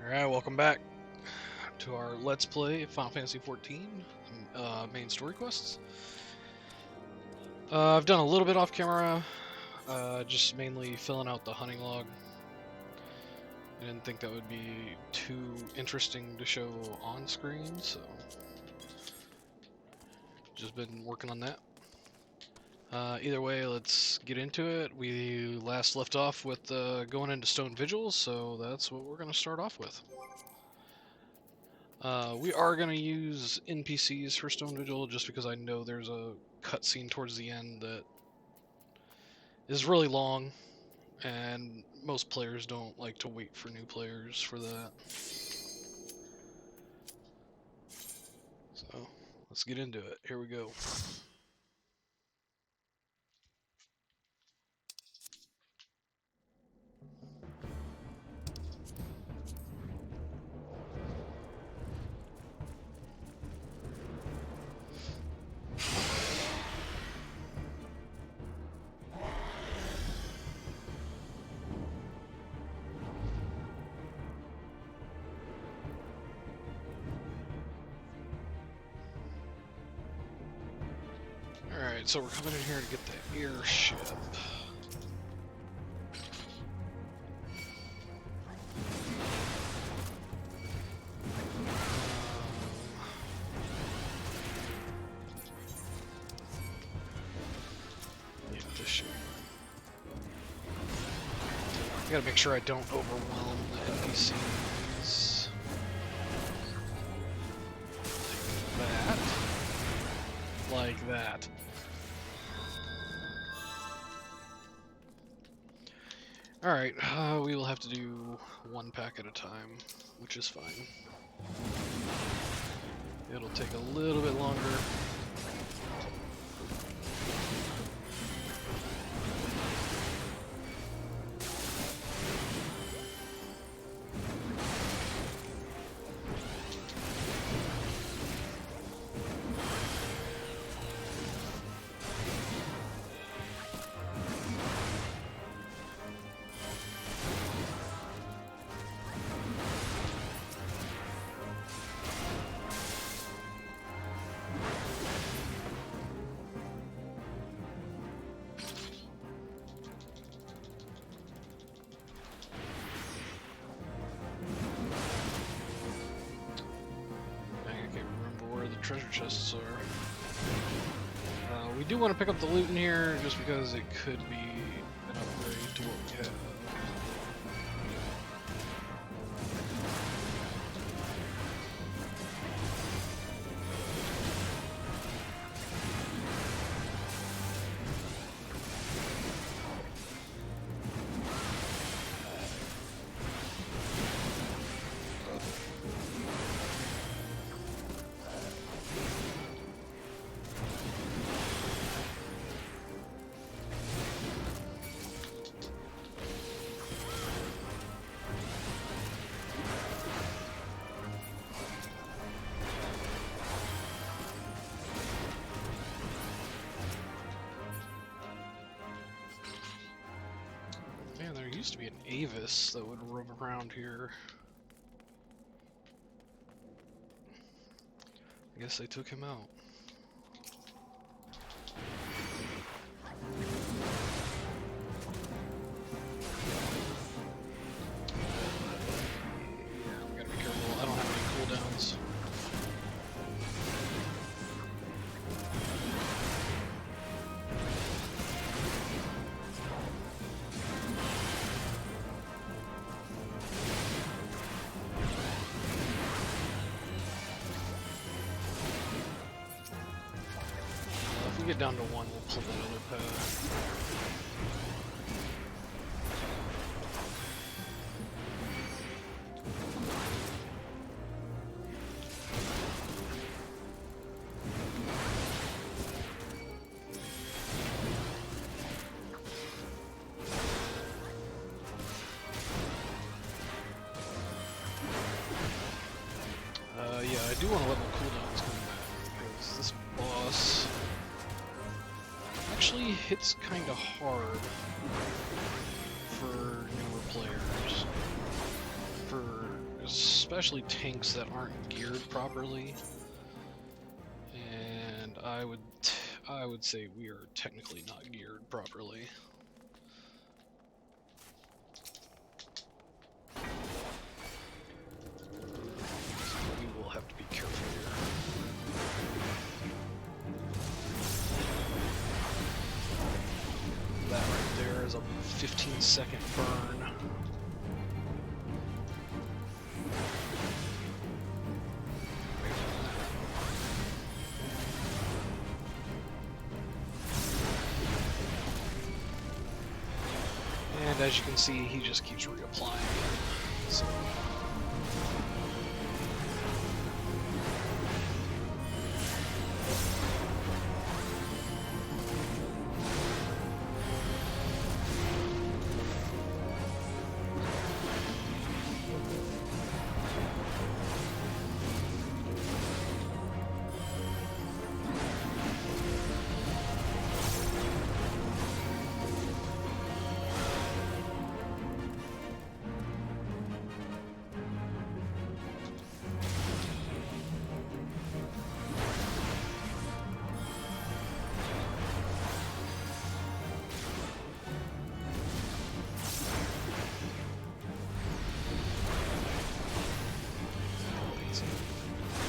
Alright, welcome back to our Let's Play of Final Fantasy XIV main story quests. I've done a little bit off camera, just mainly filling out the hunting log. I didn't think that would be too interesting to show on screen, so just been working on that. Either way, let's get into it. We last left off with going into Stone Vigils, so that's what we're going to start off with. We are going to use NPCs for Stone Vigil just because I know there's a cutscene towards the end that is really long, and most players don't like to wait for new players for that. So, let's get into it. Here we go. Alright, so we're coming in here to get the airship. Yeah, this shit. I gotta make sure I don't overwhelm the NPCs. Like that. Alright, we will have to do one pack at a time, which is fine. It'll take a little bit longer. Treasure chests are. We do want to pick up the loot in here just because it could be an upgrade to what we have. There used to be an Avis that would roam around here. I guess they took him out. Yeah, we gotta be careful. I don't have any cooldowns. If we get down to one, we'll pull that other path. Yeah, I do want to level cooldowns coming back because this boss actually hits kind of hard for newer players. For especially tanks that aren't geared properly. And I would say we are technically not geared properly. So we will have to be careful here. That right there is a 15-second burn. And as you can see, he just keeps reapplying it. So.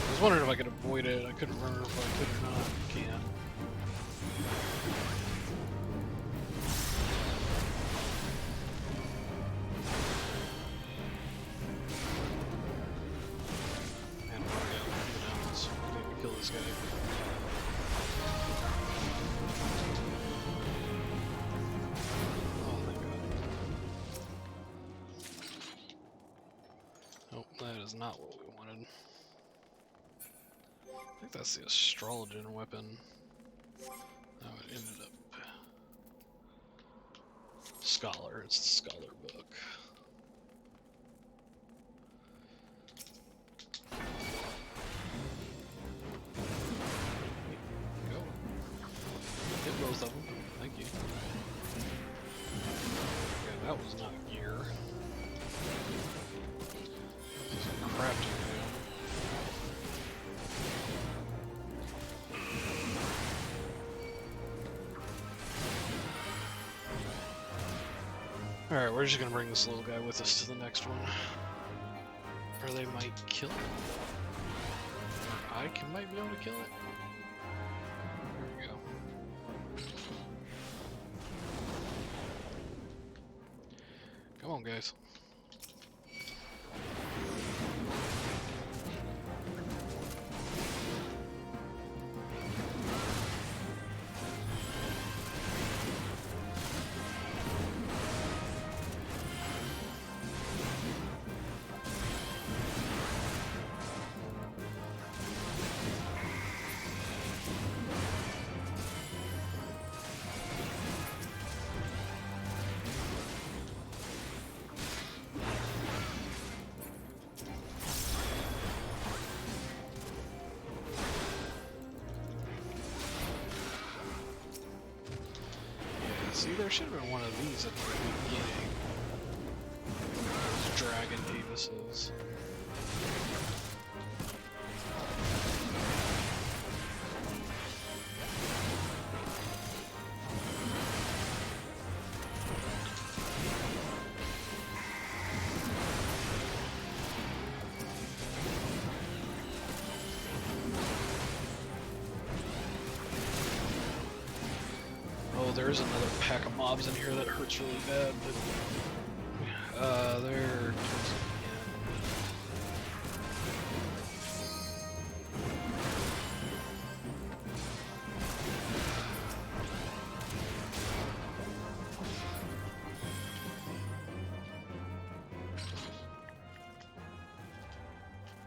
I was wondering if I could avoid it. I couldn't remember if I could or not. Can't. Man, I need to kill this guy. Oh my god. Nope, that is not what we wanted. I think that's the astrologian weapon. Oh, it ended up scholar. It's the scholar book. Go. Hit both of them. Thank you. Yeah, that was not gear. This is a crafting item. Alright, we're just gonna bring this little guy with us to the next one. Or they might kill it. Or might be able to kill it. There we go. Come on, guys. See, there should have been one of these at the beginning. Those Dragon Davises. There's another pack of mobs in here that hurts really bad, but they're towards the end.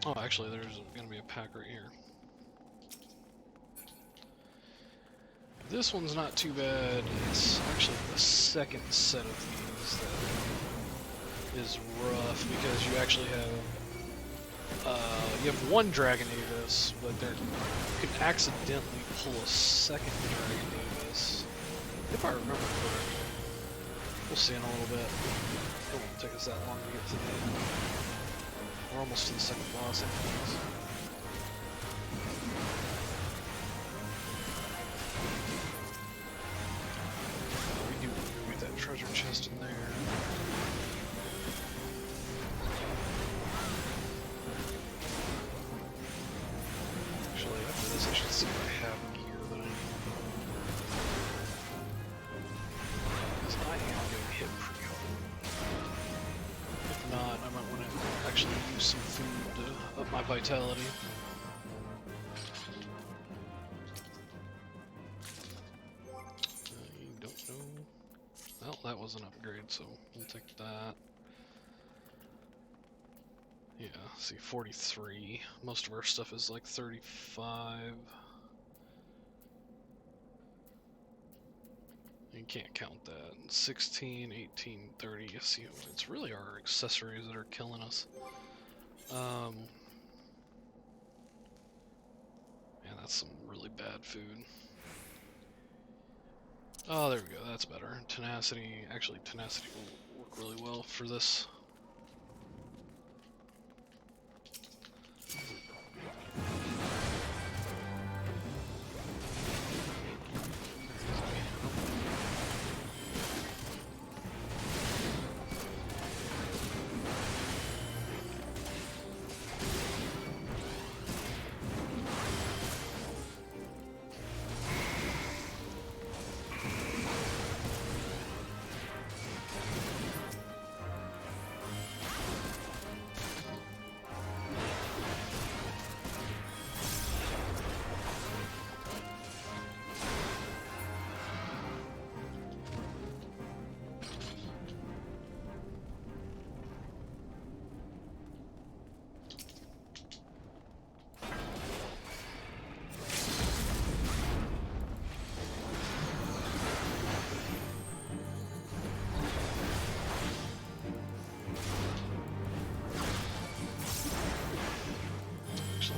Oh, actually, there's gonna be a pack right here. This one's not too bad. It's actually the second set of these that is rough because you actually have one Dragon Davis, but you can accidentally pull a second Dragon Davis, if I remember correctly. We'll see in a little bit. It won't take us that long to get to the end. We're almost to the second boss anyways. We do need to go get that treasure chest in there. Actually, after this I should see if I have gear that I need. Because I am getting hit pretty hard. If not, I might want to actually use some food to up my vitality. I don't know. Well, that was an upgrade, so we'll take that. Yeah, see, 43. Most of our stuff is like 35. You can't count that. 16, 18, 30. You see, it's really our accessories that are killing us. Man, that's some really bad food. Oh, there we go. That's better. Tenacity. Actually, tenacity will work really well for this.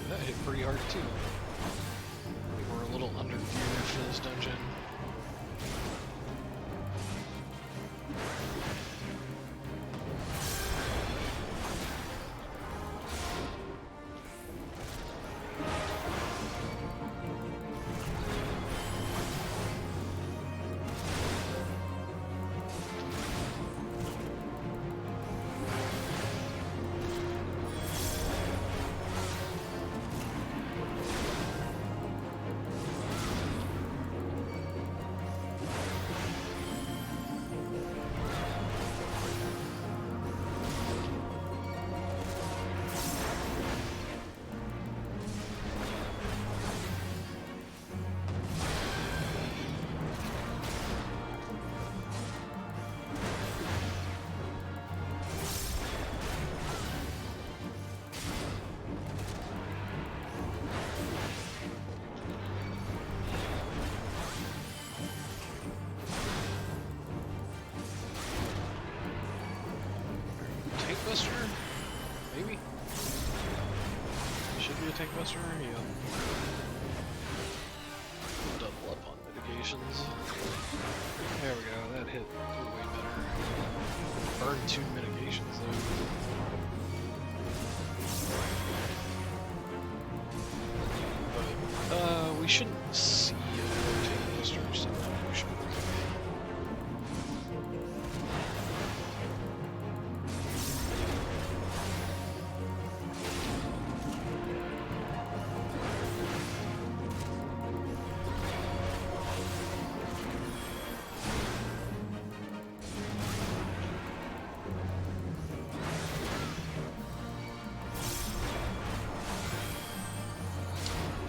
That hit pretty hard too. We're a little under geared for this dungeon. Tank buster? Maybe? Should be a tank buster? Yeah. Double up on mitigations. There we go, that hit way better. Burn 2 mitigations though. But, we shouldn't see a tank buster, so we should be okay.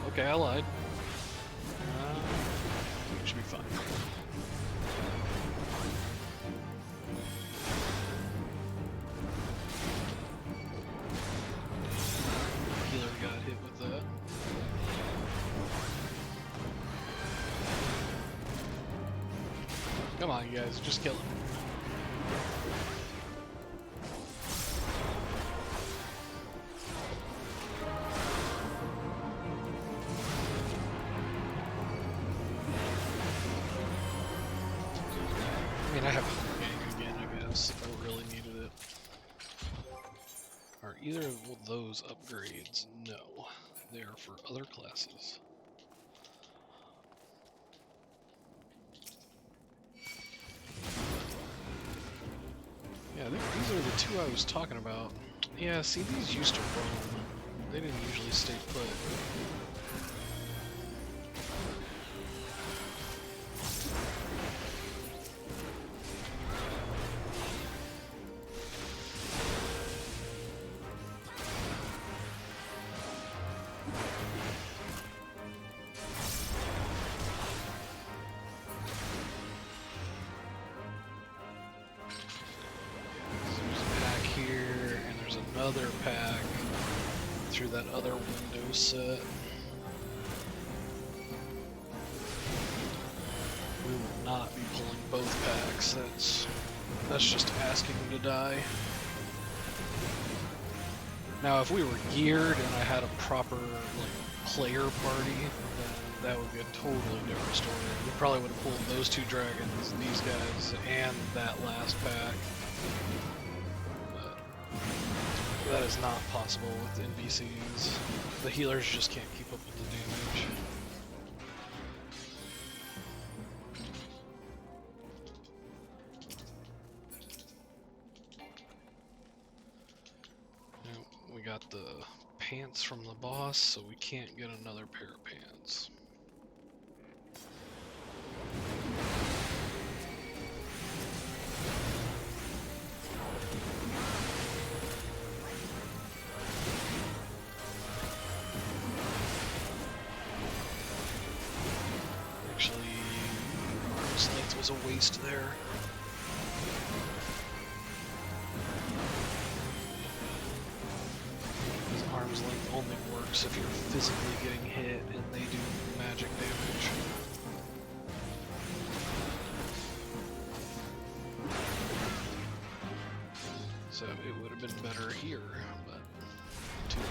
Okay, I lied. Should be fine. Healer got hit with that. Come on, you guys, just kill him. I mean, I have a gang again, I guess, if I really needed it. Are either of those upgrades? No. They are for other classes. Yeah, these are the two I was talking about. Yeah, see, these used to roam. They didn't usually stay put. Another pack through that other window set. We will not be pulling both packs. That's just asking to die. Now, if we were geared and I had a proper player party, then that would be a totally different story. We probably would have pulled those two dragons, these guys, and that last pack. That is not possible with NPCs. The healers just can't keep up with the damage. Now, we got the pants from the boss, so we can't get another pair of pants. Was a waste there. Because arm's length only works if you're physically getting hit and they do magic damage. So it would have been better here, but too bad.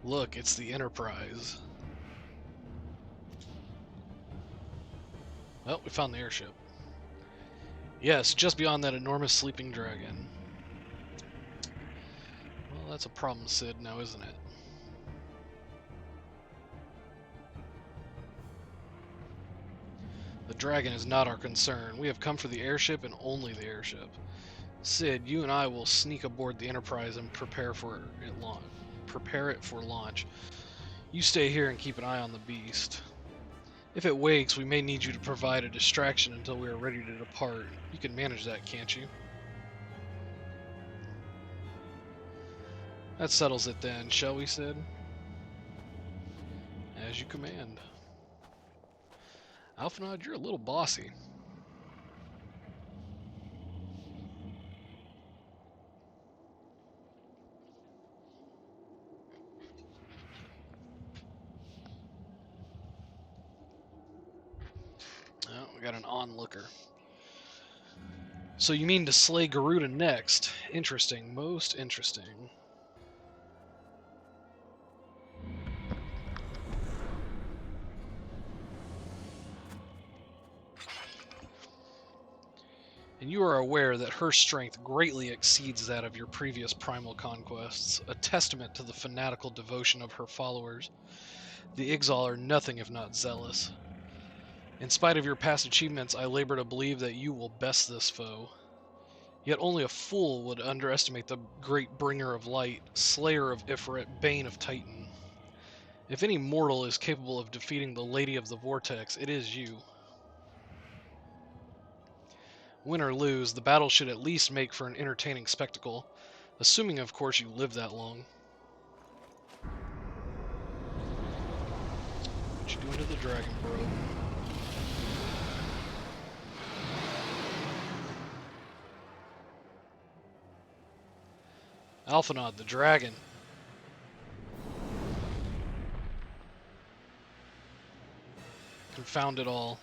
Look, it's the Enterprise. Well, we found the airship. Yes, just beyond that enormous sleeping dragon. Well, that's a problem, Sid, now isn't it? The dragon is not our concern. We have come for the airship and only the airship. Sid, you and I will sneak aboard the Enterprise and prepare it for launch. You stay here and keep an eye on the beast. If it wakes, we may need you to provide a distraction until we are ready to depart. You can manage that, can't you? That settles it then, shall we, Sid? As you command. Alphanod, you're a little bossy. Oh, we got an onlooker. So you mean to slay Garuda next? Interesting, most interesting. And you are aware that her strength greatly exceeds that of your previous primal conquests, a testament to the fanatical devotion of her followers. The Ixal are nothing if not zealous. In spite of your past achievements, I labor to believe that you will best this foe. Yet only a fool would underestimate the great bringer of light, slayer of Ifrit, bane of Titan. If any mortal is capable of defeating the Lady of the Vortex, it is you. Win or lose, the battle should at least make for an entertaining spectacle, assuming, of course, you live that long. What you doing to the dragon, bro? Alphanod, the dragon. Confound it all.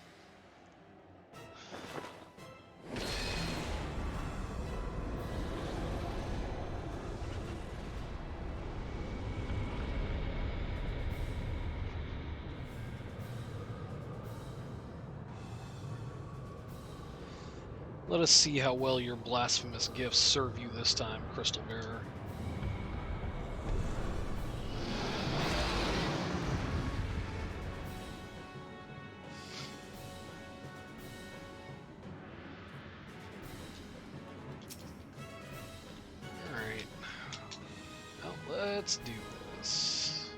Let us see how well your blasphemous gifts serve you this time, Crystal Bearer. Alright. Well, let's do this.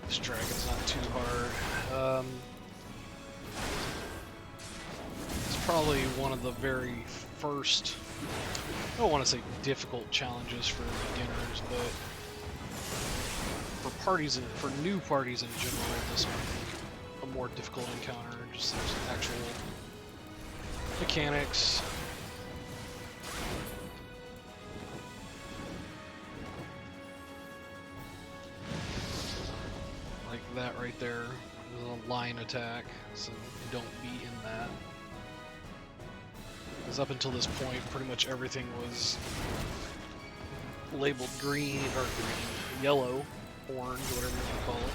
This dragon's not too hard. It's probably one of the very first, I don't want to say difficult challenges for beginners, but for new parties in general, this might be a more difficult encounter. Just there's actual mechanics. Like that right there is a line attack, so don't be in that. Because up until this point, pretty much everything was labeled green, or green, yellow, orange, whatever you want to call it.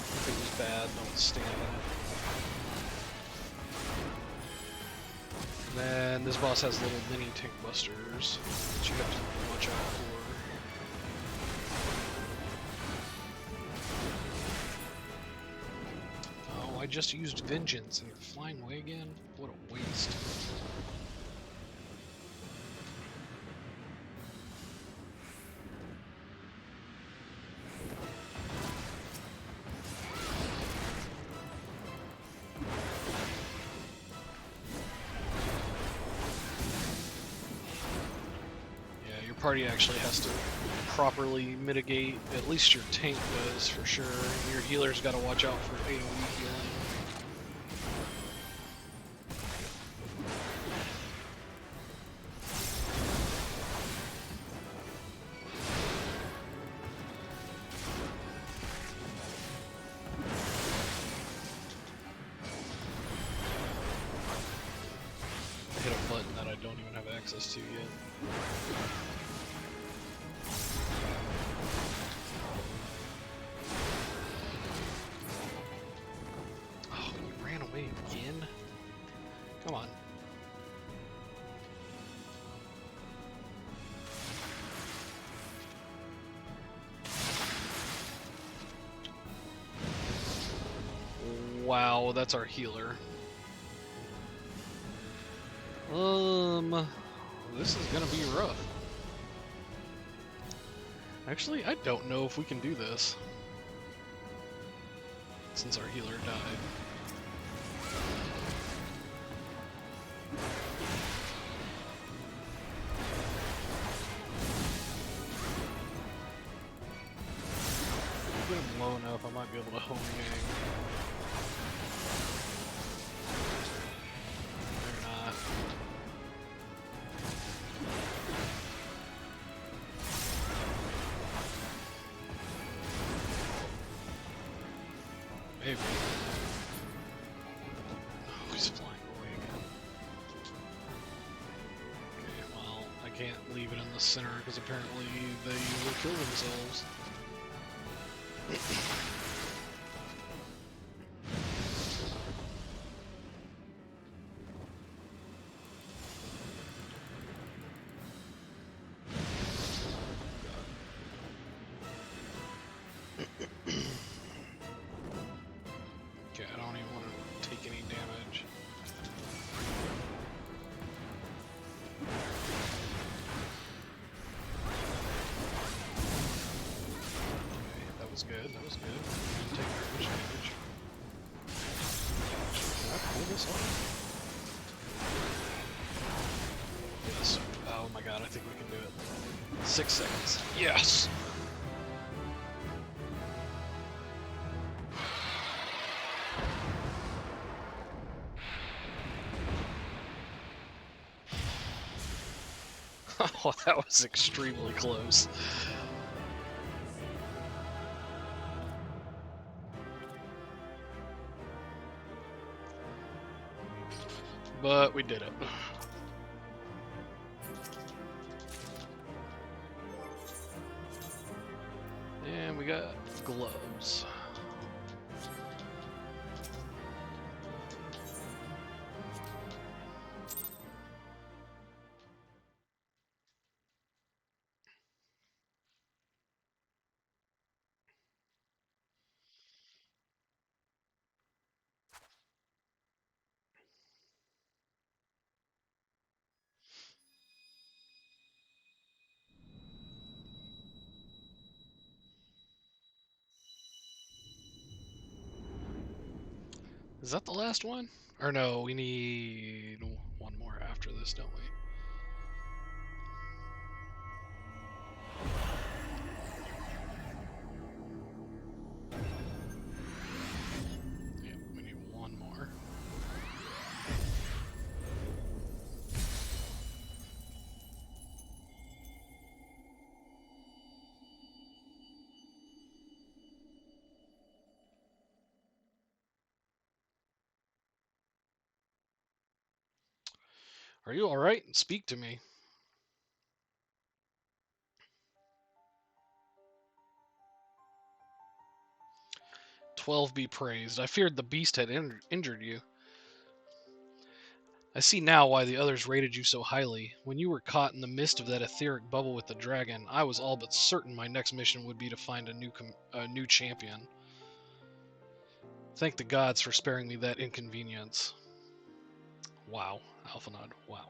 If it was bad, don't stand in it. Then this boss has little mini tank busters that you have to watch out for. Oh, I just used Vengeance and you're flying away again? What a waste. Party actually has to properly mitigate, at least your tank does for sure. Your healer's got to watch out for AoE healing. I hit a button that I don't even have access to yet. Again? Come on. Wow, that's our healer. This is gonna be rough. Actually, I don't know if we can do this, since our healer died. Get him low enough, I might be able to home gang. They're not. Maybe. Oh, he's flying away again. Okay, well, I can't leave it in the center because apparently they will kill themselves. was good. That was good. Didn't take very much damage. Can I pull this off? Yes. Oh my god, I think we can do it. 6 seconds. Yes! Oh, that was extremely close. But we did it. And we got gloves. Is that the last one? Or no, we need one more after this, don't we? Yeah, we need one more. Are you alright? Speak to me. 12 be praised. I feared the beast had injured you. I see now why the others rated you so highly. When you were caught in the midst of that etheric bubble with the dragon, I was all but certain my next mission would be to find a new champion. Thank the gods for sparing me that inconvenience. Wow, Alphanod, wow.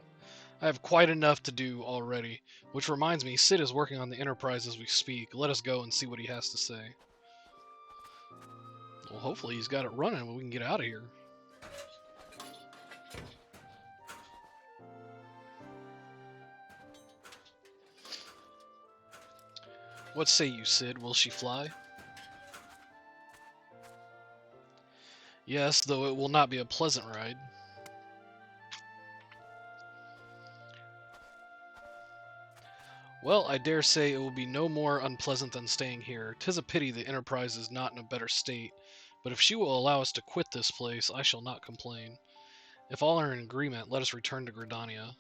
I have quite enough to do already, which reminds me, Sid is working on the Enterprise as we speak. Let us go and see what he has to say. Well, hopefully he's got it running and we can get out of here. What say you, Sid? Will she fly? Yes, though it will not be a pleasant ride. Well, I dare say it will be no more unpleasant than staying here. 'Tis a pity the Enterprise is not in a better state, but if she will allow us to quit this place, I shall not complain. If all are in agreement, let us return to Gridania.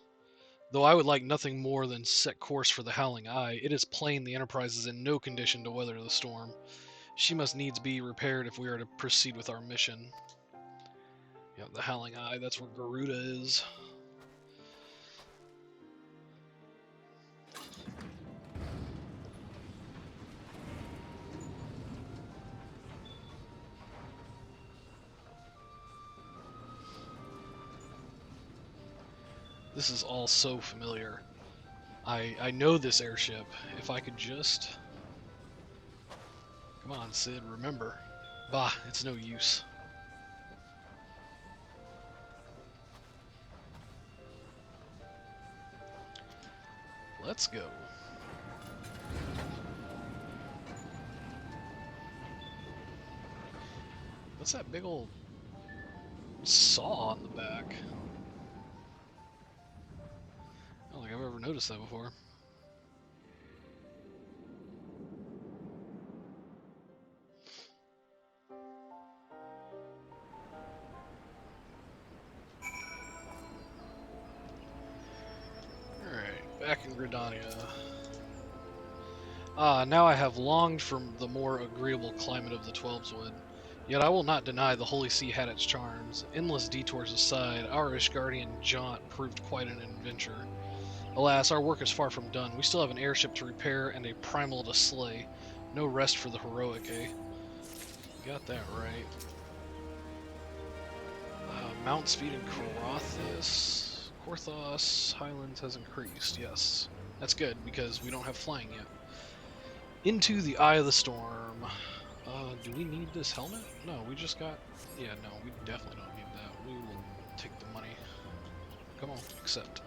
Though I would like nothing more than set course for the Howling Eye, it is plain the Enterprise is in no condition to weather the storm. She must needs be repaired if we are to proceed with our mission. Yeah, the Howling Eye, that's where Garuda is. This is all so familiar. I know this airship. If I could just... Come on, Sid, remember. Bah, it's no use. Let's go. What's that big old saw on the back? I don't think I've ever noticed that before. Alright, back in Gridania. Now I have longed for the more agreeable climate of the Twelveswood. Yet I will not deny the Holy See had its charms. Endless detours aside, our Ishgardian jaunt proved quite an adventure. Alas, our work is far from done. We still have an airship to repair and a primal to slay. No rest for the heroic, eh? Got that right. Mount speed in Korthos Highlands has increased, yes. That's good, because we don't have flying yet. Into the eye of the storm. Do we need this helmet? No, we just got... Yeah, no, we definitely don't need that. We will take the money. Come on, accept.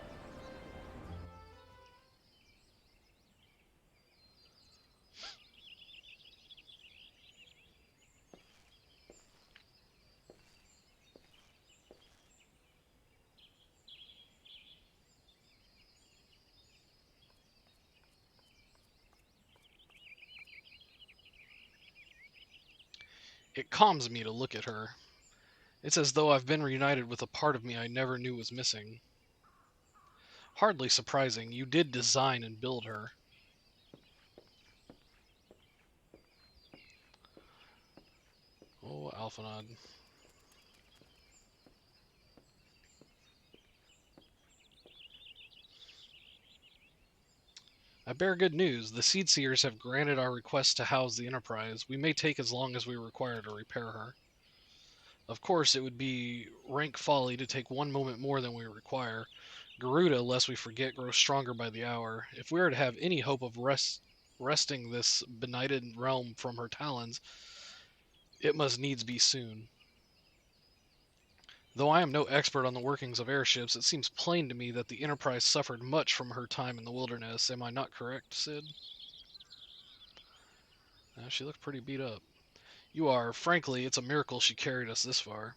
It calms me to look at her. It's as though I've been reunited with a part of me I never knew was missing. Hardly surprising, you did design and build her. Oh, Alphanod. I bear good news. The Seed Seers have granted our request to house the Enterprise. We may take as long as we require to repair her. Of course, it would be rank folly to take one moment more than we require. Garuda, lest we forget, grows stronger by the hour. If we are to have any hope of wresting this benighted realm from her talons, it must needs be soon. Though I am no expert on the workings of airships, it seems plain to me that the Enterprise suffered much from her time in the wilderness. Am I not correct, Sid? She looked pretty beat up. You are. Frankly, it's a miracle she carried us this far.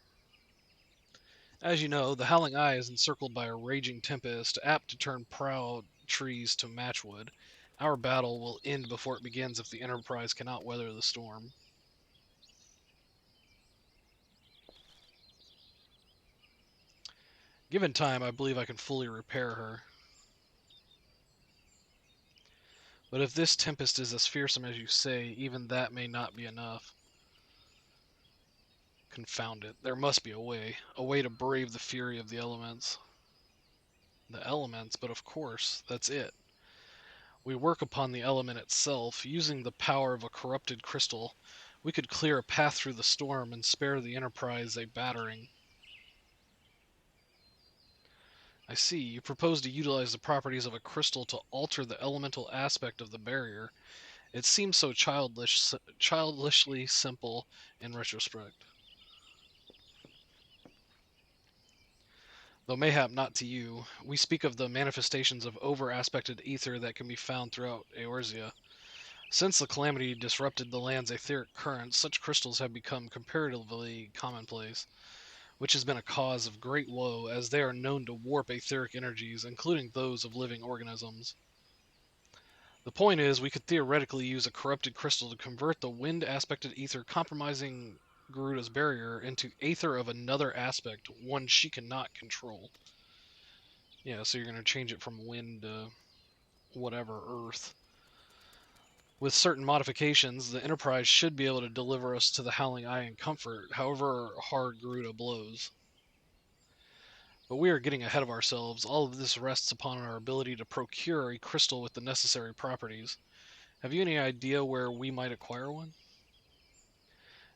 As you know, the Howling Eye is encircled by a raging tempest, apt to turn proud trees to matchwood. Our battle will end before it begins if the Enterprise cannot weather the storm. Given time, I believe I can fully repair her. But if this tempest is as fearsome as you say, even that may not be enough. Confound it. There must be a way to brave the fury of the elements. The elements, but of course, that's it. We work upon the element itself, using the power of a corrupted crystal. We could clear a path through the storm and spare the Enterprise a battering. I see. You propose to utilize the properties of a crystal to alter the elemental aspect of the barrier. It seems so childishly simple in retrospect. Though mayhap not to you. We speak of the manifestations of over-aspected ether that can be found throughout Eorzea. Since the calamity disrupted the land's etheric currents, such crystals have become comparatively commonplace, which has been a cause of great woe, as they are known to warp etheric energies, including those of living organisms. The point is, we could theoretically use a corrupted crystal to convert the wind-aspected ether compromising Garuda's barrier into aether of another aspect, one she cannot control. Yeah, so you're going to change it from wind to whatever, earth. With certain modifications, the Enterprise should be able to deliver us to the Howling Eye in comfort, however hard Garuda blows. But we are getting ahead of ourselves. All of this rests upon our ability to procure a crystal with the necessary properties. Have you any idea where we might acquire one?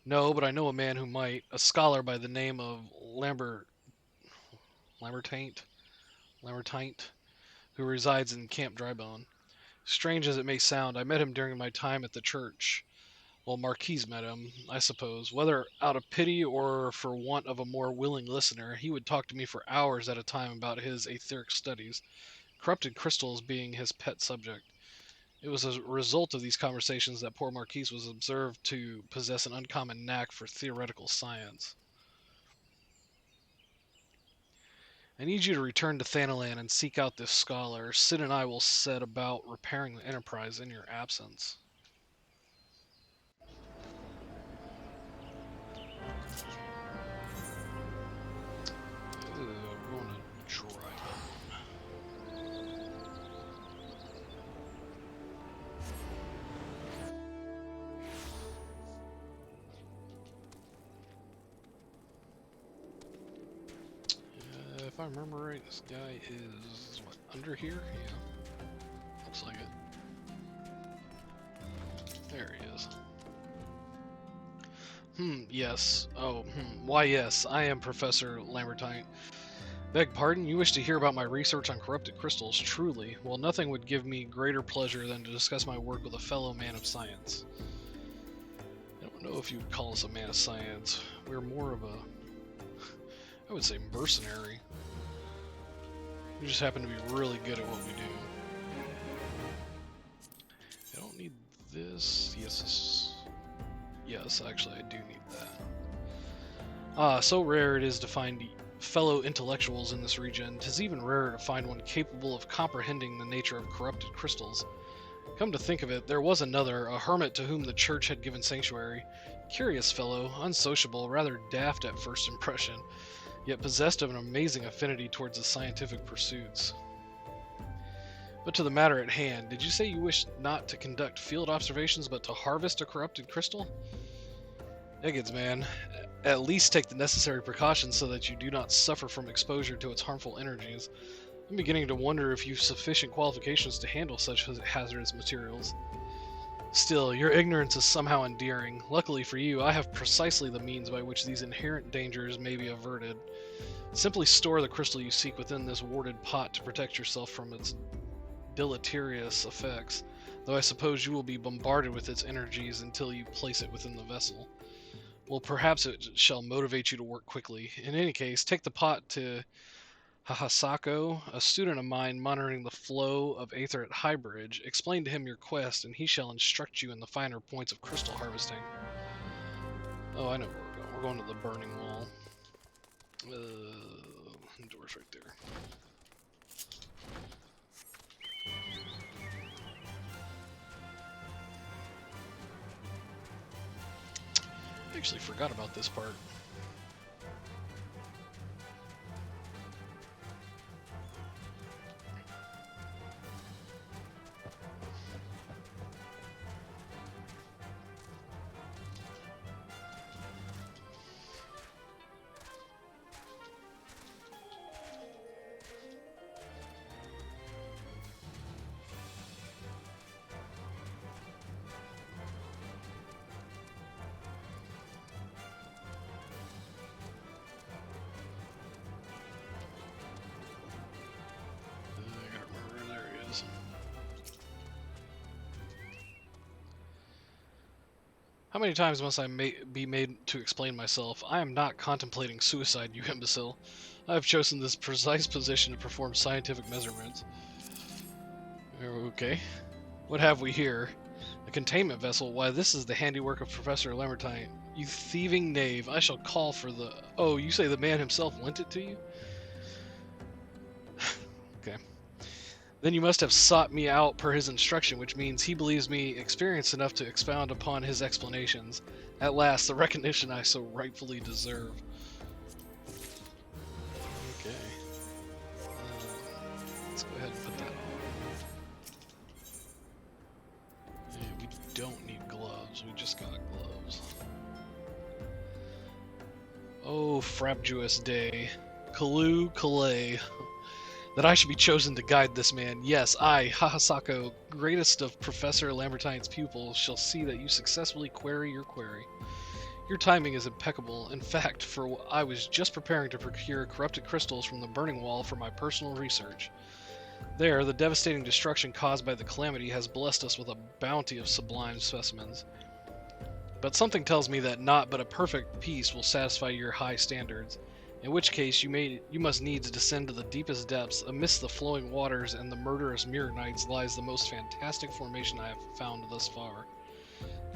No, but I know a man who might, a scholar by the name of Lambertaint, who resides in Camp Drybone. Strange as it may sound, I met him during my time at the church. Well, Marquise met him, I suppose. Whether out of pity or for want of a more willing listener, he would talk to me for hours at a time about his etheric studies, corrupted crystals being his pet subject. It was a result of these conversations that poor Marquise was observed to possess an uncommon knack for theoretical science. I need you to return to Thanalan and seek out this scholar. Sid and I will set about repairing the Enterprise in your absence. We're going to Drybone. If I remember right, this guy is, what, under here? Yeah. Looks like it. There he is. Yes. Oh, why yes, I am Professor Lambertine. Beg pardon? You wish to hear about my research on corrupted crystals? Truly. Well, nothing would give me greater pleasure than to discuss my work with a fellow man of science. I don't know if you would call us a man of science. We're more of a, I would say, mercenary. We just happen to be really good at what we do. I don't need this. Yes, actually, I do need that. So rare it is to find fellow intellectuals in this region. 'Tis even rarer to find one capable of comprehending the nature of corrupted crystals. Come to think of it, there was another, a hermit to whom the church had given sanctuary. Curious fellow, unsociable, rather daft at first impression, yet possessed of an amazing affinity towards the scientific pursuits. But to the matter at hand, did you say you wished not to conduct field observations but to harvest a corrupted crystal? Eggeds, man, at least take the necessary precautions so that you do not suffer from exposure to its harmful energies. I'm beginning to wonder if you've sufficient qualifications to handle such hazardous materials. Still, your ignorance is somehow endearing. Luckily for you, I have precisely the means by which these inherent dangers may be averted. Simply store the crystal you seek within this warded pot to protect yourself from its deleterious effects, though I suppose you will be bombarded with its energies until you place it within the vessel. Well, perhaps it shall motivate you to work quickly. In any case, take the pot to Hahasako, a student of mine monitoring the flow of aether at Highbridge. Explain to him your quest, and he shall instruct you in the finer points of crystal harvesting. Oh, I know where we're going. We're going to the burning wall. Door's right there. I actually forgot about this part. I gotta remember, there he is. How many times must I be made to explain myself? I am not contemplating suicide, you imbecile. I have chosen this precise position to perform scientific measurements. Okay. What have we here? A containment vessel? Why, this is the handiwork of Professor Lamartine. You thieving knave, I shall call for the... Oh, you say the man himself lent it to you? Okay. Then you must have sought me out per his instruction, which means he believes me experienced enough to expound upon his explanations. At last, the recognition I so rightfully deserve. Okay. Let's go ahead and put that on. Yeah, we don't need gloves, we just got gloves. Oh, frabjous day. Kalu Kalay. That I should be chosen to guide this man. Yes, I, Hahasako, greatest of Professor Lambertine's pupils, shall see that you successfully query your query. Your timing is impeccable. In fact, for I was just preparing to procure corrupted crystals from the burning wall for my personal research. There, the devastating destruction caused by the calamity has blessed us with a bounty of sublime specimens. But something tells me that naught but a perfect peace will satisfy your high standards. In which case you must needs descend to the deepest depths. Amidst the flowing waters and the murderous mirror nights lies the most fantastic formation I have found thus far.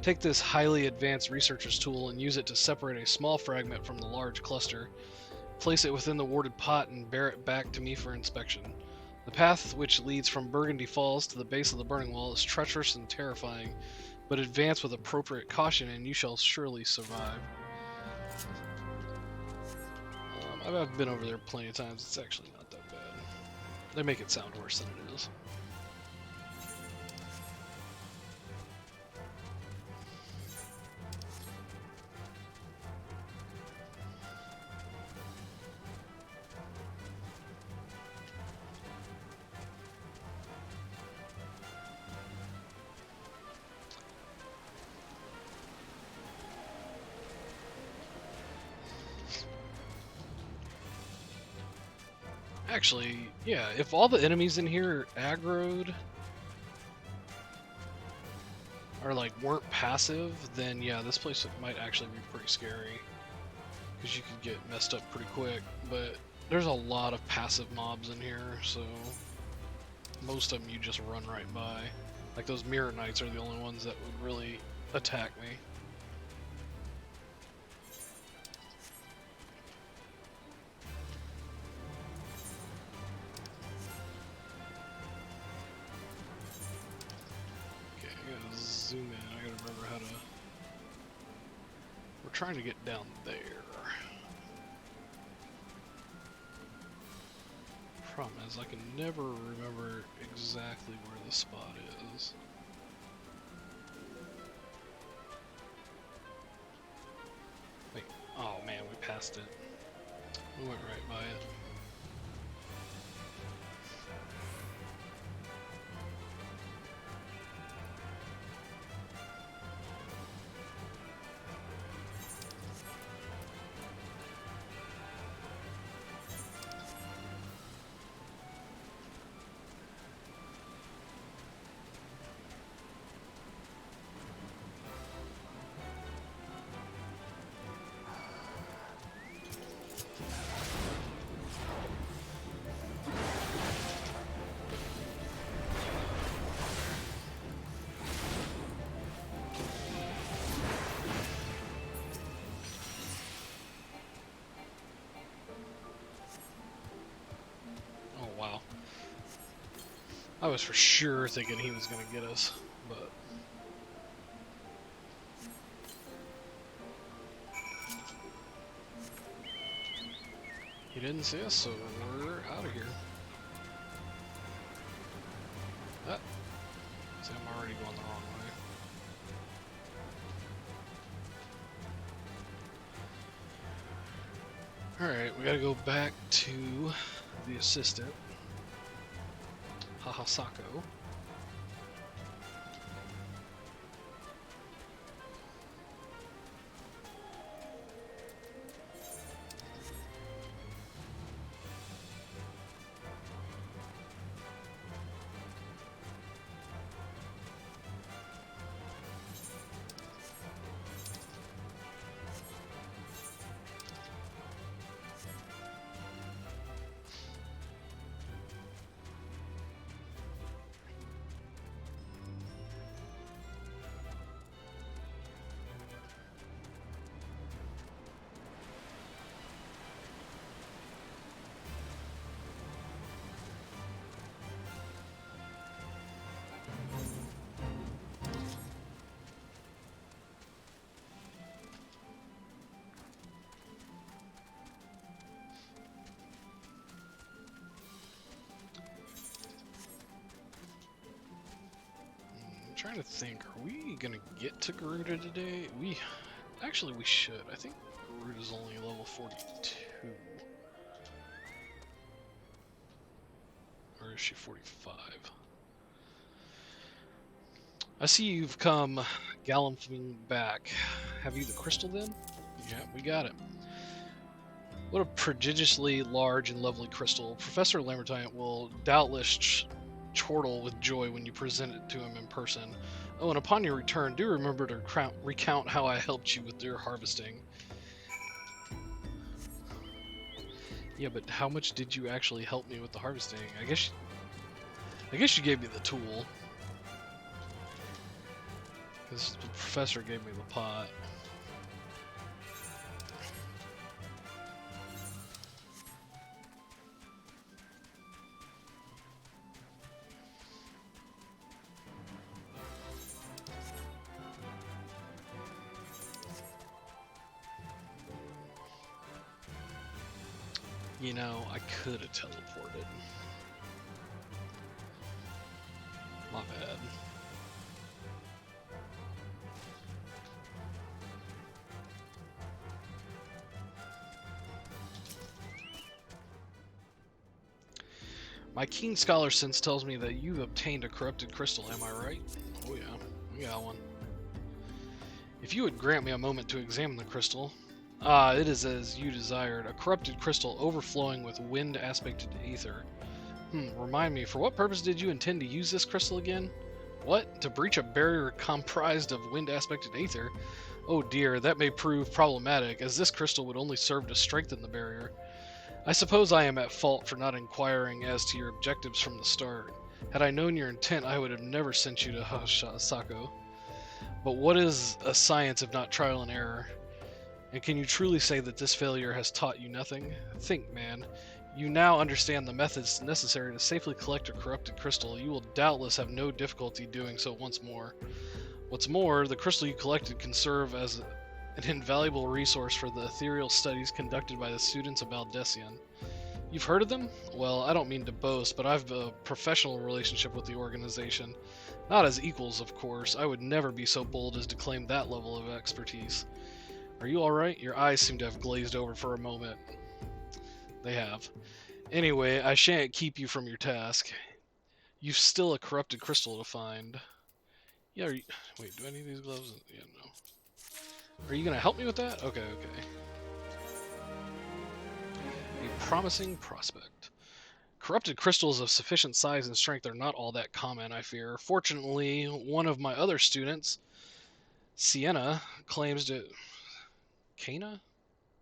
Take this highly advanced researcher's tool and use it to separate a small fragment from the large cluster. Place it within the warded pot and bear it back to me for inspection. The path which leads from Burgundy Falls to the base of the burning wall is treacherous and terrifying, but advance with appropriate caution and you shall surely survive. I've been over there plenty of times. It's actually not that bad. They make it sound worse than it is. Actually, yeah, if all the enemies in here aggroed or like weren't passive, then yeah, this place might actually be pretty scary. Because you could get messed up pretty quick, but there's a lot of passive mobs in here, so most of them you just run right by. Like those Mirror Knights are the only ones that would really attack me. Okay, I gotta zoom in, I gotta remember how to... We're trying to get down there. Problem is, I can never remember exactly where the spot is. Wait, oh man, we passed it. We went right by it. Wow. I was for sure thinking he was going to get us, but... He didn't see us, so we're out of here. Ah. See, I'm already going the wrong way. Alright, we gotta go back to the assistant. Hahasako. Trying to think, are we gonna get to Garuda today? We should. I think Garuda's only level 42. Or is she 45? I see you've come galloping back. Have you the crystal then? Yeah, we got it. What a prodigiously large and lovely crystal. Professor Lamertine will doubtless chortle with joy when you present it to him in person. Oh, and upon your return, do remember to recount how I helped you with your harvesting. Yeah, but how much did you actually help me with the harvesting? I guess you gave me the tool. Because the professor gave me the pot. You know, I could have teleported. My bad. My keen scholar sense tells me that you've obtained a corrupted crystal, am I right? Oh yeah, we got one. If you would grant me a moment to examine the crystal, Ah, it is as you desired. A corrupted crystal overflowing with wind-aspected aether. Remind me, for what purpose did you intend to use this crystal again? What? To breach a barrier comprised of wind-aspected aether? Oh dear, that may prove problematic, as this crystal would only serve to strengthen the barrier. I suppose I am at fault for not inquiring as to your objectives from the start. Had I known your intent, I would have never sent you to Sako. But what is a science if not trial and error? And can you truly say that this failure has taught you nothing? Think, man. You now understand the methods necessary to safely collect a corrupted crystal. You will doubtless have no difficulty doing so once more. What's more, the crystal you collected can serve as an invaluable resource for the ethereal studies conducted by the students of Baldessian. You've heard of them? Well, I don't mean to boast, but I've a professional relationship with the organization. Not as equals, of course. I would never be so bold as to claim that level of expertise. Are you alright? Your eyes seem to have glazed over for a moment. They have. Anyway, I shan't keep you from your task. You've still a corrupted crystal to find. Yeah, wait, do I need these gloves? Yeah, no. Are you gonna help me with that? Okay. A promising prospect. Corrupted crystals of sufficient size and strength are not all that common, I fear. Fortunately, one of my other students, Sienna, claims to... Cana?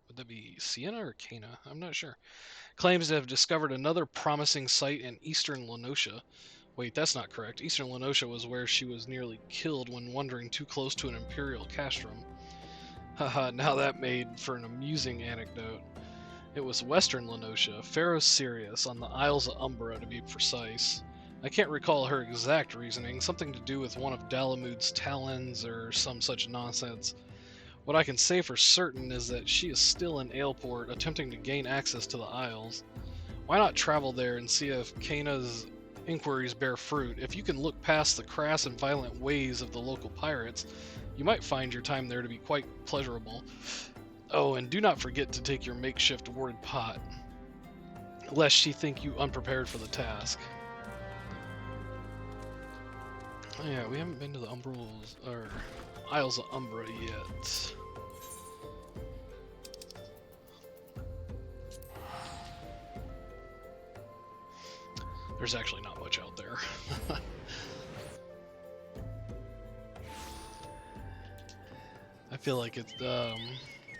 Would that be Sienna or Cana? I'm not sure. Claims to have discovered another promising site in eastern Lenosha. Wait, that's not correct. Eastern Lenosha was where she was nearly killed when wandering too close to an imperial castrum. Haha, now that made for an amusing anecdote. It was western Lenosha, Pharaoh Sirius, on the Isles of Umbra to be precise. I can't recall her exact reasoning, something to do with one of Dalamud's talons or some such nonsense. What I can say for certain is that she is still in Aleport, attempting to gain access to the Isles. Why not travel there and see if Kana's inquiries bear fruit? If you can look past the crass and violent ways of the local pirates, you might find your time there to be quite pleasurable. Oh, and do not forget to take your makeshift warded pot, lest she think you unprepared for the task. Oh yeah, we haven't been to the Umbrals, or Isles of Umbra yet. There's actually not much out there. I feel like it's,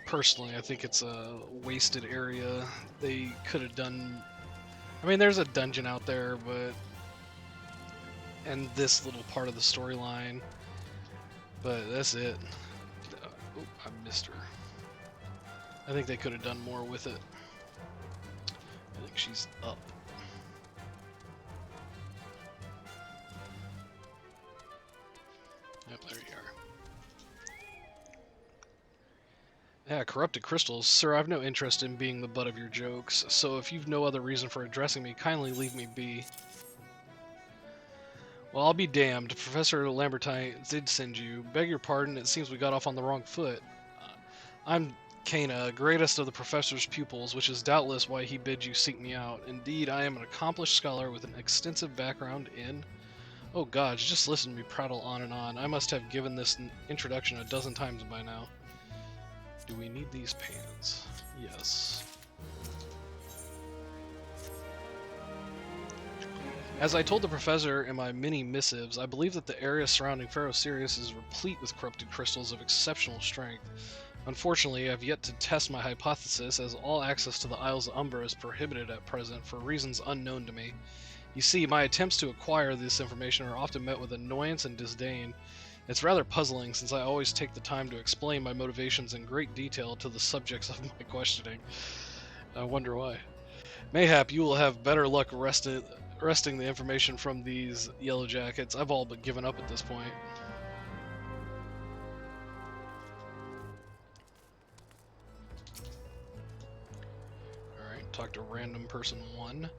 personally, I think it's a wasted area. They could have done... I mean, there's a dungeon out there, but... and this little part of the storyline. But that's it. Oh, I missed her. I think they could have done more with it. I think she's up. Yep, there you are. Yeah, corrupted crystals. Sir, I've no interest in being the butt of your jokes, so if you've no other reason for addressing me, kindly leave me be. Well, I'll be damned. Professor Lambertine did send you. Beg your pardon, it seems we got off on the wrong foot. I'm Cana, greatest of the professor's pupils, which is doubtless why he bid you seek me out. Indeed, I am an accomplished scholar with an extensive background in... Oh gods, just listen to me prattle on and on. I must have given this introduction a dozen times by now. Do we need these pans? Yes. As I told the professor in my many missives, I believe that the area surrounding Pharaoh Sirius is replete with corrupted crystals of exceptional strength. Unfortunately, I have yet to test my hypothesis, as all access to the Isles of Umbra is prohibited at present for reasons unknown to me. You see, my attempts to acquire this information are often met with annoyance and disdain. It's rather puzzling, since I always take the time to explain my motivations in great detail to the subjects of my questioning. I wonder why. Mayhap you will have better luck wresting the information from these yellow jackets. I've all but given up at this point. Alright, talk to random person 1.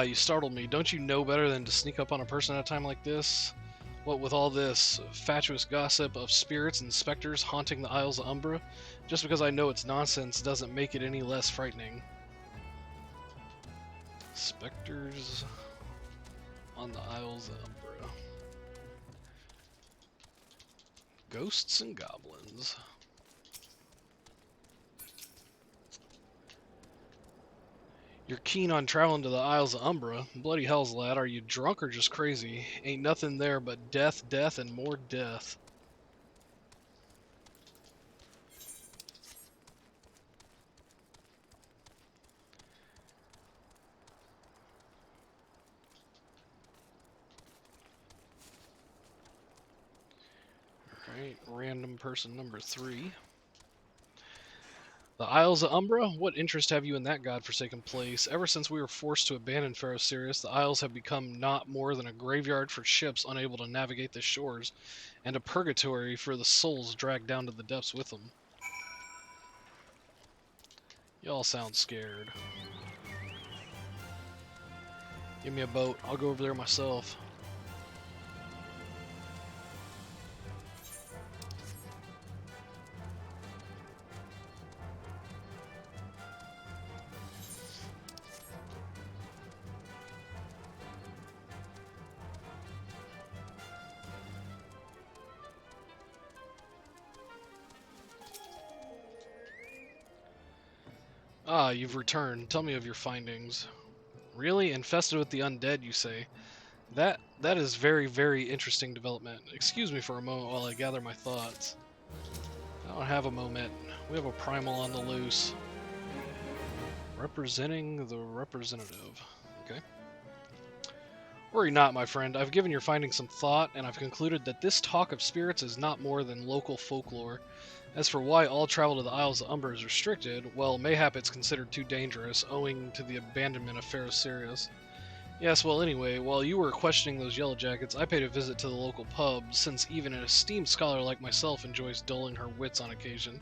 You startled me. Don't you know better than to sneak up on a person at a time like this? What with all this fatuous gossip of spirits and specters haunting the Isles of Umbra? Just because I know it's nonsense doesn't make it any less frightening. Specters on the Isles of Umbra. Ghosts and goblins. You're keen on traveling to the Isles of Umbra. Bloody hells, lad, are you drunk or just crazy? Ain't nothing there but death, death, and more death. Alright, random person number 3. The Isles of Umbra? What interest have you in that godforsaken place? Ever since we were forced to abandon Pharaoh Sirius, the Isles have become not more than a graveyard for ships unable to navigate the shores, and a purgatory for the souls dragged down to the depths with them. Y'all sound scared. Give me a boat. I'll go over there myself. Ah, you've returned. Tell me of your findings. Really? Infested with the undead, you say? That is very, very interesting development. Excuse me for a moment while I gather my thoughts. I don't have a moment. We have a primal on the loose. Representing the representative. Okay. Worry not, my friend. I've given your findings some thought, and I've concluded that this talk of spirits is not more than local folklore. As for why all travel to the Isles of Umbra is restricted, well, mayhap it's considered too dangerous, owing to the abandonment of Pharaoh Sirius. Yes, well, anyway, while you were questioning those yellow jackets, I paid a visit to the local pub, since even an esteemed scholar like myself enjoys dulling her wits on occasion.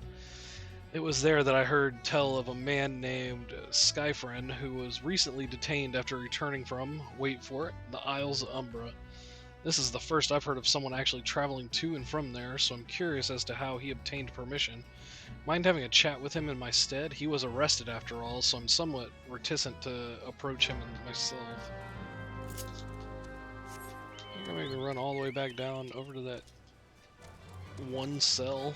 It was there that I heard tell of a man named Skyfriend who was recently detained after returning from, wait for it, the Isles of Umbra. This is the first I've heard of someone actually traveling to and from there, so I'm curious as to how he obtained permission. Mind having a chat with him in my stead? He was arrested after all, so I'm somewhat reticent to approach him myself. You're gonna make me run all the way back down over to that one cell.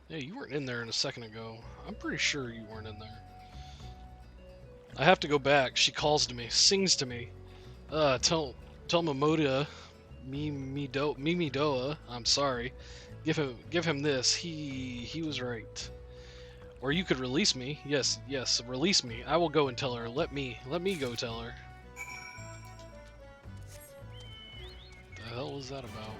Yeah, you weren't in there a second ago. I'm pretty sure you weren't in there. I have to go back. She calls to me, sings to me. Tell Momoda, Mimidoa, I'm sorry. Give him this. He was right. Or you could release me. Yes, release me. I will go and tell her. Let me go tell her. The hell was that about?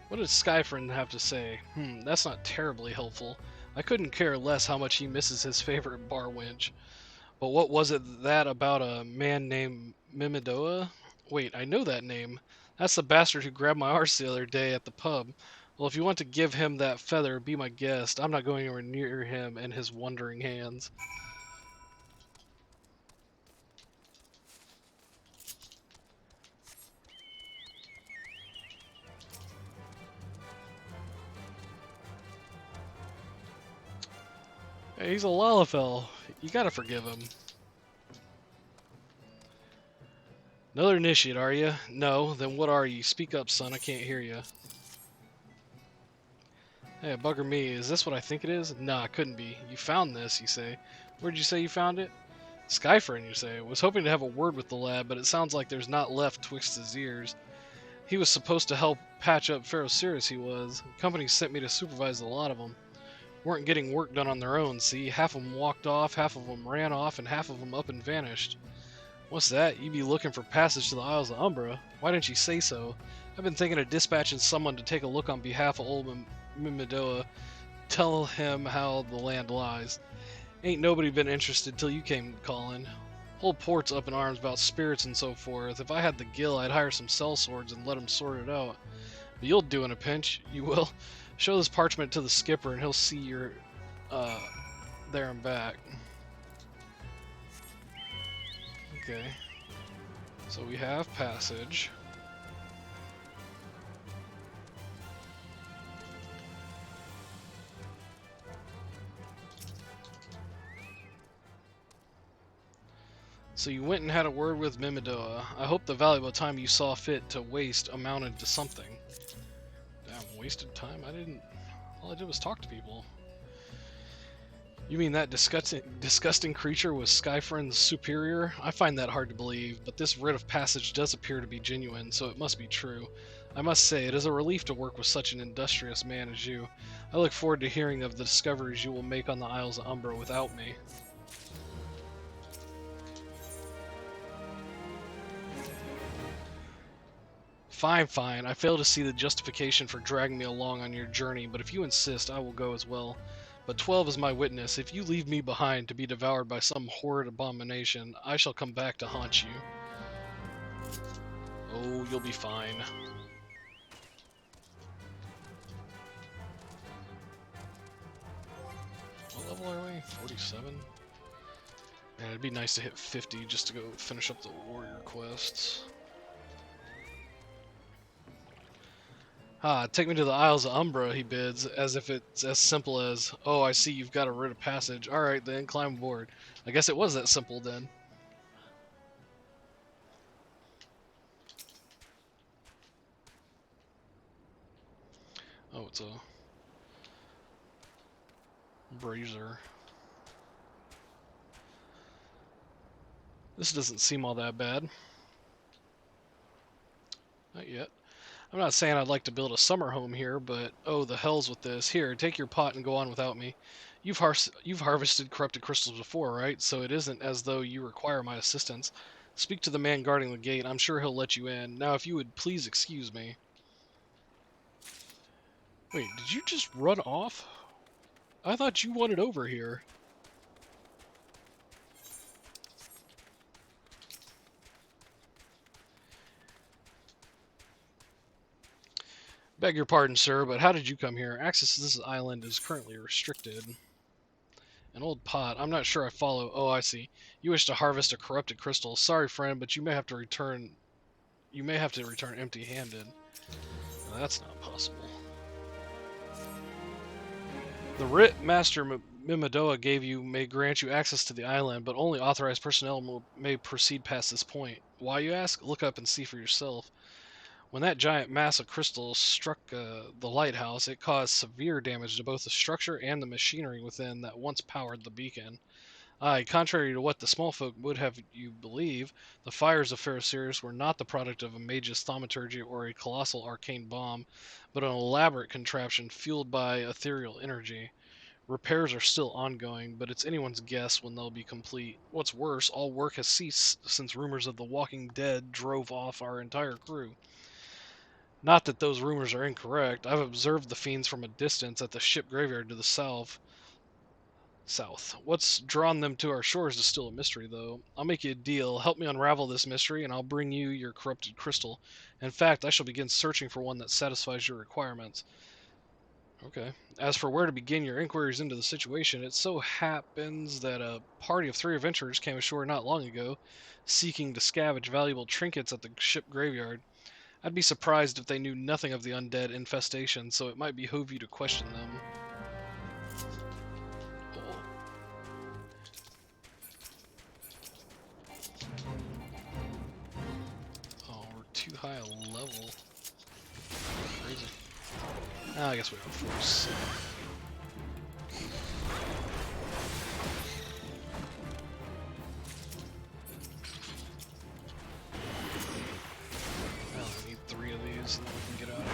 What does Skyfriend have to say? That's not terribly helpful. I couldn't care less how much he misses his favorite bar wench. But what was it that about a man named Mimidoa? Wait, I know that name. That's the bastard who grabbed my arse the other day at the pub. Well, if you want to give him that feather, be my guest. I'm not going anywhere near him and his wandering hands. Hey, he's a Lalafell. You gotta forgive him. Another initiate, are you? No, then what are you? Speak up, son. I can't hear you. Hey, bugger me. Is this what I think it is? Nah, it couldn't be. You found this, you say. Where'd you say you found it? Skyfriend, you say. Was hoping to have a word with the lad, but it sounds like there's not left twixt his ears. He was supposed to help patch up Pharaoh Sirius, he was. The company sent me to supervise a lot of them. Weren't getting work done on their own, see? Half of them walked off, half of them ran off, and half of them up and vanished. What's that? You be looking for passage to the Isles of Umbra? Why didn't you say so? I've been thinking of dispatching someone to take a look on behalf of old Mimidoa. tell him how the land lies. Ain't nobody been interested till you came calling. Whole port's up in arms about spirits and so forth. If I had the gill, I'd hire some sellswords and let 'em sort it out. But you'll do in a pinch. You will. Show this parchment to the skipper, and he'll see you're there and back. Okay. So we have passage. So you went and had a word with Mimidoa. I hope the valuable time you saw fit to waste amounted to something. Damn, wasted time? All I did was talk to people. You mean that disgusting creature was Skyfriend's superior? I find that hard to believe, but this writ of passage does appear to be genuine, so it must be true. I must say, it is a relief to work with such an industrious man as you. I look forward to hearing of the discoveries you will make on the Isles of Umbra without me. Fine, fine. I fail to see the justification for dragging me along on your journey, but if you insist, I will go as well. But 12 is my witness. If you leave me behind to be devoured by some horrid abomination, I shall come back to haunt you. Oh, you'll be fine. What level are we? 47? Man, it'd be nice to hit 50 just to go finish up the warrior quests. Ah, take me to the Isles of Umbra, he bids, as if it's as simple as, oh, I see you've got a writ of passage. Alright then, climb aboard. I guess it was that simple then. Oh, it's a brazier. This doesn't seem all that bad. Not yet. I'm not saying I'd like to build a summer home here, but oh, the hells with this. Here, take your pot and go on without me. You've harvested corrupted crystals before, right? So it isn't as though you require my assistance. Speak to the man guarding the gate. I'm sure he'll let you in. Now, if you would please excuse me. Wait, did you just run off? I thought you wanted over here. Beg your pardon, sir, but how did you come here? Access to this island is currently restricted. An old pot. I'm not sure I follow. Oh, I see. You wish to harvest a corrupted crystal. Sorry, friend, but you may have to return. You may have to return empty-handed. Well, that's not possible. The writ Master Mimidoa gave you may grant you access to the island, but only authorized personnel may proceed past this point. Why, you ask? Look up and see for yourself. When that giant mass of crystals struck the lighthouse, it caused severe damage to both the structure and the machinery within that once powered the beacon. Aye, contrary to what the small folk would have you believe, the fires of Ferrocerius were not the product of a mage's thaumaturgy or a colossal arcane bomb, but an elaborate contraption fueled by ethereal energy. Repairs are still ongoing, but it's anyone's guess when they'll be complete. What's worse, all work has ceased since rumors of the Walking Dead drove off our entire crew. Not that those rumors are incorrect. I've observed the fiends from a distance at the ship graveyard to the south. What's drawn them to our shores is still a mystery, though. I'll make you a deal. Help me unravel this mystery, and I'll bring you your corrupted crystal. In fact, I shall begin searching for one that satisfies your requirements. Okay. As for where to begin your inquiries into the situation, it so happens that a party of 3 adventurers came ashore not long ago, seeking to scavenge valuable trinkets at the ship graveyard. I'd be surprised if they knew nothing of the undead infestation, so it might behoove you to question them. Oh, we're too high a level. Crazy. I guess we have force. I need 3 of these and then we can get out of here.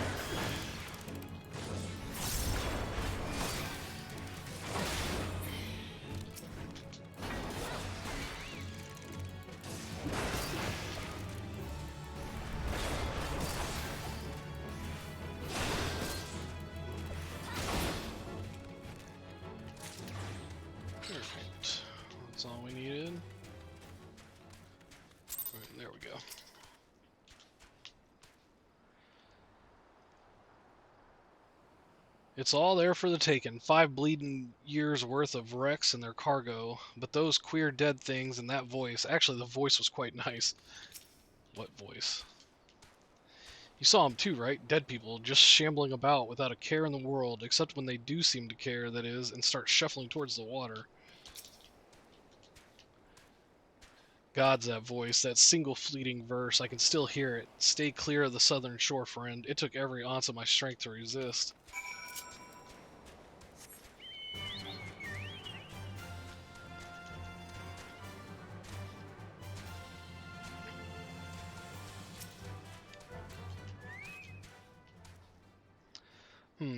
There we go. It's all there for the taking. 5 bleeding years worth of wrecks and their cargo. But those queer dead things and that voice. Actually, the voice was quite nice. What voice? You saw them too, right? Dead people just shambling about without a care in the world, except when they do seem to care, that is, and start shuffling towards the water. God's that voice, that single fleeting verse. I can still hear it. Stay clear of the southern shore, friend. It took every ounce of my strength to resist.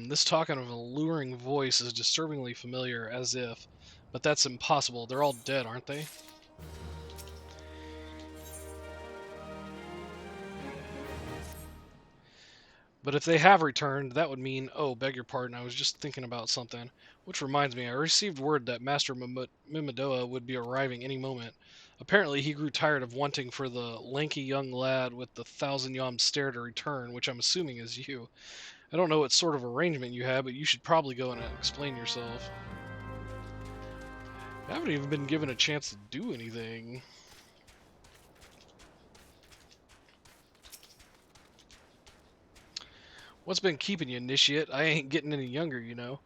This talking of an alluring voice is disturbingly familiar, as if. But that's impossible. They're all dead, aren't they? But if they have returned, that would mean... Oh, beg your pardon, I was just thinking about something. Which reminds me, I received word that Master Mimidoa would be arriving any moment. Apparently, he grew tired of wanting for the lanky young lad with the 1,000-yom stare to return, which I'm assuming is you. I don't know what sort of arrangement you have, but you should probably go and explain yourself. I haven't even been given a chance to do anything. What's been keeping you, initiate? I ain't getting any younger, you know.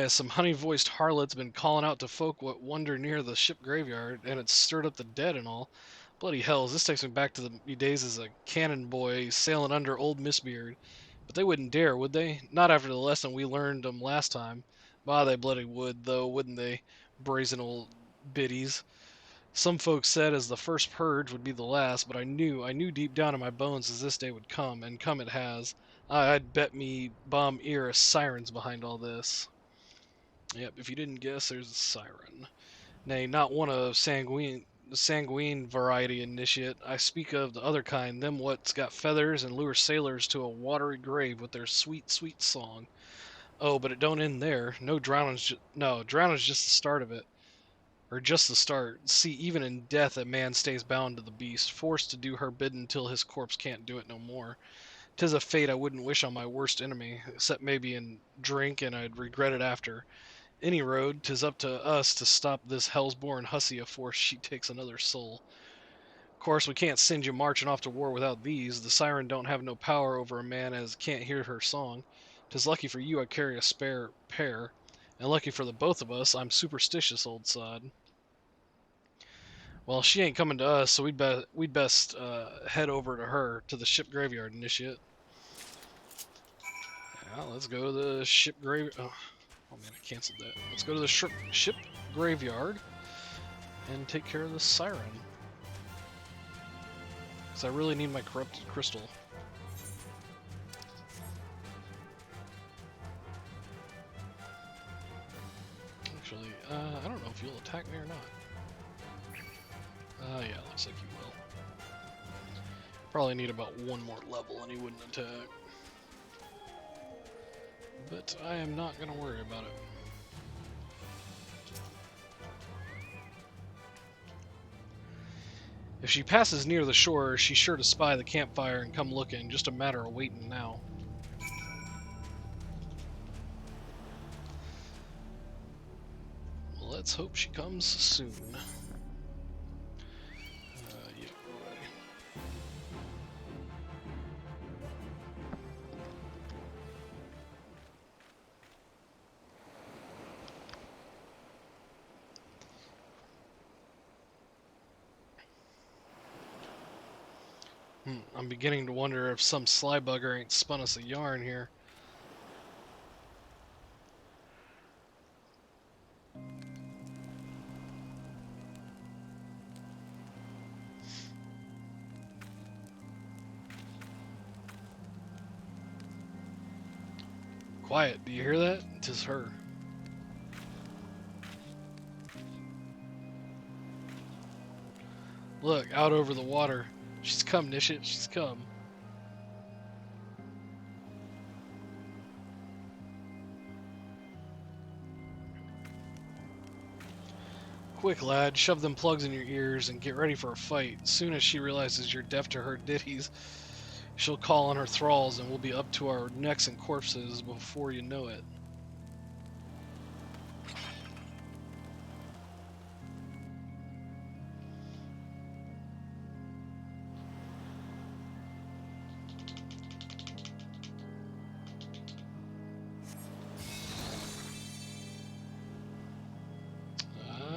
Some honey-voiced harlot's been calling out to folk what wander near the ship graveyard, and it's stirred up the dead and all. Bloody hells, this takes me back to the days as a cannon boy sailing under old Mistbeard. But they wouldn't dare, would they? Not after the lesson we learned 'em last time. Bah, they bloody would, though, wouldn't they? Brazen old biddies. Some folks said as the first purge would be the last, but I knew deep down in my bones as this day would come, and come it has. I'd bet me bum ear a siren's behind all this. Yep, if you didn't guess, there's a siren. Nay, not one of sanguine variety, initiate. I speak of the other kind, them what's got feathers and lure sailors to a watery grave with their sweet, sweet song. Oh, but it don't end there. Drowning's just the start of it. Or just the start. See, even in death a man stays bound to the beast, forced to do her bidding till his corpse can't do it no more. 'Tis a fate I wouldn't wish on my worst enemy, except maybe in drink, and I'd regret it after. Any road, 'tis up to us to stop this hell's-born hussy afore she takes another soul. Of course, we can't send you marching off to war without these. The siren don't have no power over a man as can't hear her song. 'Tis lucky for you I carry a spare pair, and lucky for the both of us I'm superstitious, old sod. Well, she ain't coming to us, so we'd best head over to her, to the ship graveyard, initiate. Yeah, let's go to the ship grave. Oh man, I canceled that. Let's go to the ship graveyard and take care of the siren. Because I really need my corrupted crystal. Actually, I don't know if you'll attack me or not. Yeah, looks like you will. Probably need about one more level and he wouldn't attack. But I am not going to worry about it. If she passes near the shore, she's sure to spy the campfire and come looking. Just a matter of waiting now. Well, let's hope she comes soon. Yeah. I'm beginning to wonder if some sly bugger ain't spun us a yarn here. Quiet, do you hear that? 'Tis her. Look, out over the water. She's come, Nishit, she's come. Quick, lad, shove them plugs in your ears and get ready for a fight. As soon as she realizes you're deaf to her ditties, she'll call on her thralls and we'll be up to our necks in corpses before you know it.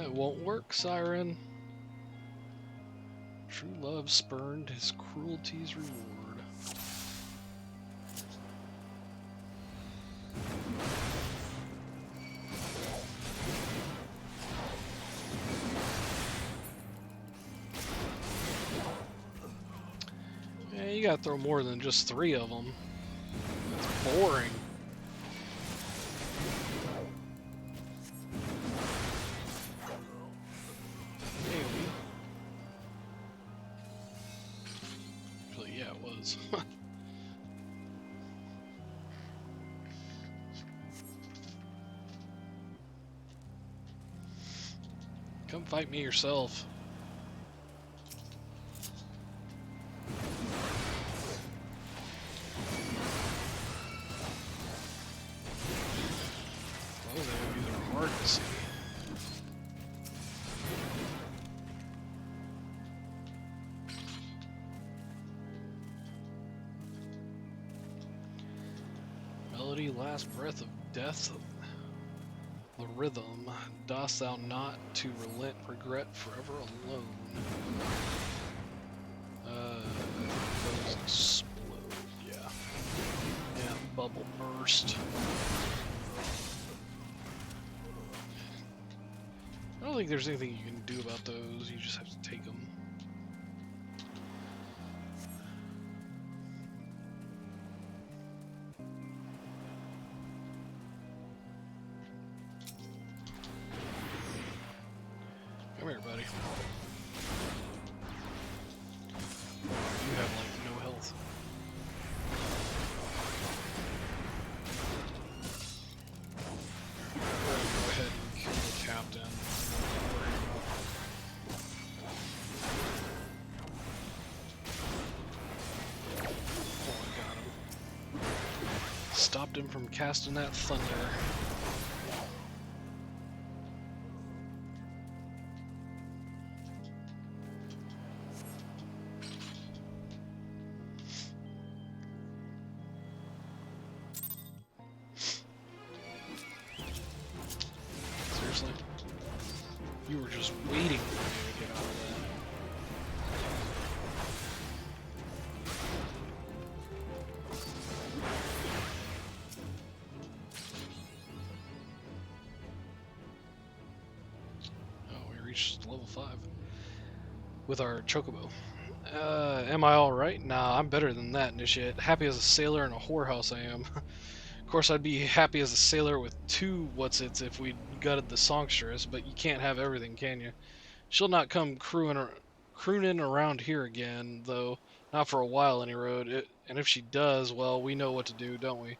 It won't work, Siren. True love spurned his cruelty's reward. Yeah, you gotta throw more than just 3 of them. That's boring. Actually, yeah, it was. Come fight me yourself. Those enemies are hard to see. Melody, last breath of death. The rhythm, dost thou not to relent regret forever alone? Those explode, yeah. Yeah, bubble burst. I don't think there's anything you can do about those, you just have to take them. Come here, buddy. You have, like, no health. Go ahead and kill the captain. Oh, I got him. Stopped him from casting that thunder. Seriously? You were just waiting for me to get out of that. Oh, we reached level 5 with our chocobo. Am I alright? Nah, I'm better than that, initiate. Happy as a sailor in a whorehouse I am. Of course, I'd be happy as a sailor with 2 what's-its if we'd gutted the songstress, but you can't have everything, can you? She'll not come crooning around here again, though. Not for a while, any road. And if she does, well, we know what to do, don't we?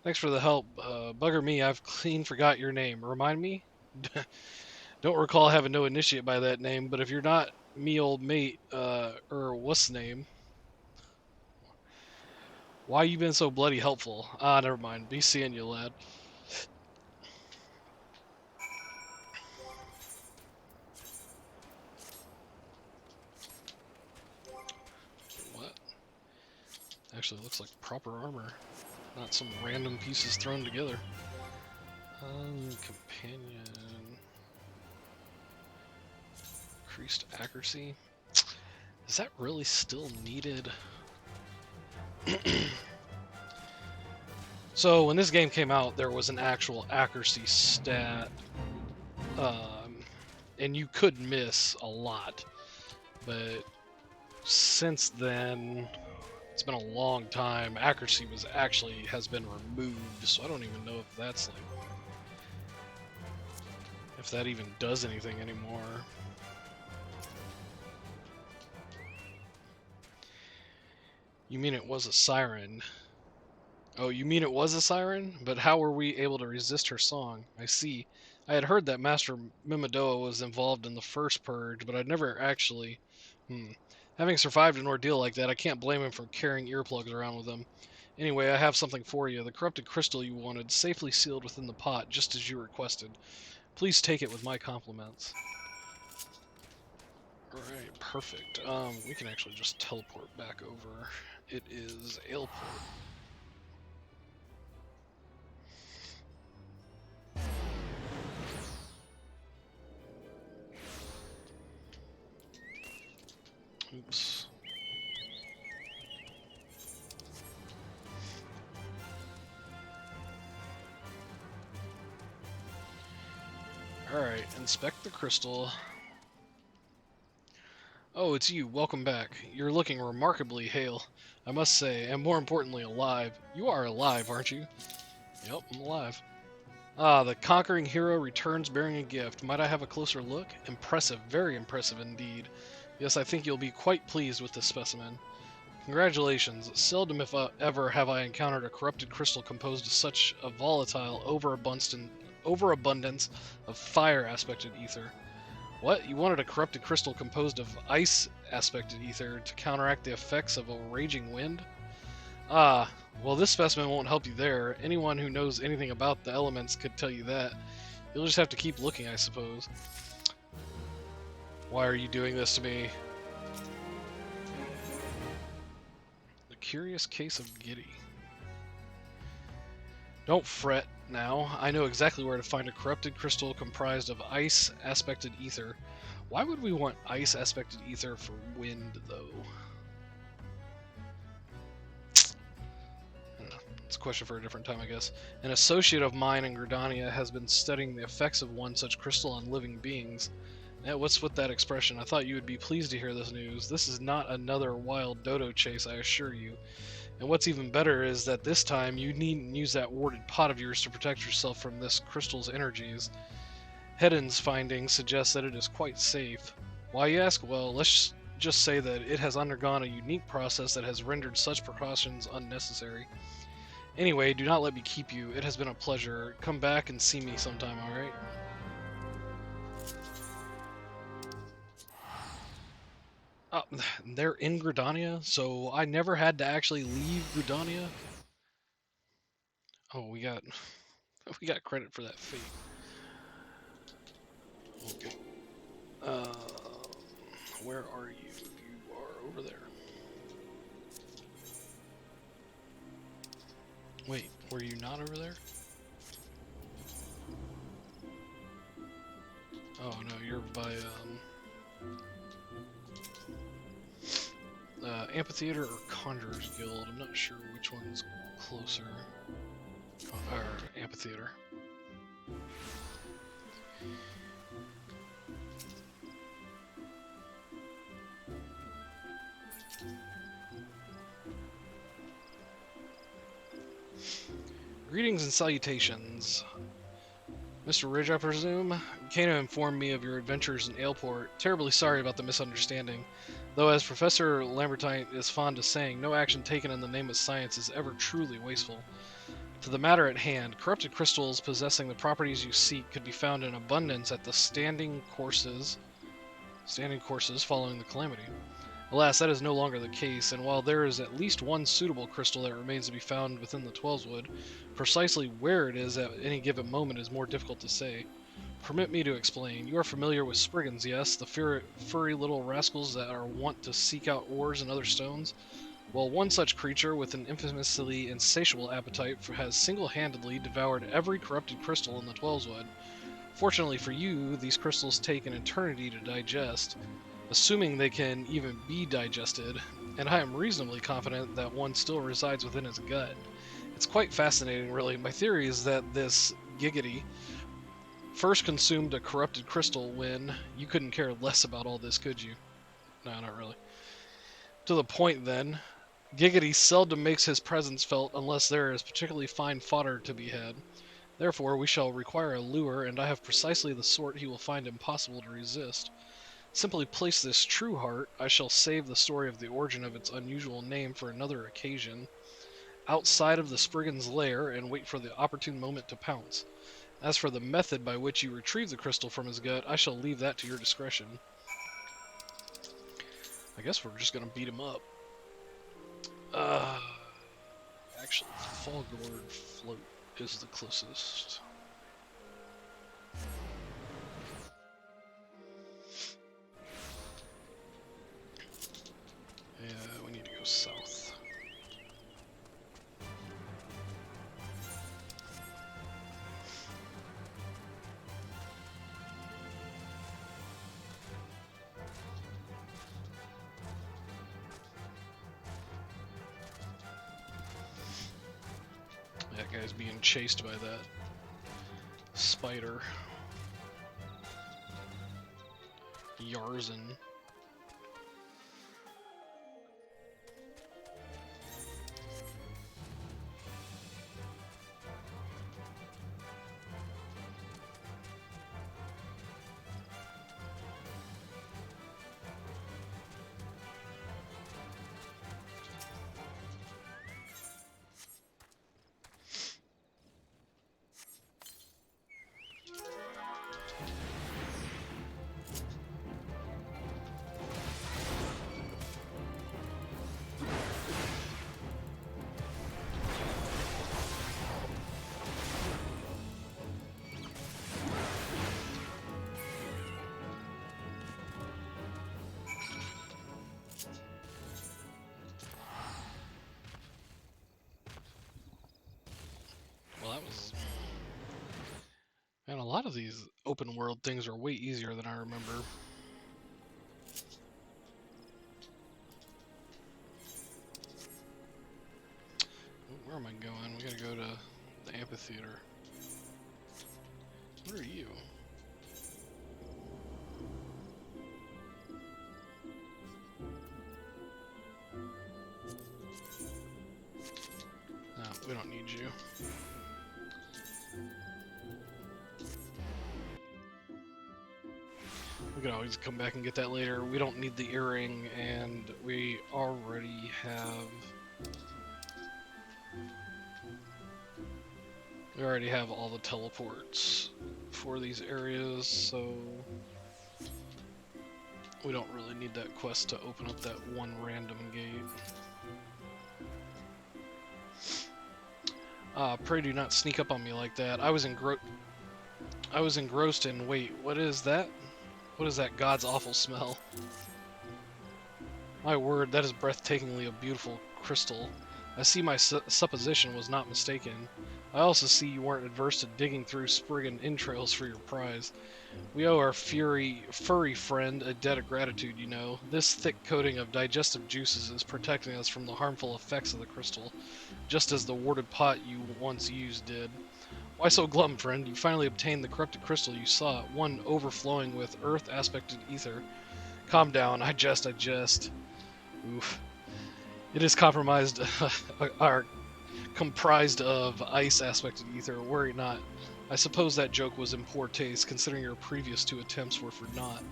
Thanks for the help. Bugger me, I've clean forgot your name. Remind me? Don't recall having no initiate by that name, but if you're not me old mate, what's the name? Why you been so bloody helpful? Ah, never mind. Be seeing you, lad. What? Actually, looks like proper armor. Not some random pieces thrown together. Companion. Increased accuracy. Is that really still needed? So when this game came out, there was an actual accuracy stat, and you could miss a lot. But since then, it's been a long time. Accuracy has been removed, so I don't even know if that's like if that even does anything anymore. You mean it was a siren? Oh, you mean it was a siren? But how were we able to resist her song? I see. I had heard that Master Mimidoa was involved in the first purge, but I'd never actually... Having survived an ordeal like that, I can't blame him for carrying earplugs around with him. Anyway, I have something for you. The corrupted crystal you wanted, safely sealed within the pot, just as you requested. Please take it with my compliments. Alright, perfect. We can actually just teleport back over. It is Aleport. Oops. Alright, inspect the crystal. Oh, it's you. Welcome back. You're looking remarkably hale, I must say, and more importantly, alive. You are alive, aren't you? Yep, I'm alive. Ah, the conquering hero returns bearing a gift. Might I have a closer look? Impressive, very impressive indeed. Yes, I think you'll be quite pleased with this specimen. Congratulations. Seldom, if ever, have I encountered a corrupted crystal composed of such a volatile overabundance of fire-aspected ether. What? You wanted a corrupted crystal composed of ice-aspected ether to counteract the effects of a raging wind? Ah, well, this specimen won't help you there. Anyone who knows anything about the elements could tell you that. You'll just have to keep looking, I suppose. Why are you doing this to me? The curious case of Giddy. Don't fret now. I know exactly where to find a corrupted crystal comprised of ice-aspected ether. Why would we want ice-aspected ether for wind, though? It's a question for a different time, I guess. An associate of mine in Gridania has been studying the effects of one such crystal on living beings. What's with that expression? I thought you would be pleased to hear this news. This is not another wild dodo chase, I assure you. And what's even better is that this time you needn't use that warded pot of yours to protect yourself from this crystal's energies. Hedon's findings suggest that it is quite safe. Why, you ask? Well, let's just say that it has undergone a unique process that has rendered such precautions unnecessary. Anyway, do not let me keep you. It has been a pleasure. Come back and see me sometime, alright? They're in Gridania, so I never had to actually leave Gridania. Oh, we got credit for that fate. Okay. Where are you? You are over there. Wait, were you not over there? Oh no, you're by Amphitheater or Conjurer's Guild. I'm not sure which one's closer. Or Amphitheater. Greetings and salutations. Mr. Ridge, I presume? You came to inform me of your adventures in Aleport. Terribly sorry about the misunderstanding. Though, as Professor Lambertine is fond of saying, no action taken in the name of science is ever truly wasteful. To the matter at hand, corrupted crystals possessing the properties you seek could be found in abundance at the standing courses following the calamity. Alas, that is no longer the case, and while there is at least one suitable crystal that remains to be found within the Twelveswood, precisely where it is at any given moment is more difficult to say. Permit me to explain. You are familiar with Spriggans, yes? The furry little rascals that are wont to seek out ores and other stones? Well, one such creature with an infamously insatiable appetite has single-handedly devoured every corrupted crystal in the Twelveswood. Fortunately for you, these crystals take an eternity to digest, assuming they can even be digested, and I am reasonably confident that one still resides within its gut. It's quite fascinating, really. My theory is that this Giggity first consumed a corrupted crystal when you couldn't care less about all this, could you? No, not really. To the point, then. Giggity seldom makes his presence felt unless there is particularly fine fodder to be had. Therefore, we shall require a lure, and I have precisely the sort he will find impossible to resist. Simply place this true heart. I shall save the story of the origin of its unusual name for another occasion. outside of the Spriggan's lair and wait for the opportune moment to pounce. As for the method by which you retrieve the crystal from his gut, I shall leave that to your discretion. I guess we're just gonna beat him up. Actually, Fallgourd Float is the closest. Yeah, we need to go south. That guy's being chased by that spider. Yarzan. Well, that was... Man, a lot of these open world things are way easier than I remember. Where am I going? We gotta go to the amphitheater. Where are you? No, we don't need you. We could always come back and get that later. We don't need the earring, and we already have... We already have all the teleports for these areas, so... We don't really need that quest to open up that one random gate. Pray do not sneak up on me like that. I was engrossed in... Wait, what is that? What is that God's awful smell? My word, that is breathtakingly a beautiful crystal. I see my supposition was not mistaken. I also see you weren't adverse to digging through Spriggan entrails for your prize. We owe our furry friend a debt of gratitude, you know. This thick coating of digestive juices is protecting us from the harmful effects of the crystal, just as the warded pot you once used did. Why so glum, friend? You finally obtained the corrupted crystal you sought, one overflowing with earth-aspected ether. Calm down, I jest. Oof. It is comprised of ice-aspected ether, worry not. I suppose that joke was in poor taste, considering your previous 2 attempts were for naught.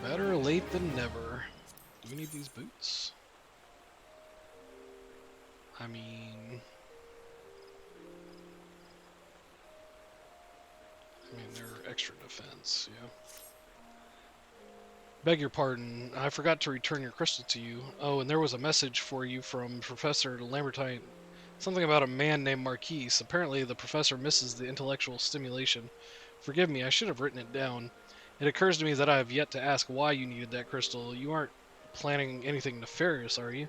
Better late than never. Do we need these boots? I mean, they're extra defense, yeah. Beg your pardon, I forgot to return your crystal to you. Oh, and there was a message for you from Professor Lambertine. Something about a man named Marquise. Apparently the professor misses the intellectual stimulation. Forgive me, I should have written it down. It occurs to me that I have yet to ask why you needed that crystal. You aren't planning anything nefarious, are you?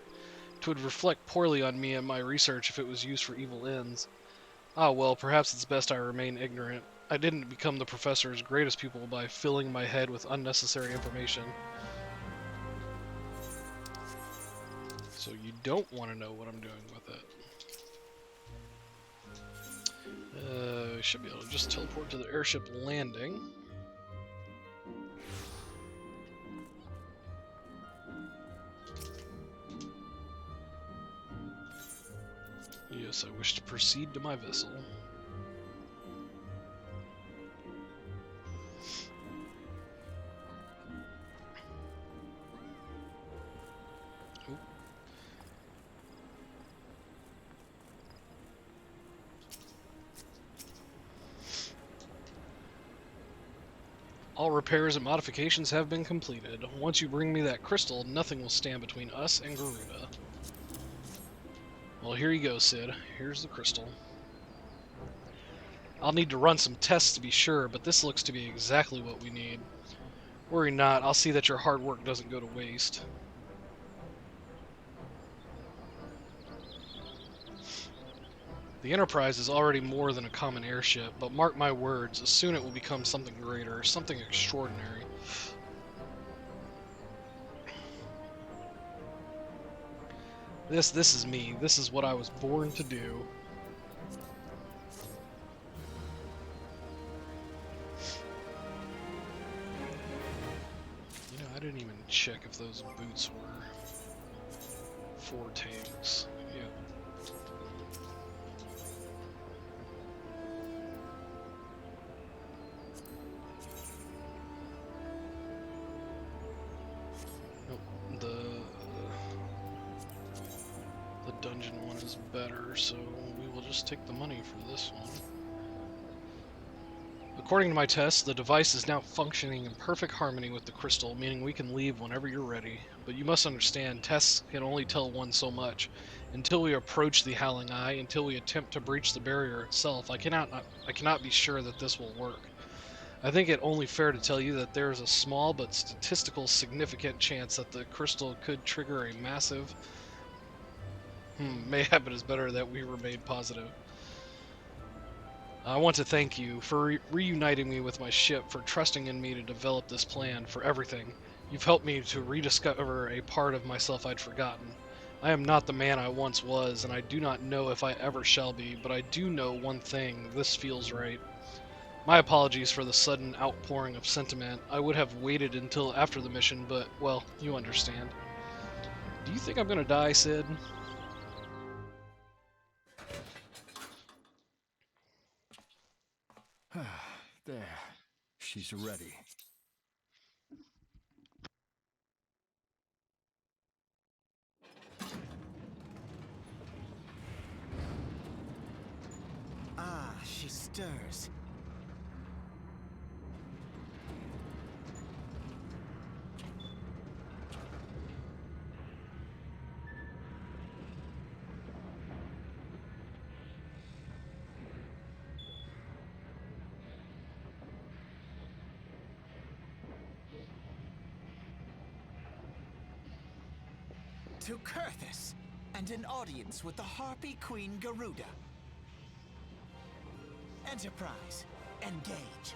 It would reflect poorly on me and my research if it was used for evil ends. Ah, well, perhaps it's best I remain ignorant. I didn't become the professor's greatest pupil by filling my head with unnecessary information. So you don't want to know what I'm doing with it. We should be able to just teleport to the airship landing. Yes, I wish to proceed to my vessel. All repairs and modifications have been completed. Once you bring me that crystal, nothing will stand between us and Garuda. Well, here you go, Sid. Here's the crystal. I'll need to run some tests to be sure, but this looks to be exactly what we need. Worry not, I'll see that your hard work doesn't go to waste. The Enterprise is already more than a common airship, but mark my words, soon it will become something greater, something extraordinary. This is me. This is what I was born to do. You know, I didn't even check if those boots were 4 tanks. Yeah. Nope. The dungeon one is better, so we will just take the money for this one. According to my tests, the device is now functioning in perfect harmony with the crystal, meaning we can leave whenever you're ready. But you must understand, tests can only tell one so much. Until we approach the Howling Eye, until we attempt to breach the barrier itself, I cannot be sure that this will work. I think it only fair to tell you that there is a small but statistical significant chance that the crystal could trigger a massive... mayhap it is better that we remain positive. I want to thank you for reuniting me with my ship, for trusting in me to develop this plan, for everything. You've helped me to rediscover a part of myself I'd forgotten. I am not the man I once was, and I do not know if I ever shall be, but I do know one thing: this feels right. My apologies for the sudden outpouring of sentiment. I would have waited until after the mission, but, well, you understand. Do you think I'm gonna die, Sid? There. She's ready. Ah, she stirs. To Kurthus, and an audience with the Harpy Queen Garuda. Enterprise, engage.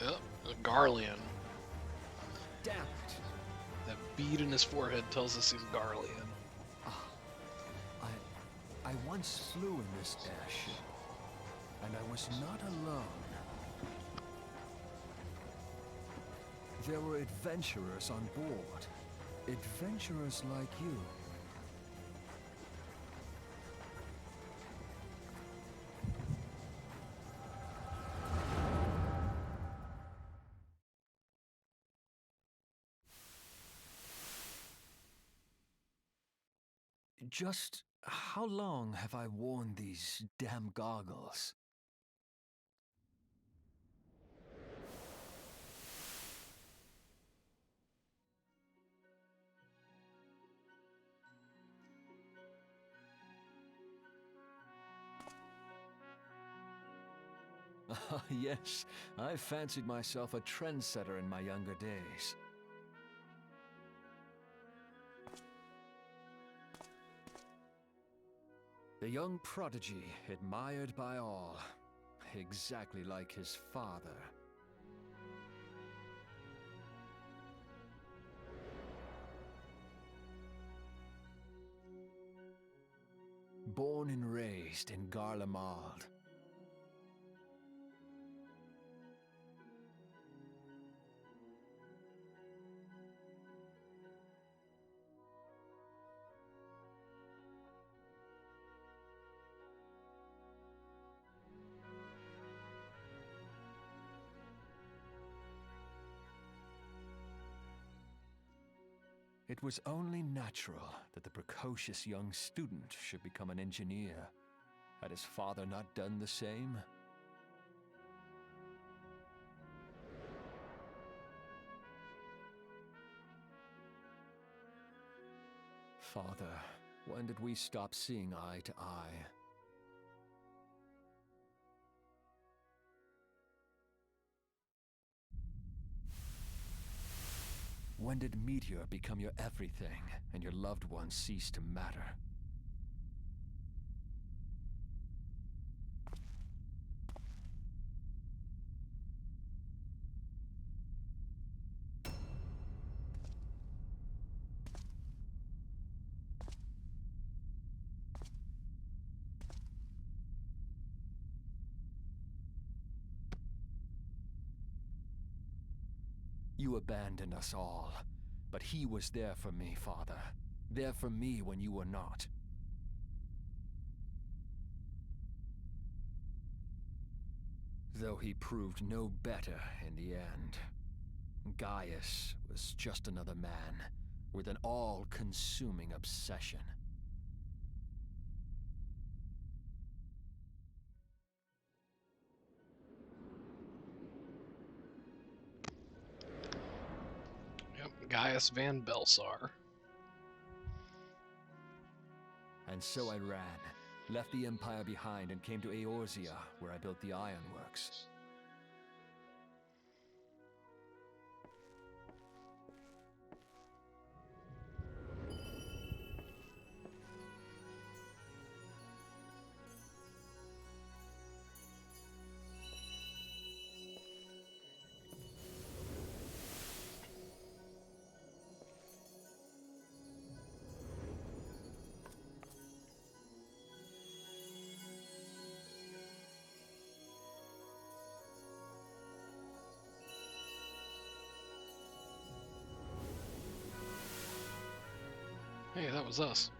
Yep, a Garlean. Damn it. That bead in his forehead tells us he's Garlean. I once flew in this airship, and I was not alone. There were adventurers on board. Adventurers like you. Just how long have I worn these damn goggles? Ah, yes, I fancied myself a trendsetter in my younger days. The young prodigy, admired by all, exactly like his father. born and raised in Garlemald. It was only natural that the precocious young student should become an engineer. Had his father not done the same? Father, when did we stop seeing eye to eye? When did Meteor become your everything, and your loved ones cease to matter? You abandoned us all, but he was there for me, Father. There for me when you were not. Though he proved no better in the end. Gaius was just another man, with an all-consuming obsession. Yep, Gaius Van Belsar. And so I ran, left the Empire behind and came to Eorzea, where I built the ironworks. Hey, that was us.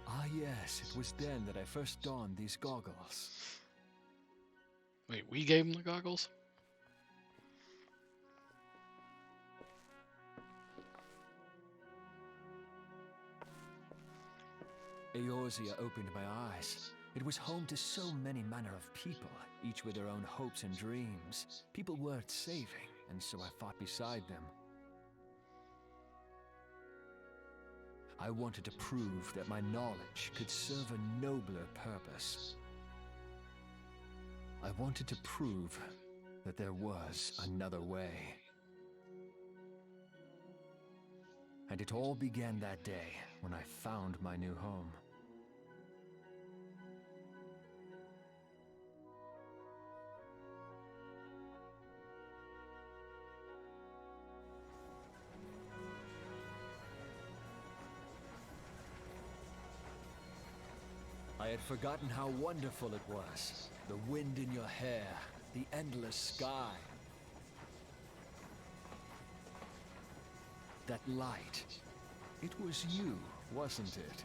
Ah yes, it was then that I first donned these goggles. Wait, we gave him the goggles? Eorzea opened my eyes. It was home to so many manner of people, each with their own hopes and dreams. People worth saving, and so I fought beside them. I wanted to prove that my knowledge could serve a nobler purpose. I wanted to prove that there was another way. And it all began that day when I found my new home. I had forgotten how wonderful it was. The wind in your hair, the endless sky. That light. It was you, wasn't it?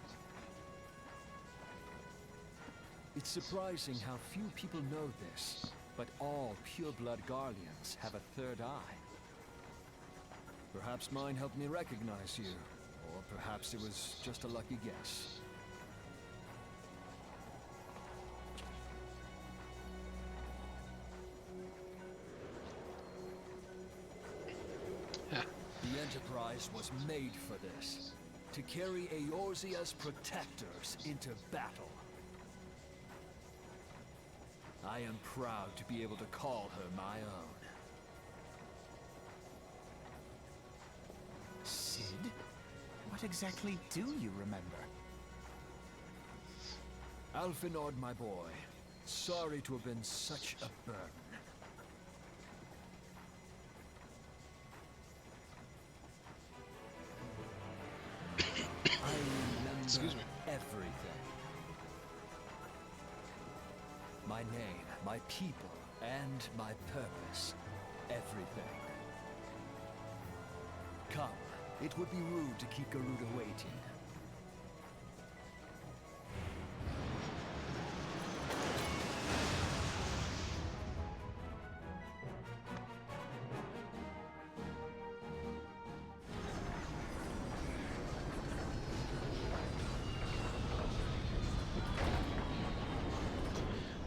It's surprising how few people know this, but all pure-blood Garleans have a third eye. Perhaps mine helped me recognize you, or perhaps it was just a lucky guess. The Enterprise was made for this, to carry Eorzea's protectors into battle. I am proud to be able to call her my own. Sid? What exactly do you remember? Alfinord, my boy, sorry to have been such a burden. I remember Excuse me. everything. my name, my people, and my purpose. Everything. Come. It would be rude to keep Garuda waiting.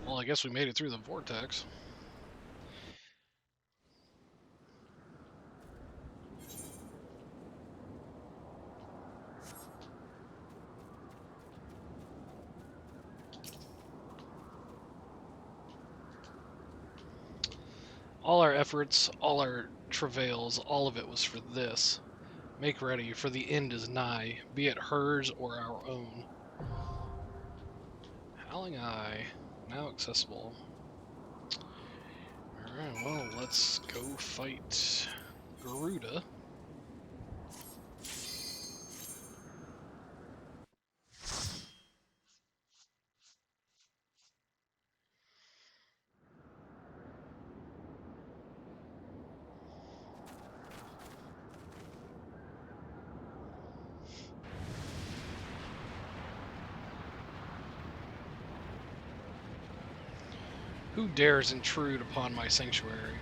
Well, I guess we made it through the vortex. All our efforts, all our travails, all of it was for this. Make ready, for the end is nigh, be it hers or our own. Howling Eye, now accessible. Alright, well, let's go fight Garuda. Who dares intrude upon my sanctuary?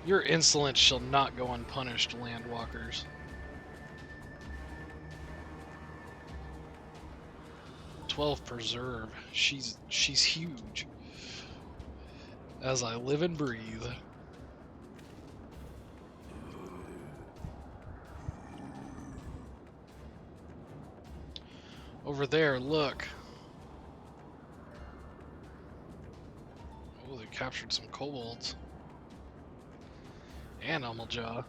Your insolence shall not go unpunished, landwalkers. 12 preserve. She's huge. As I live and breathe. Over there, look. Oh, they captured some kobolds. And Amaljaw.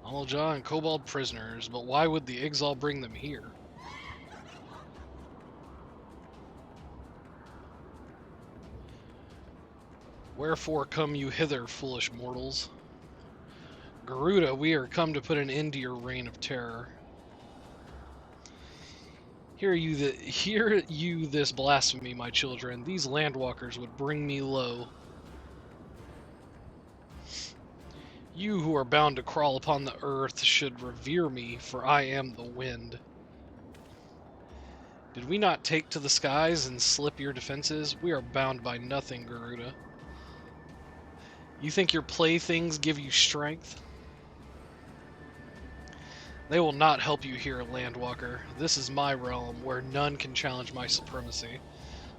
Amaljaw and kobold prisoners, but why would the Ixal bring them here? Wherefore come you hither, foolish mortals? Garuda, we are come to put an end to your reign of terror. Hear you this blasphemy, my children. These landwalkers would bring me low. You who are bound to crawl upon the earth should revere me, for I am the wind. Did we not take to the skies and slip your defenses? We are bound by nothing, Garuda. You think your playthings give you strength? They will not help you here, Landwalker. This is my realm, where none can challenge my supremacy.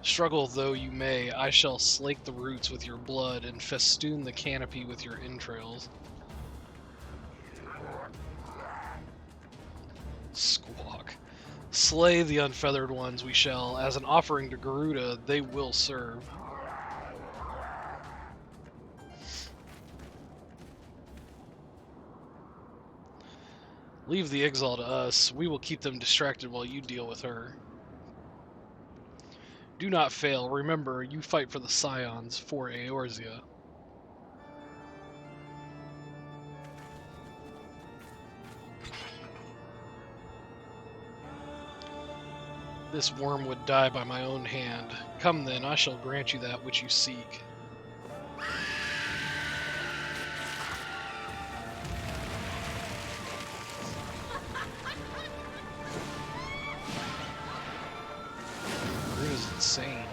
Struggle though you may, I shall slake the roots with your blood and festoon the canopy with your entrails. Squawk. Slay the unfeathered ones we shall. As an offering to Garuda, they will serve. Leave the Ixal to us. We will keep them distracted while you deal with her. Do not fail. Remember, you fight for the Scions, for Eorzea. This worm would die by my own hand. Come then, I shall grant you that which you seek. Garuda's insane.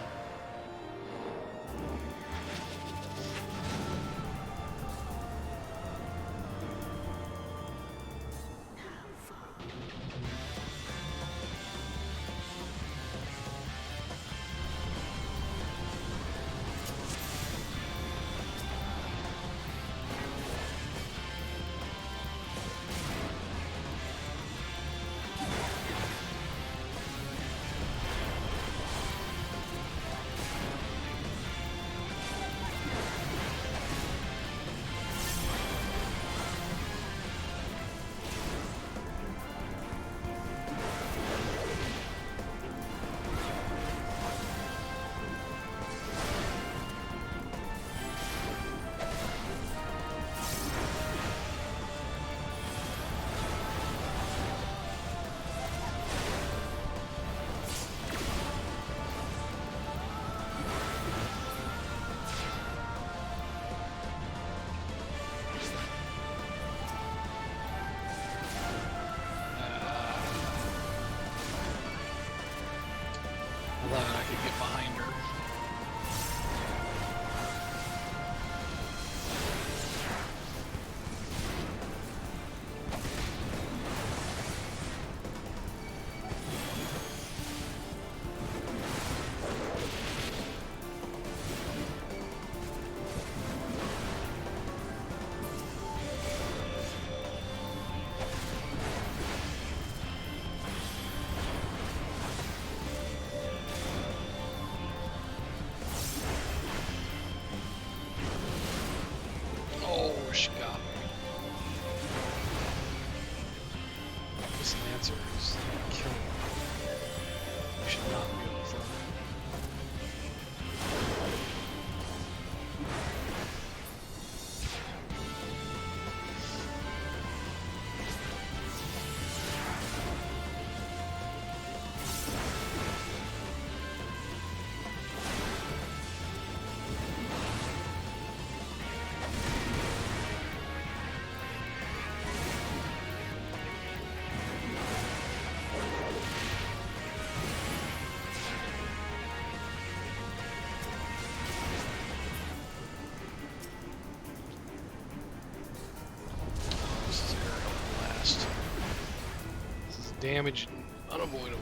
damage unavoidable.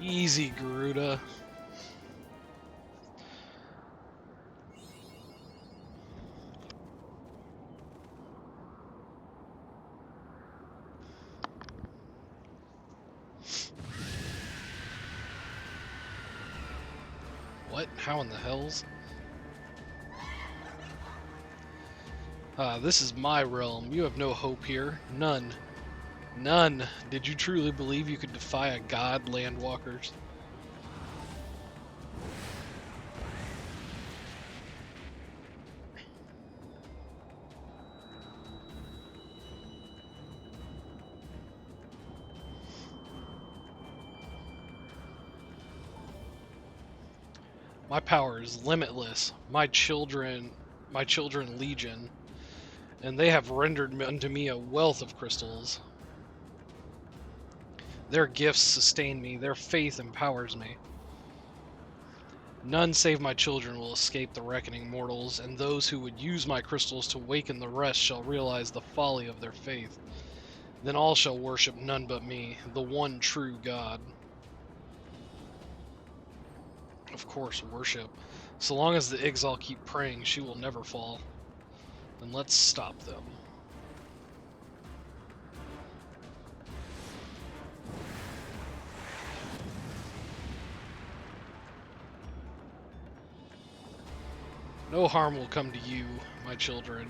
Easy, Garuda. What? How in the hells? This is my realm. You have no hope here. None. None. Did you truly believe you could defy a god, landwalkers? My power is limitless. My children legion, and they have rendered unto me a wealth of crystals. Their gifts sustain me, their faith empowers me. None save my children will escape the reckoning mortals, and those who would use my crystals to waken the rest shall realize the folly of their faith. Then all shall worship none but me, the one true God. Of course, worship. So long as the Ixal keep praying, she will never fall. Then let's stop them. No harm will come to you, my children.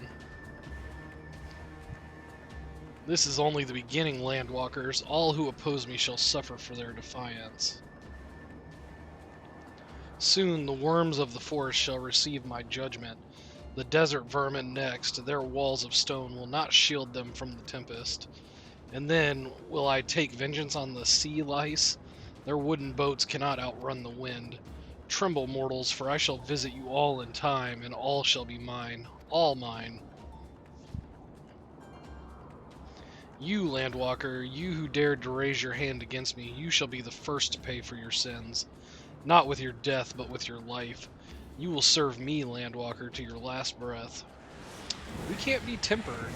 This is only the beginning, landwalkers. All who oppose me shall suffer for their defiance. Soon the worms of the forest shall receive my judgment. The desert vermin next, their walls of stone will not shield them from the tempest. And then will I take vengeance on the sea lice? Their wooden boats cannot outrun the wind. Tremble, mortals, for I shall visit you all in time, and all shall be mine, all mine. You, landwalker, you who dared to raise your hand against me, you shall be the first to pay for your sins. Not with your death, but with your life. You will serve me, landwalker, to your last breath. We can't be tempered.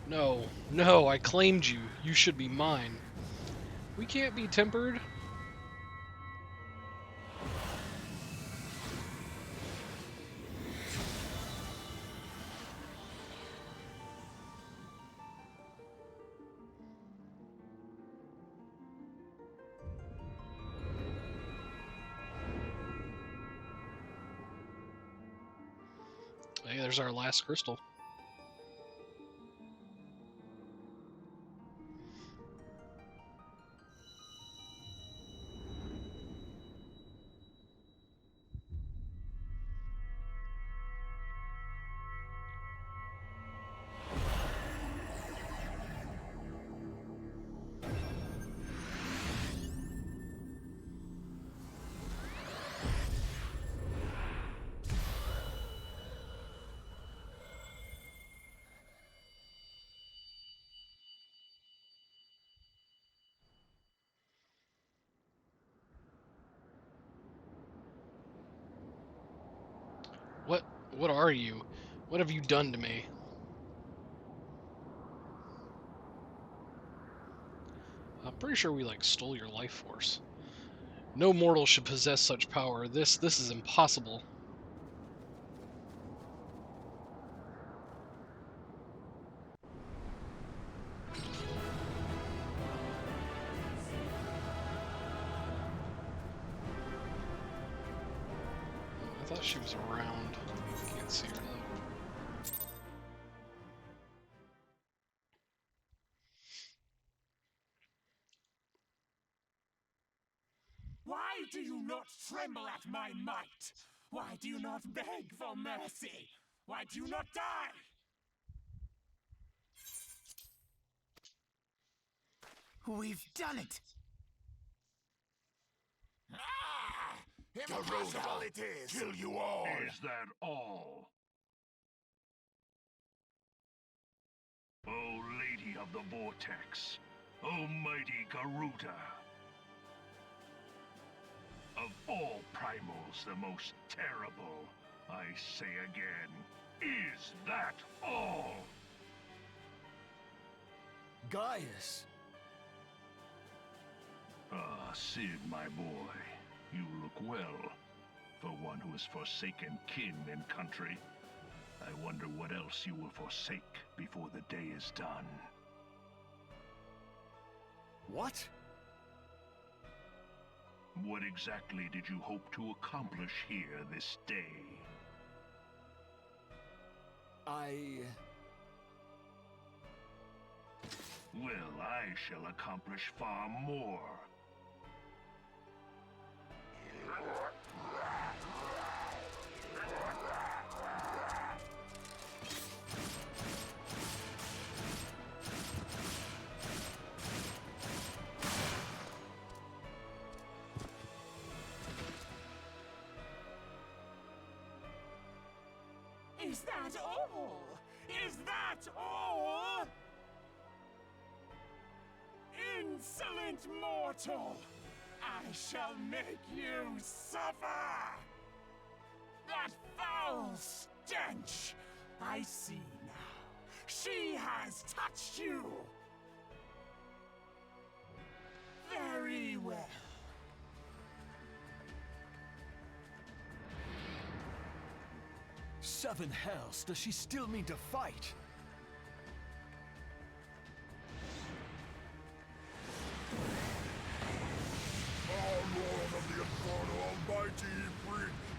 No, no, I claimed you. You should be mine. We can't be tempered. Hey, there's our last crystal. What what are you? What have you done to me? pretty sure we like stole your life force. No mortal should possess such power. This is impossible. I thought she was around. Can't see her though. Why do you not tremble at my might? Why do you not beg for mercy? Why do you not die? We've done it! Ah! Impossible it is! Kill you all! Is that all? O Lady of the Vortex, O mighty Garuda. Of all primals, the most terrible, I say again, is that all? Gaius! Ah, Sid, my boy, you look well. For one who has forsaken kin and country. I wonder what else you will forsake before the day is done. What? What exactly did you hope to accomplish here this day? Well, I shall accomplish far more. Is that all? Is that all? Insolent mortal! I shall make you suffer! That foul stench! I see now. She has touched you! Very well. Seven hells, does she still mean to fight? Our Lord of the Inferno Almighty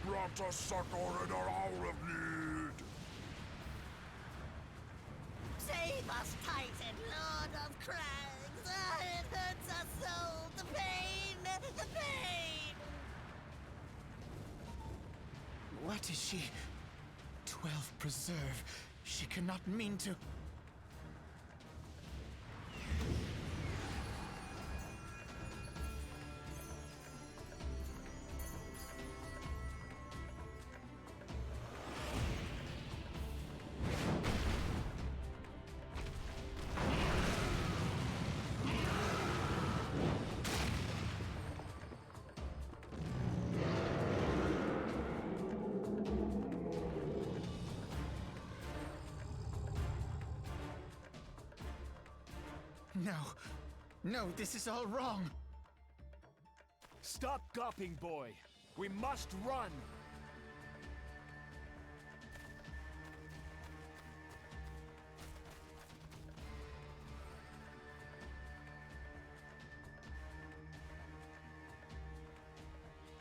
brought us succor in our hour of need. Save us, Titan, Lord of Crags! Ah, it hurts us so! The pain! The pain! What is she? 12 preserve. She cannot mean to... No. No, this is all wrong. Stop gawping, boy. We must run.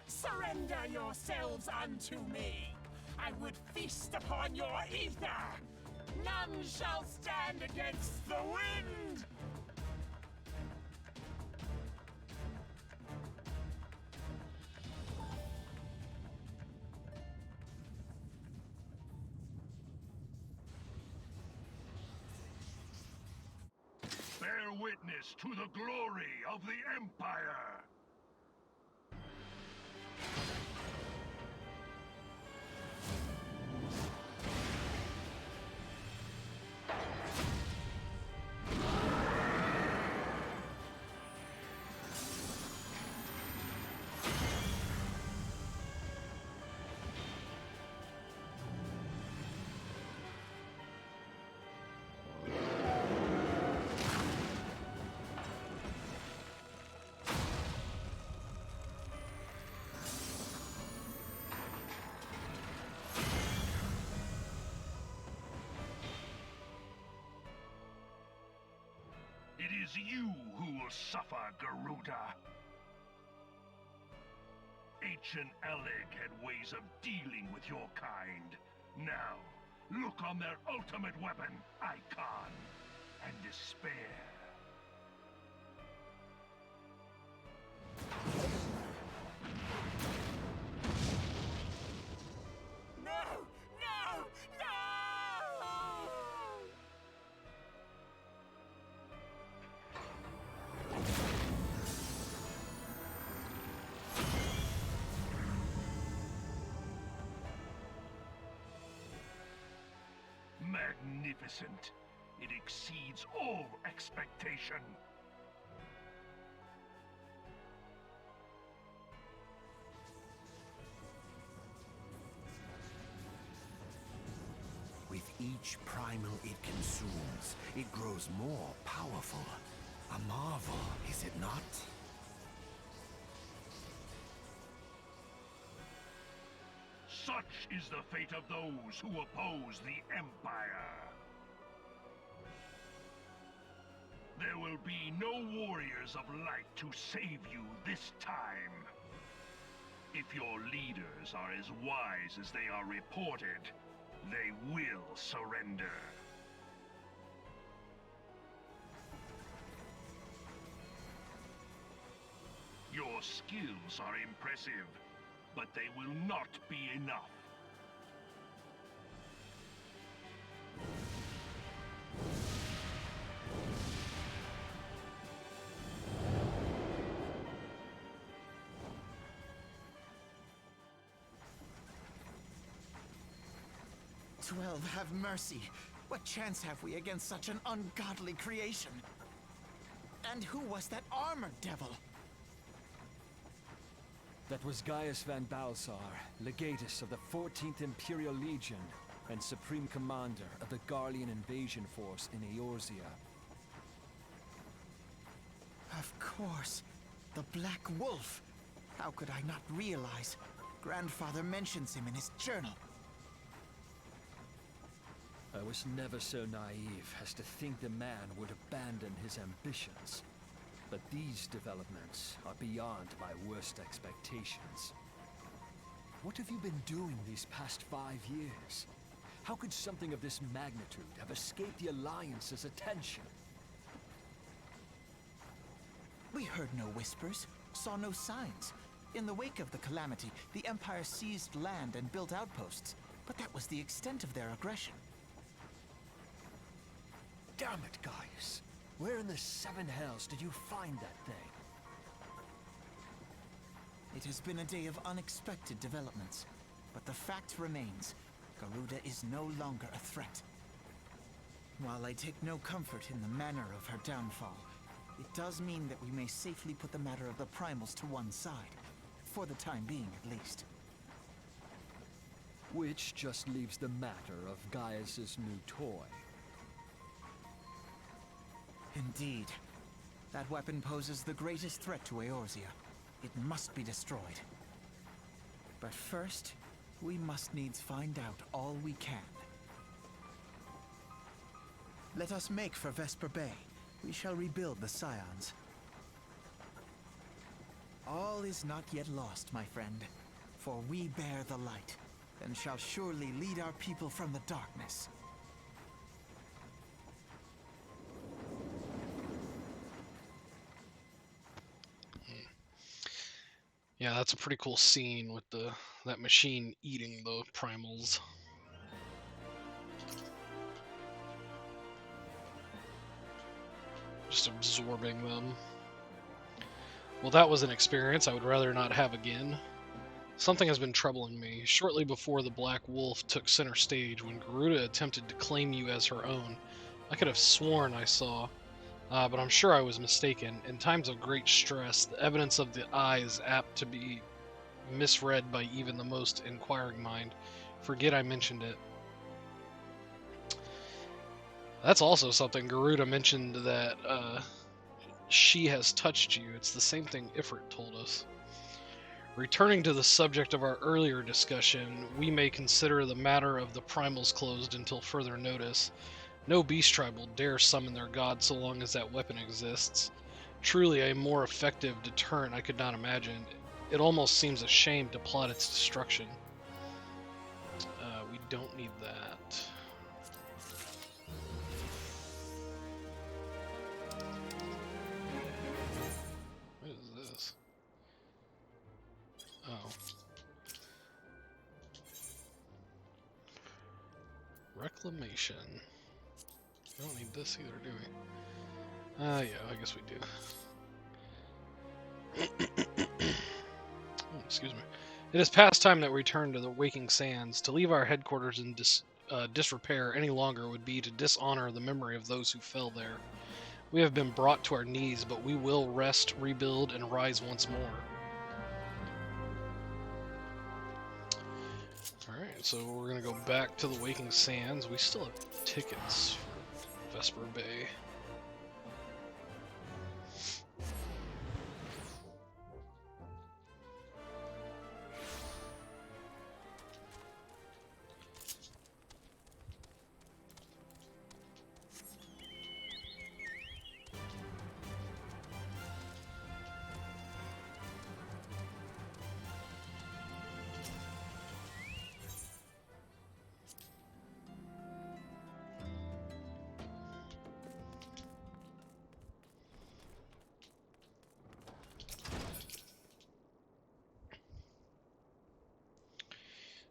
Surrender yourselves unto me. I would feast upon your ether. None shall stand against the wind. Bear witness to the glory of the Empire! is you who will suffer, Garuda. Ancient Alec had ways of dealing with your kind. Now, look on their ultimate weapon, Icon, and despair. No! No! No! Magnificent. It exceeds all expectation. With each primal it consumes, it grows more powerful. A marvel, is it not? Such is the fate of those who oppose the Empire. There will be no warriors of light to save you this time. If your leaders are as wise as they are reported, they will surrender. Your skills are impressive, but they will not be enough. "12, have mercy. What chance have we against such an ungodly creation? And who was that armored devil?" That was Gaius Van Balsar, legatus of the 14th Imperial Legion and Supreme Commander of the Garlean invasion force in Eorzea. Of course. The Black Wolf. How could I not realize? Grandfather mentions him in his journal. I was never so naive as to think the man would abandon his ambitions. But these developments are beyond my worst expectations. What have you been doing these past 5 years? How could something of this magnitude have escaped the Alliance's attention? We heard no whispers, saw no signs. In the wake of the calamity, the Empire seized land and built outposts, but that was the extent of their aggression. Damn it, Gaius! Where in the 7 hells did you find that thing? It has been a day of unexpected developments, but the fact remains, Garuda is no longer a threat. While I take no comfort in the manner of her downfall, it does mean that we may safely put the matter of the primals to one side, for the time being at least. Which just leaves the matter of Gaius's new toy. Indeed. That weapon poses the greatest threat to Eorzea. It must be destroyed. But first, we must needs find out all we can. Let us make for Vesper Bay. We shall rebuild the Scions. All is not yet lost, my friend. For we bear the light, and shall surely lead our people from the darkness. Yeah, that's a pretty cool scene with that machine eating the primals. Just absorbing them. Well, that was an experience I would rather not have again. Something has been troubling me. Shortly before the Black Wolf took center stage, when Garuda attempted to claim you as her own, I could have sworn I saw, but I'm sure I was mistaken. In times of great stress, the evidence of the eye is apt to be misread by even the most inquiring mind. Forget I mentioned it. That's also something Garuda mentioned, that she has touched you. It's the same thing Ifrit told us. Returning to the subject of our earlier discussion, we may consider the matter of the primals closed until further notice. No beast tribe will dare summon their god so long as that weapon exists. Truly a more effective deterrent I could not imagine. It almost seems a shame to plot its destruction. We don't need that. What is this? Oh. Reclamation. We don't need this either, do we? Yeah, I guess we do. Oh, excuse me. It is past time that we return to the Waking Sands. To leave our headquarters in disrepair any longer would be to dishonor the memory of those who fell there. We have been brought to our knees, but we will rest, rebuild, and rise once more. Alright, so we're going to go back to the Waking Sands. We still have tickets for Vesper Bay.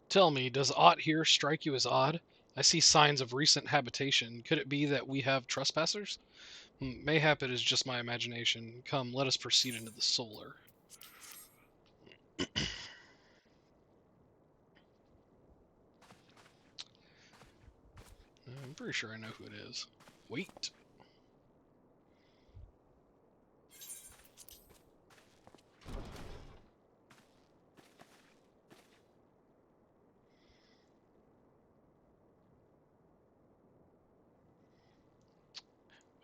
Tell me, does aught here strike you as odd? I see signs of recent habitation. Could it be that we have trespassers? Mayhap it is just my imagination. Come, let us proceed into the solar. I'm pretty sure I know who it is. Wait.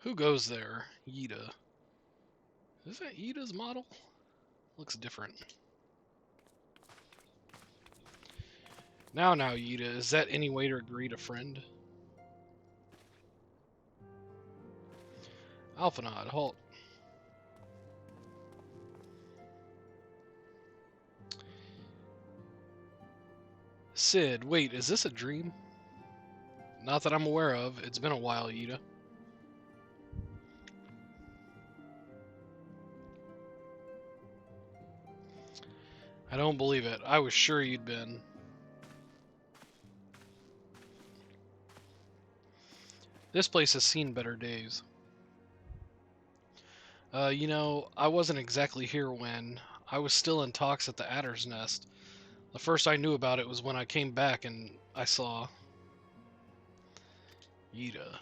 Who goes there? Yida. Is that Yida's model? Looks different. Now, Yida, is that any way to greet a friend? Alphanod, halt. Sid, wait, is this a dream? Not that I'm aware of. It's been a while, Yida. I don't believe it. I was sure you'd been. This place has seen better days. You know, I wasn't exactly here when. I was still in talks at the Adder's Nest. The first I knew about it was when I came back and I saw Yida.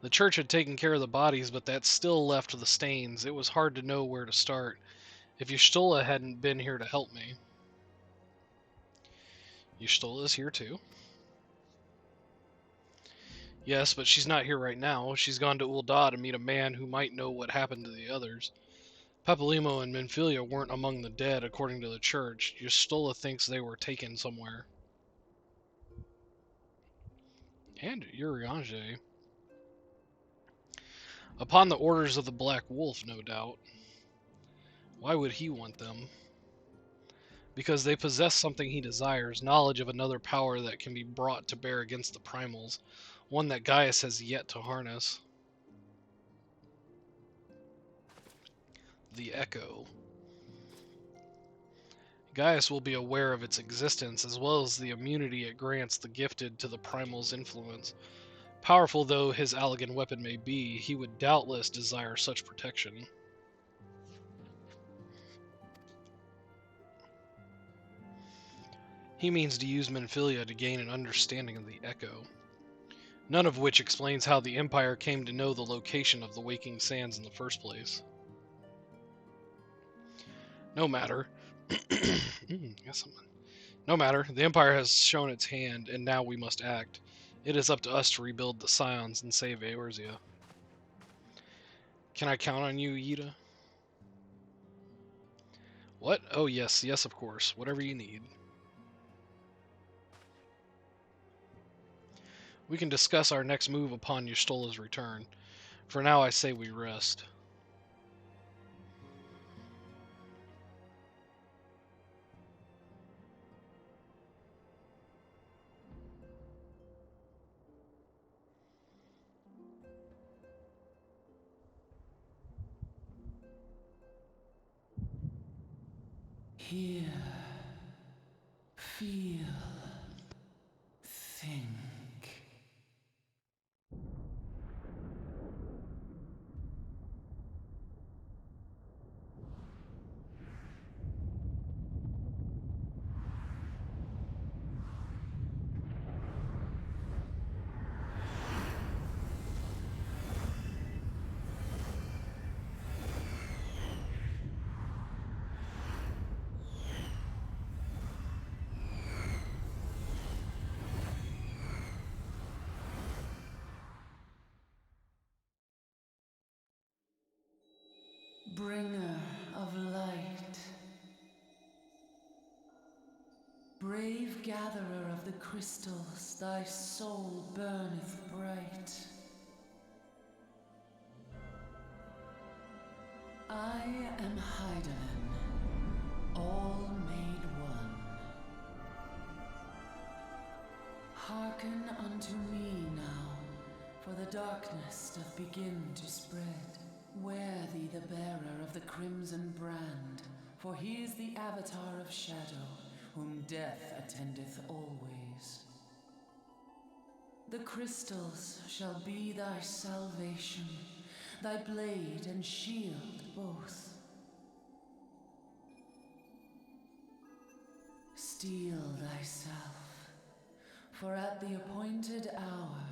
The church had taken care of the bodies, but that still left the stains. It was hard to know where to start. If Y'shtola hadn't been here to help me. Y'shtola's here too? Yes, but she's not here right now. She's gone to Ul'dah to meet a man who might know what happened to the others. Papalymo and Menphilia weren't among the dead, according to the church. Y'shtola thinks they were taken somewhere. And Urianger. Upon the orders of the Black Wolf, no doubt. Why would he want them? Because they possess something he desires, knowledge of another power that can be brought to bear against the primals, one that Gaius has yet to harness. The Echo. Gaius will be aware of its existence, as well as the immunity it grants the gifted to the primal's influence. Powerful though his Allagan weapon may be, he would doubtless desire such protection. He means to use Menphilia to gain an understanding of the Echo. None of which explains how the Empire came to know the location of the Waking Sands in the first place. No matter. No matter. The Empire has shown its hand, and now we must act. It is up to us to rebuild the Scions and save Eorzea. Can I count on you, Yida? What? Oh yes, yes of course. Whatever you need. We can discuss our next move upon Ystola's return. For now, I say we rest. Hear, feel, think. Bringer of light, brave gatherer of the crystals, thy soul burneth bright. I am Hydaelyn, all made one. Hearken unto me now, for the darkness doth begin to spread. Wear thee the bearer of the crimson brand, for he is the avatar of shadow, whom death attendeth always. The crystals shall be thy salvation, thy blade and shield both. Steel thyself, for at the appointed hour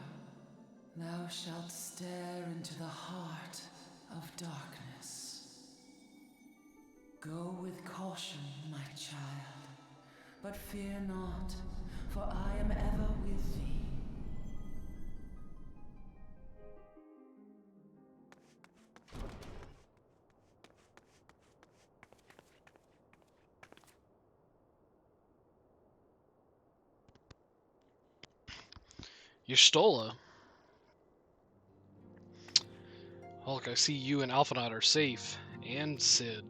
thou shalt stare into the heart of darkness. Go with caution, my child, but fear not, for I am ever with thee. Y'shtola. Oh, look, I see you and Alphinaud are safe. And Cid.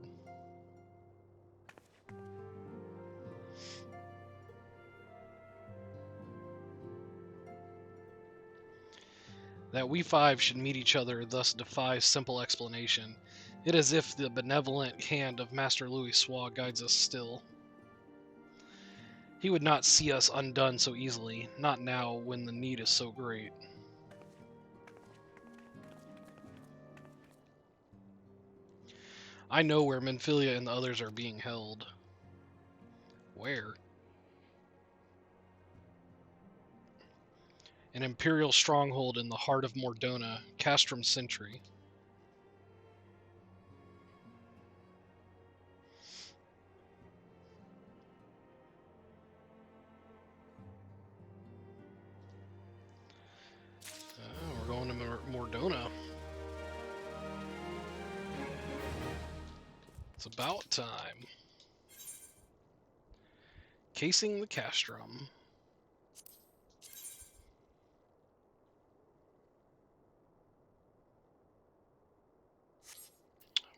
That we five should meet each other thus defies simple explanation. It is as if the benevolent hand of Master Louis Soix guides us still. He would not see us undone so easily, not now when the need is so great. I know where Menphilia and the others are being held. Where? An imperial stronghold in the heart of Mordona, Castrum Sentry. We're going to Mordona. It's about time. Casing the Castrum.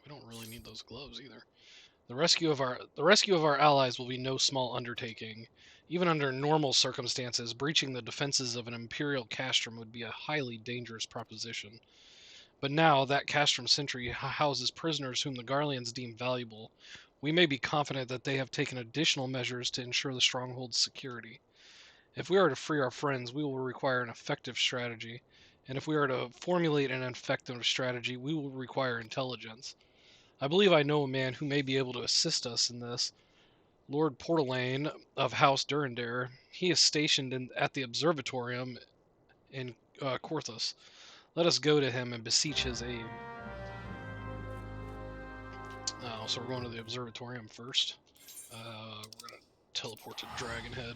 We don't really need those gloves either. The rescue of our allies will be no small undertaking. Even under normal circumstances, breaching the defenses of an imperial castrum would be a highly dangerous proposition. But now that castrum sentry houses prisoners whom the Garleans deem valuable, we may be confident that they have taken additional measures to ensure the stronghold's security. If we are to free our friends, we will require an effective strategy, and if we are to formulate an effective strategy, we will require intelligence. I believe I know a man who may be able to assist us in this. Lord Portelaine of House Durandare. He is stationed at the Observatorium in Corthus. Let us go to him and beseech his aid. So we're going to the Observatorium first. We're going to teleport to Dragonhead.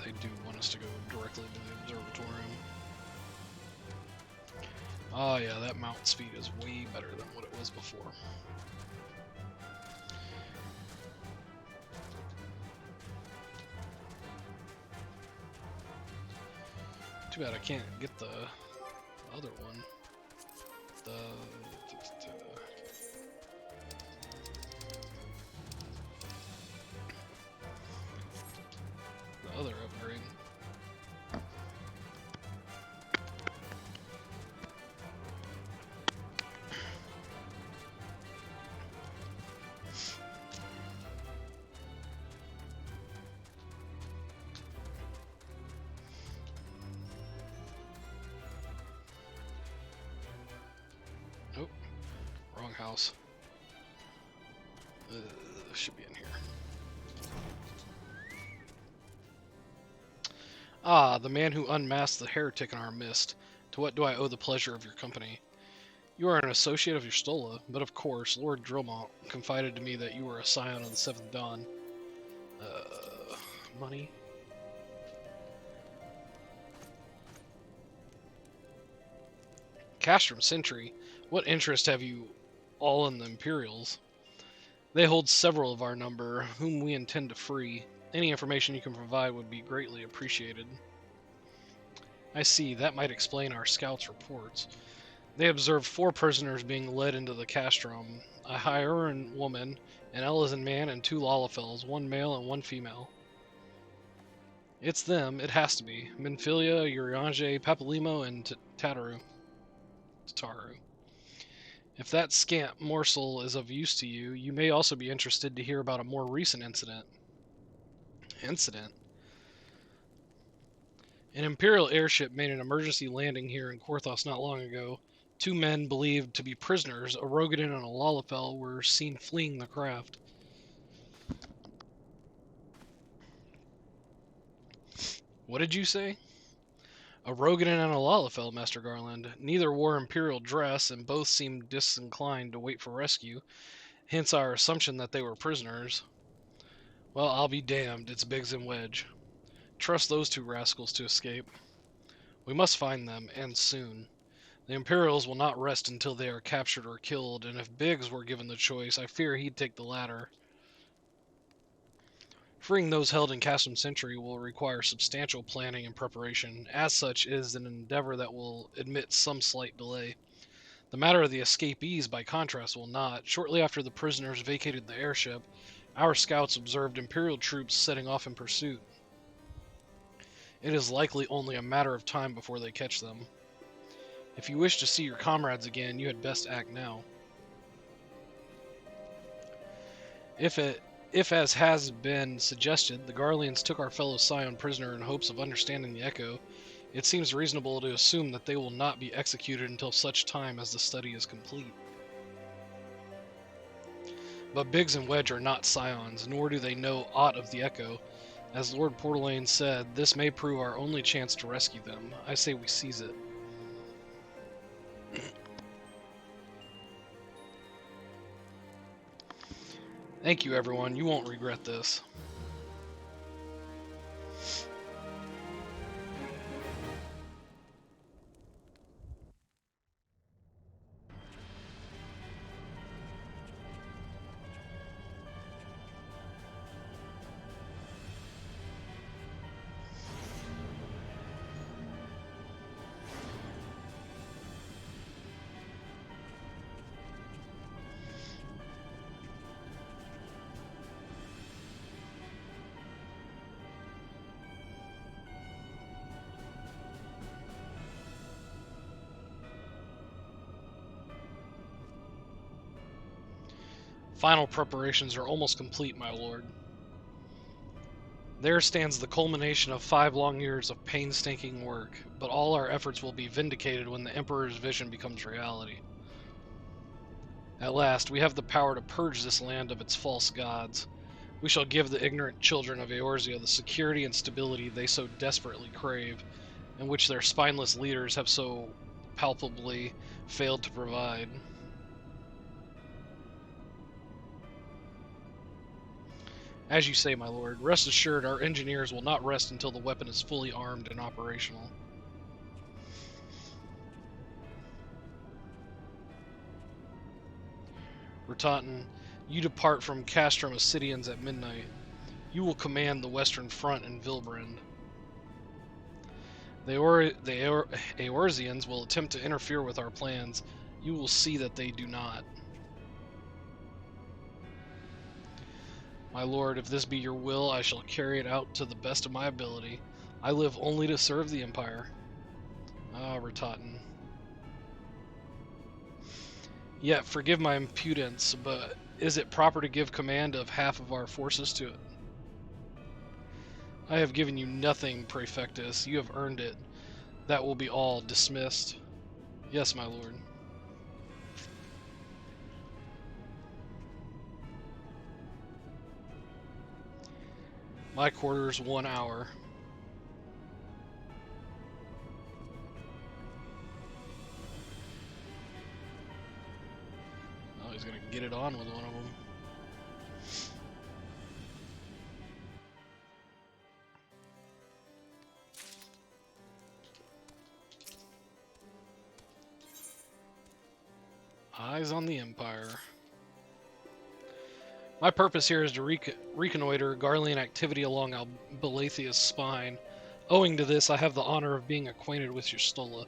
They do want us to go directly to the Observatorium. Oh yeah, that mount speed is way better than what it was before. Too bad I can't get the other one. The other upgrade. Nope, wrong house. Should be in here. Ah, the man who unmasked the heretic in our midst. To what do I owe the pleasure of your company? You are an associate of Yerstola, but of course, Lord Drillmont confided to me that you were a scion of the Seventh Dawn. Money? Castrum Sentry, what interest have you all in the Imperials? They hold several of our number, whom we intend to free. Any information you can provide would be greatly appreciated. I see, that might explain our scouts' reports. They observed 4 prisoners being led into the castrum, a Hyaran woman, an Elysian man, and 2 Lalafels, 1 male and 1 female. It's them, it has to be. Minfilia, Uriange, Papalimo, and Tataru. If that scant morsel is of use to you, you may also be interested to hear about a more recent incident. An Imperial airship made an emergency landing here in Korthos not long ago. 2 men believed to be prisoners, a Rogadin and a Lalafell, were seen fleeing the craft. What did you say? A Rogadin and a Lalafell, Master Garland. Neither wore Imperial dress, and both seemed disinclined to wait for rescue, hence our assumption that they were prisoners. Well, I'll be damned, it's Biggs and Wedge. Trust those 2 rascals to escape. We must find them, and soon. The Imperials will not rest until they are captured or killed, and if Biggs were given the choice, I fear he'd take the latter. Freeing those held in Castrum Sentry will require substantial planning and preparation. As such, it is an endeavor that will admit some slight delay. The matter of the escapees, by contrast, will not. Shortly after the prisoners vacated the airship, our scouts observed Imperial troops setting off in pursuit. It is likely only a matter of time before they catch them. If you wish to see your comrades again, you had best act now. If, as has been suggested, the Garleans took our fellow Scion prisoner in hopes of understanding the Echo, it seems reasonable to assume that they will not be executed until such time as the study is complete. But Biggs and Wedge are not Scions, nor do they know aught of the Echo. As Lord Portalaine said, this may prove our only chance to rescue them. I say we seize it. Thank you, everyone. You won't regret this. Final preparations are almost complete, my lord. There stands the culmination of 5 long years of painstaking work, but all our efforts will be vindicated when the Emperor's vision becomes reality. At last, we have the power to purge this land of its false gods. We shall give the ignorant children of Eorzea the security and stability they so desperately crave, and which their spineless leaders have so palpably failed to provide. As you say, my lord, rest assured our engineers will not rest until the weapon is fully armed and operational. Ratatin, you depart from Castrum Ascidians at midnight. You will command the western front in Vilbrand. The Eorzeans will attempt to interfere with our plans. You will see that they do not. My lord, if this be your will, I shall carry it out to the best of my ability. I live only to serve the Empire. Ah, Ratatin. Yet, forgive my impudence, but is it proper to give command of half of our forces to it? I have given you nothing, Praefectus. You have earned it. That will be all. Dismissed. Yes, my lord. My quarters, 1 hour. Oh, he's gonna get it on with one of them. Eyes on the Empire. My purpose here is to reconnoiter Garlean activity along Albalathia's spine. Owing to this, I have the honor of being acquainted with your Stola.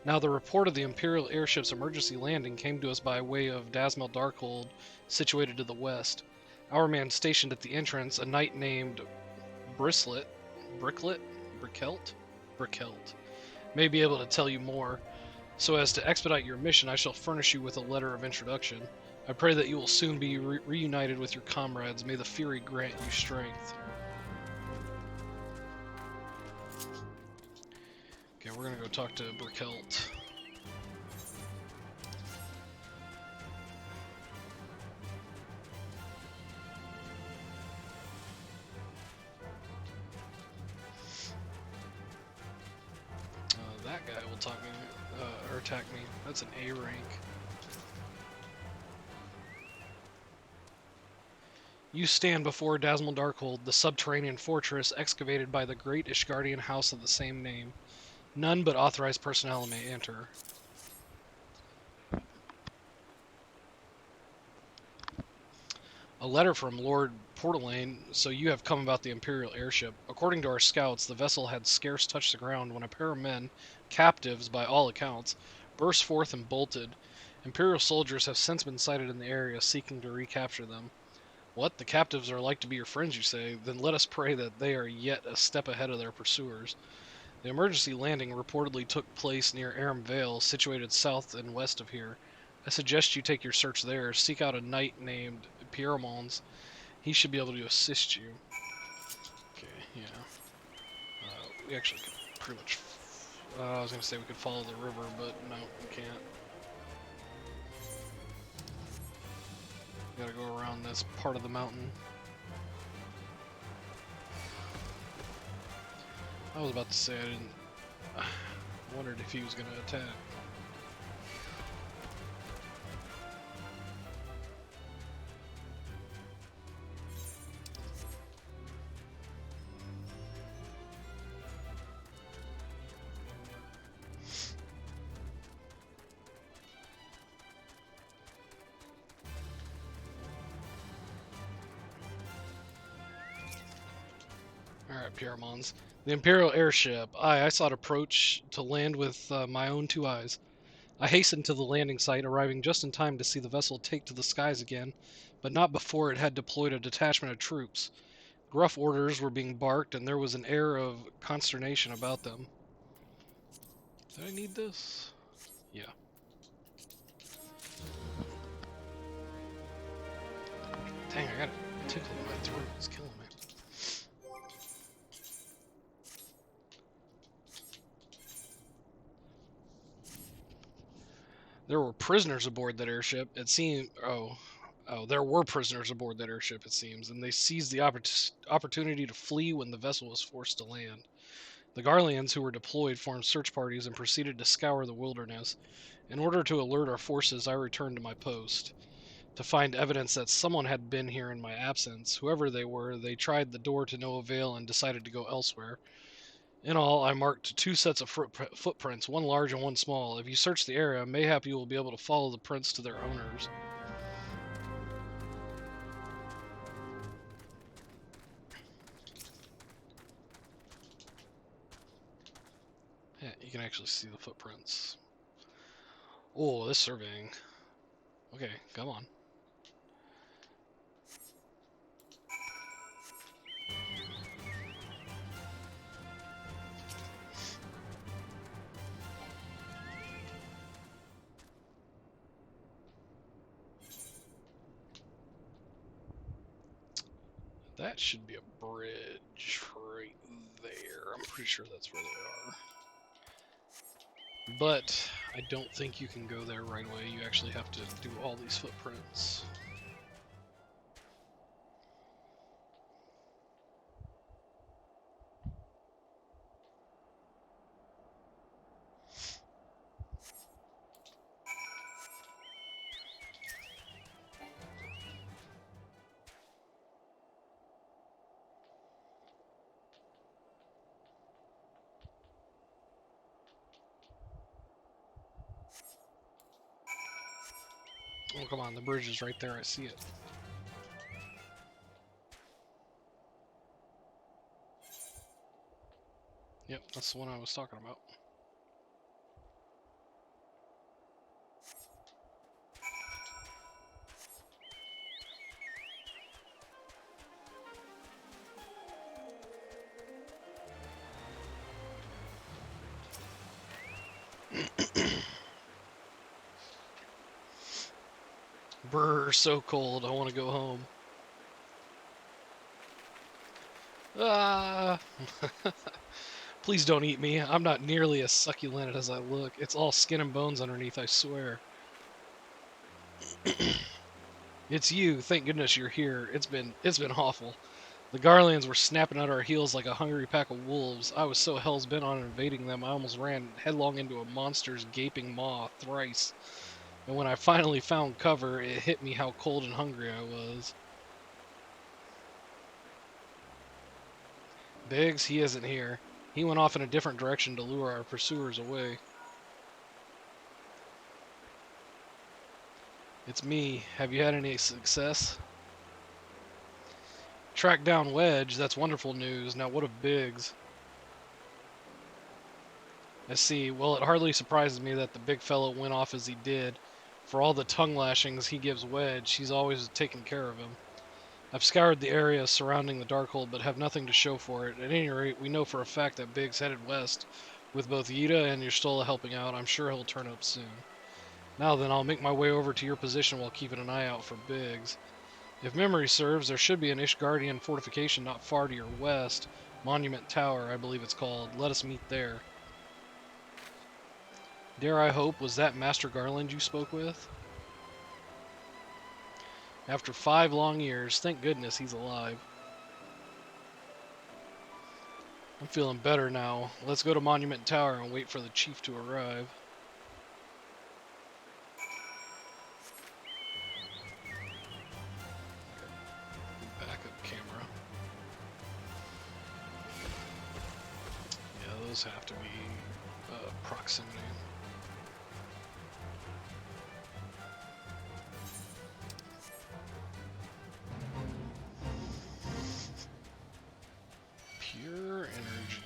Now, the report of the Imperial airship's emergency landing came to us by way of Dasmel Darkhold, situated to the west. Our man stationed at the entrance, a knight named Brickelt, may be able to tell you more. So as to expedite your mission, I shall furnish you with a letter of introduction. I pray that you will soon be reunited with your comrades. May the Fury grant you strength. Okay, we're gonna go talk to Brickelt. That guy will talk me, or attack me. That's an A rank. You stand before Dasmel Darkhold, the subterranean fortress excavated by the great Ishgardian house of the same name. None but authorized personnel may enter. A letter from Lord Portalane, so you have come about the Imperial airship. According to our scouts, the vessel had scarce touched the ground when a pair of men, captives by all accounts, burst forth and bolted. Imperial soldiers have since been sighted in the area seeking to recapture them. What? The captives are like to be your friends, you say? Then let us pray that they are yet a step ahead of their pursuers. The emergency landing reportedly took place near Aram Vale, situated south and west of here. I suggest you take your search there. Seek out a knight named Pierre-Mons. He should be able to assist you. Okay, yeah. We actually could pretty much... I was going to say we could follow the river, but no, we can't. We gotta go around this part of the mountain. I was about to say I didn't... wondered if he was going to attack. Alright, Pierre-Mons. The Imperial airship. I saw it approach to land with my own 2 eyes. I hastened to the landing site, arriving just in time to see the vessel take to the skies again, but not before it had deployed a detachment of troops. Gruff orders were being barked, and there was an air of consternation about them. Do I need this? Yeah. Dang, I got a tickle in my throat. It's killing me. There were prisoners aboard that airship. It seemed... there were prisoners aboard that airship, it seems, and they seized the opportunity to flee when the vessel was forced to land. The Garleans who were deployed formed search parties and proceeded to scour the wilderness. In order to alert our forces, I returned to my post. To find evidence that someone had been here in my absence. Whoever they were, they tried the door to no avail and decided to go elsewhere. In all, I marked 2 sets of footprints, one large and one small. If you search the area, mayhap you will be able to follow the prints to their owners. Yeah, you can actually see the footprints. Oh, this surveying. Okay, come on. That should be a bridge right there. I'm pretty sure that's where they are. But I don't think you can go there right away. You actually have to do all these footprints. Oh, come on, the bridge is right there. I see it. Yep, that's the one I was talking about. Brr, so cold. I want to go home. Ah! Please don't eat me. I'm not nearly as succulent as I look. It's all skin and bones underneath, I swear. It's you. Thank goodness you're here. It's been awful. The Garlands were snapping at our heels like a hungry pack of wolves. I was so hell's bent on invading them, I almost ran headlong into a monster's gaping maw thrice. And when I finally found cover, it hit me how cold and hungry I was. Biggs, he isn't here. He went off in a different direction to lure our pursuers away. It's me. Have you had any success? Tracked down Wedge. That's wonderful news. Now what of Biggs? I see. Well, it hardly surprises me that the big fellow went off as he did. For all the tongue lashings he gives Wedge, he's always taken care of him. I've scoured the area surrounding the Darkhold, but have nothing to show for it. At any rate, we know for a fact that Biggs headed west. With both Yida and Yerstola helping out, I'm sure he'll turn up soon. Now then, I'll make my way over to your position while keeping an eye out for Biggs. If memory serves, there should be an Ishgardian fortification not far to your west. Monument Tower, I believe it's called. Let us meet there. Dare I hope, was that Master Garland you spoke with? After 5 long years, thank goodness he's alive. I'm feeling better now. Let's go to Monument Tower and wait for the chief to arrive. Backup camera. Yeah, those have to be proximity. Pure energy.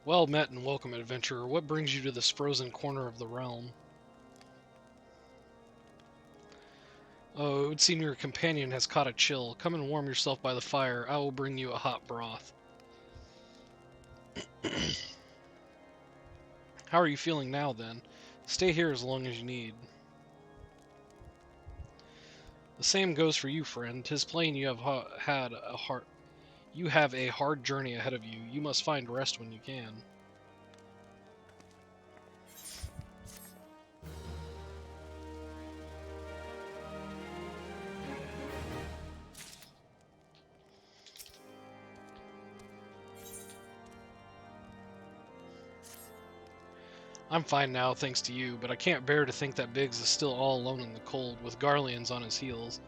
Well met and welcome, adventurer. What brings you to this frozen corner of the realm? Oh, it would seem your companion has caught a chill. Come and warm yourself by the fire. I will bring you a hot broth. How are you feeling now, then? Stay here as long as you need. The same goes for you, friend. 'Tis plain you have you have a hard journey ahead of you. You must find rest when you can. I'm fine now, thanks to you, but I can't bear to think that Biggs is still all alone in the cold, with Garleans on his heels.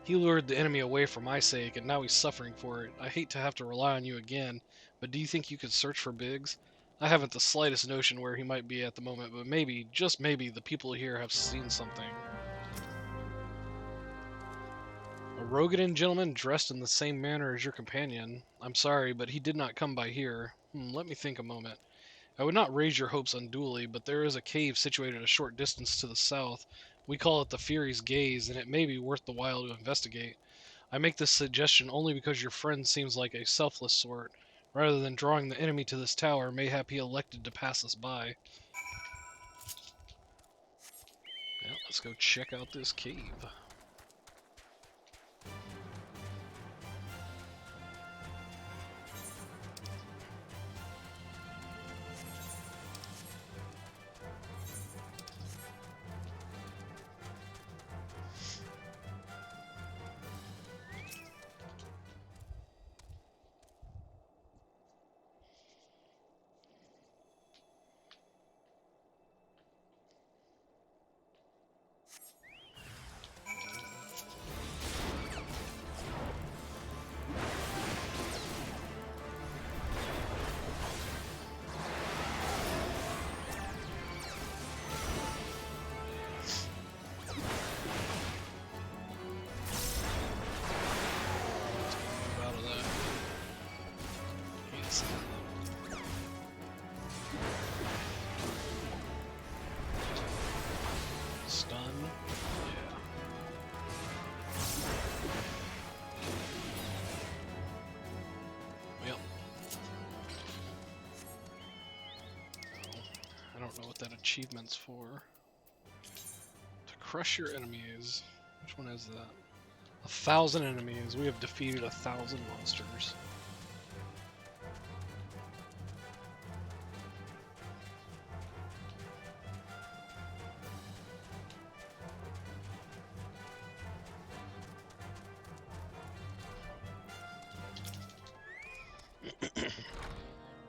He lured the enemy away for my sake, and now he's suffering for it. I hate to have to rely on you again, but do you think you could search for Biggs? I haven't the slightest notion where he might be at the moment, but maybe, just maybe, the people here have seen something. A Rogadan gentleman dressed in the same manner as your companion. I'm sorry, but he did not come by here. Let me think a moment. I would not raise your hopes unduly, but there is a cave situated a short distance to the south. We call it the Fury's Gaze, and it may be worth the while to investigate. I make this suggestion only because your friend seems like a selfless sort. Rather than drawing the enemy to this tower, mayhap he elected to pass us by. Yeah, let's go check out this cave. Out of that. Can't see it. Stun. Yeah. Yep. Oh, I don't know what that achievement's for. To crush your enemies. Which one is that? 1,000 enemies. We have defeated 1,000 monsters.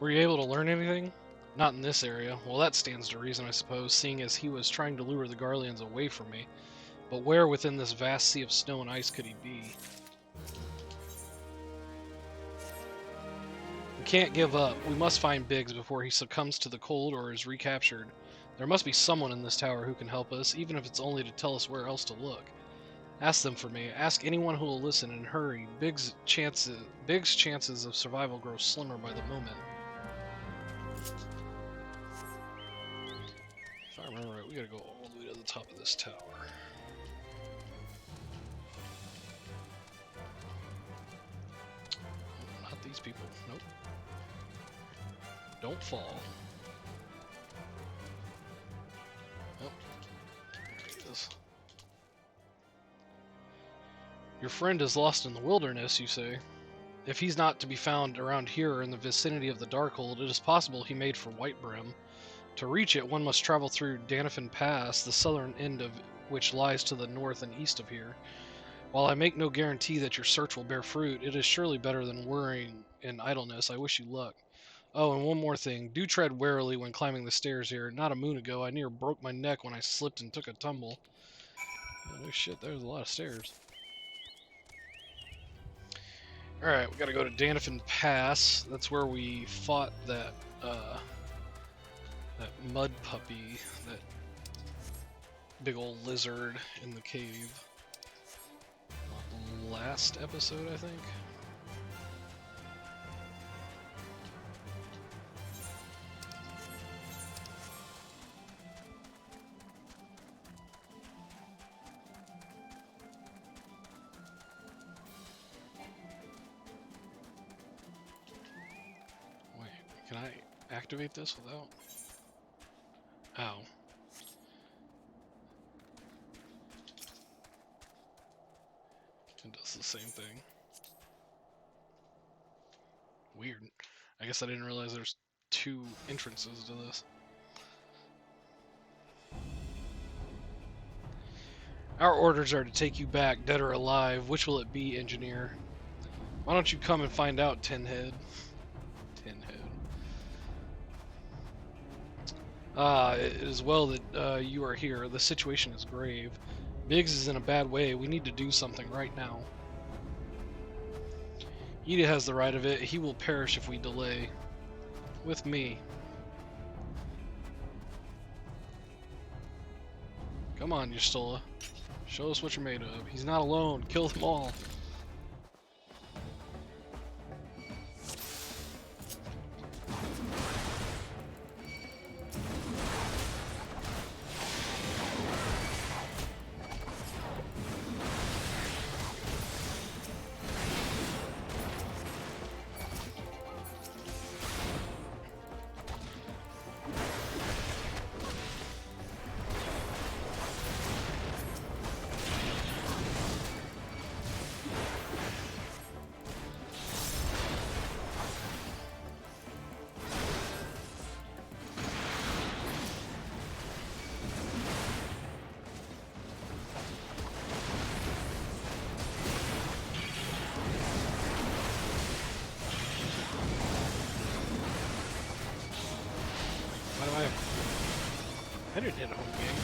Were you able to learn anything? Not in this area. Well, that stands to reason, I suppose, seeing as he was trying to lure the Garleans away from me. But where within this vast sea of snow and ice could he be? We can't give up. We must find Biggs before he succumbs to the cold or is recaptured. There must be someone in this tower who can help us, even if it's only to tell us where else to look. Ask them for me. Ask anyone who will listen, and hurry. Biggs' chances of survival grow slimmer by the moment. If I remember right, we gotta go all the way to the top of this tower. Not these people. Nope. Don't fall. Oh. There he is. Your friend is lost in the wilderness, you say? If he's not to be found around here or in the vicinity of the Darkhold, it is possible he made for Whitebrim. To reach it, one must travel through Danifin Pass, the southern end of which lies to the north and east of here. While I make no guarantee that your search will bear fruit, it is surely better than worrying in idleness. I wish you luck. Oh, and one more thing. Do tread warily when climbing the stairs here. Not a moon ago, I near broke my neck when I slipped and took a tumble. Oh shit, there's a lot of stairs. Alright, we gotta go to Danifin Pass. That's where we fought that mud puppy, that big old lizard in the cave. Last episode, I think. Wait, can I activate this without? Ow. It does the same thing. Weird. I guess I didn't realize there's two entrances to this. Our orders are to take you back, dead or alive. Which will it be, engineer? Why don't you come and find out, Tinhead? Tinhead. It is well that you are here. The situation is grave. Biggs is in a bad way. We need to do something right now. Ida has the right of it. He will perish if we delay. With me. Come on, Yustola. Show us what you're made of. He's not alone. Kill them all. Why do I didn't hit a home game.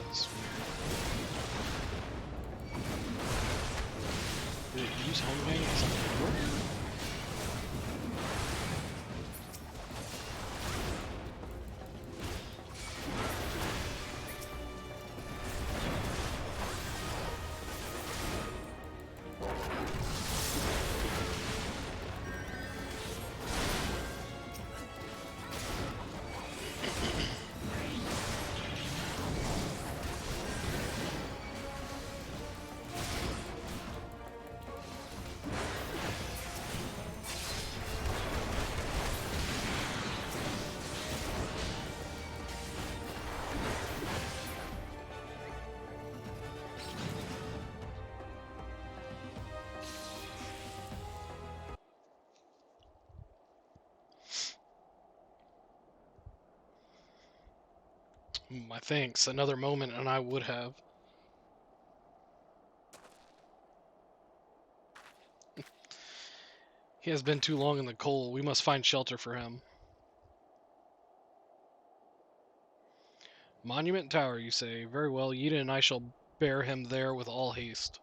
That's weird. Did it use home game as something before? My thanks. Another moment and I would have. He has been too long in the cold. We must find shelter for him. Monument Tower, you say? Very well, Yida and I shall bear him there with all haste.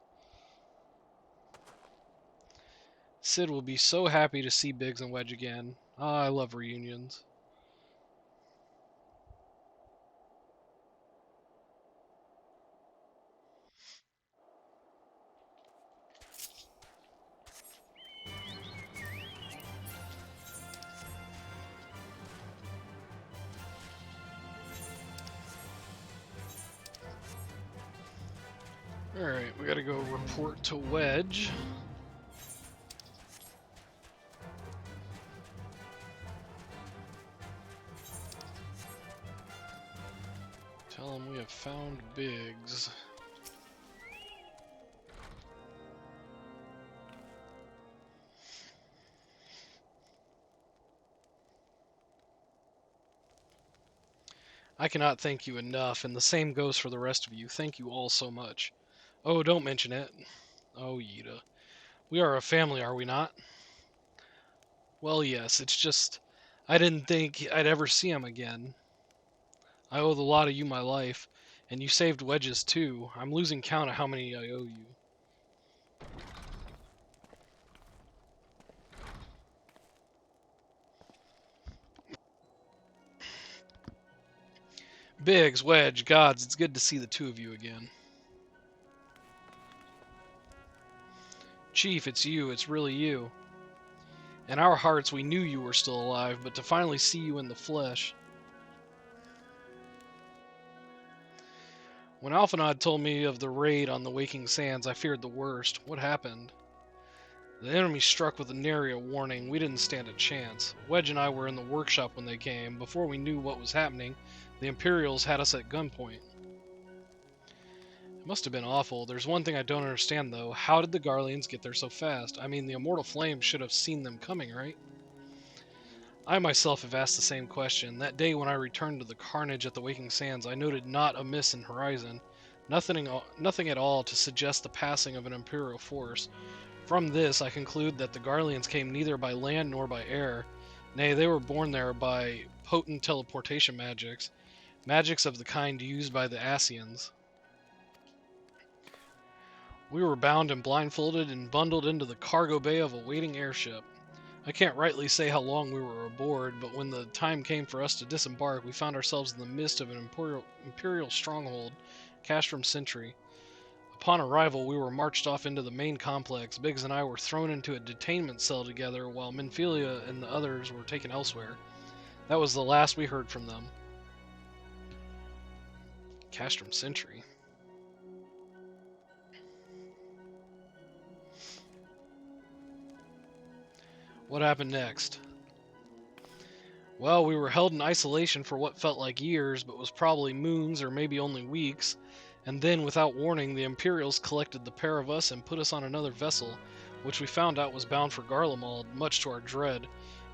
Sid will be so happy to see Biggs and Wedge again. Ah, I love reunions. Alright, we gotta go report to Wedge. Tell him we have found Biggs. I cannot thank you enough, and the same goes for the rest of you. Thank you all so much. Oh, don't mention it. Oh, Yida. We are a family, are we not? Well, yes, it's just... I didn't think I'd ever see him again. I owe the lot of you my life, and you saved Wedge's too. I'm losing count of how many I owe you. Biggs, Wedge, gods, it's good to see the two of you again. Chief, it's you, it's really you. In our hearts, we knew you were still alive, but to finally see you in the flesh... When Alphanod told me of the raid on the Waking Sands, I feared the worst. What happened? The enemy struck with a nary a warning. We didn't stand a chance. Wedge and I were in the workshop when they came. Before we knew what was happening, the Imperials had us at gunpoint. It must have been awful. There's one thing I don't understand, though. How did the Garleans get there so fast? I mean, the Immortal Flame should have seen them coming, right? I myself have asked the same question. That day when I returned to the carnage at the Waking Sands, I noted not a miss in horizon. Nothing at all to suggest the passing of an Imperial force. From this, I conclude that the Garleans came neither by land nor by air. Nay, they were borne there by potent teleportation magics. Magics of the kind used by the Asians. We were bound and blindfolded and bundled into the cargo bay of a waiting airship. I can't rightly say how long we were aboard, but when the time came for us to disembark, we found ourselves in the midst of an imperial stronghold, Castrum Sentry. Upon arrival, we were marched off into the main complex. Biggs and I were thrown into a detainment cell together, while Minfilia and the others were taken elsewhere. That was the last we heard from them. Castrum Sentry. What happened next? Well, we were held in isolation for what felt like years, but was probably moons or maybe only weeks, and then, without warning, the Imperials collected the pair of us and put us on another vessel, which we found out was bound for Garlemald, much to our dread.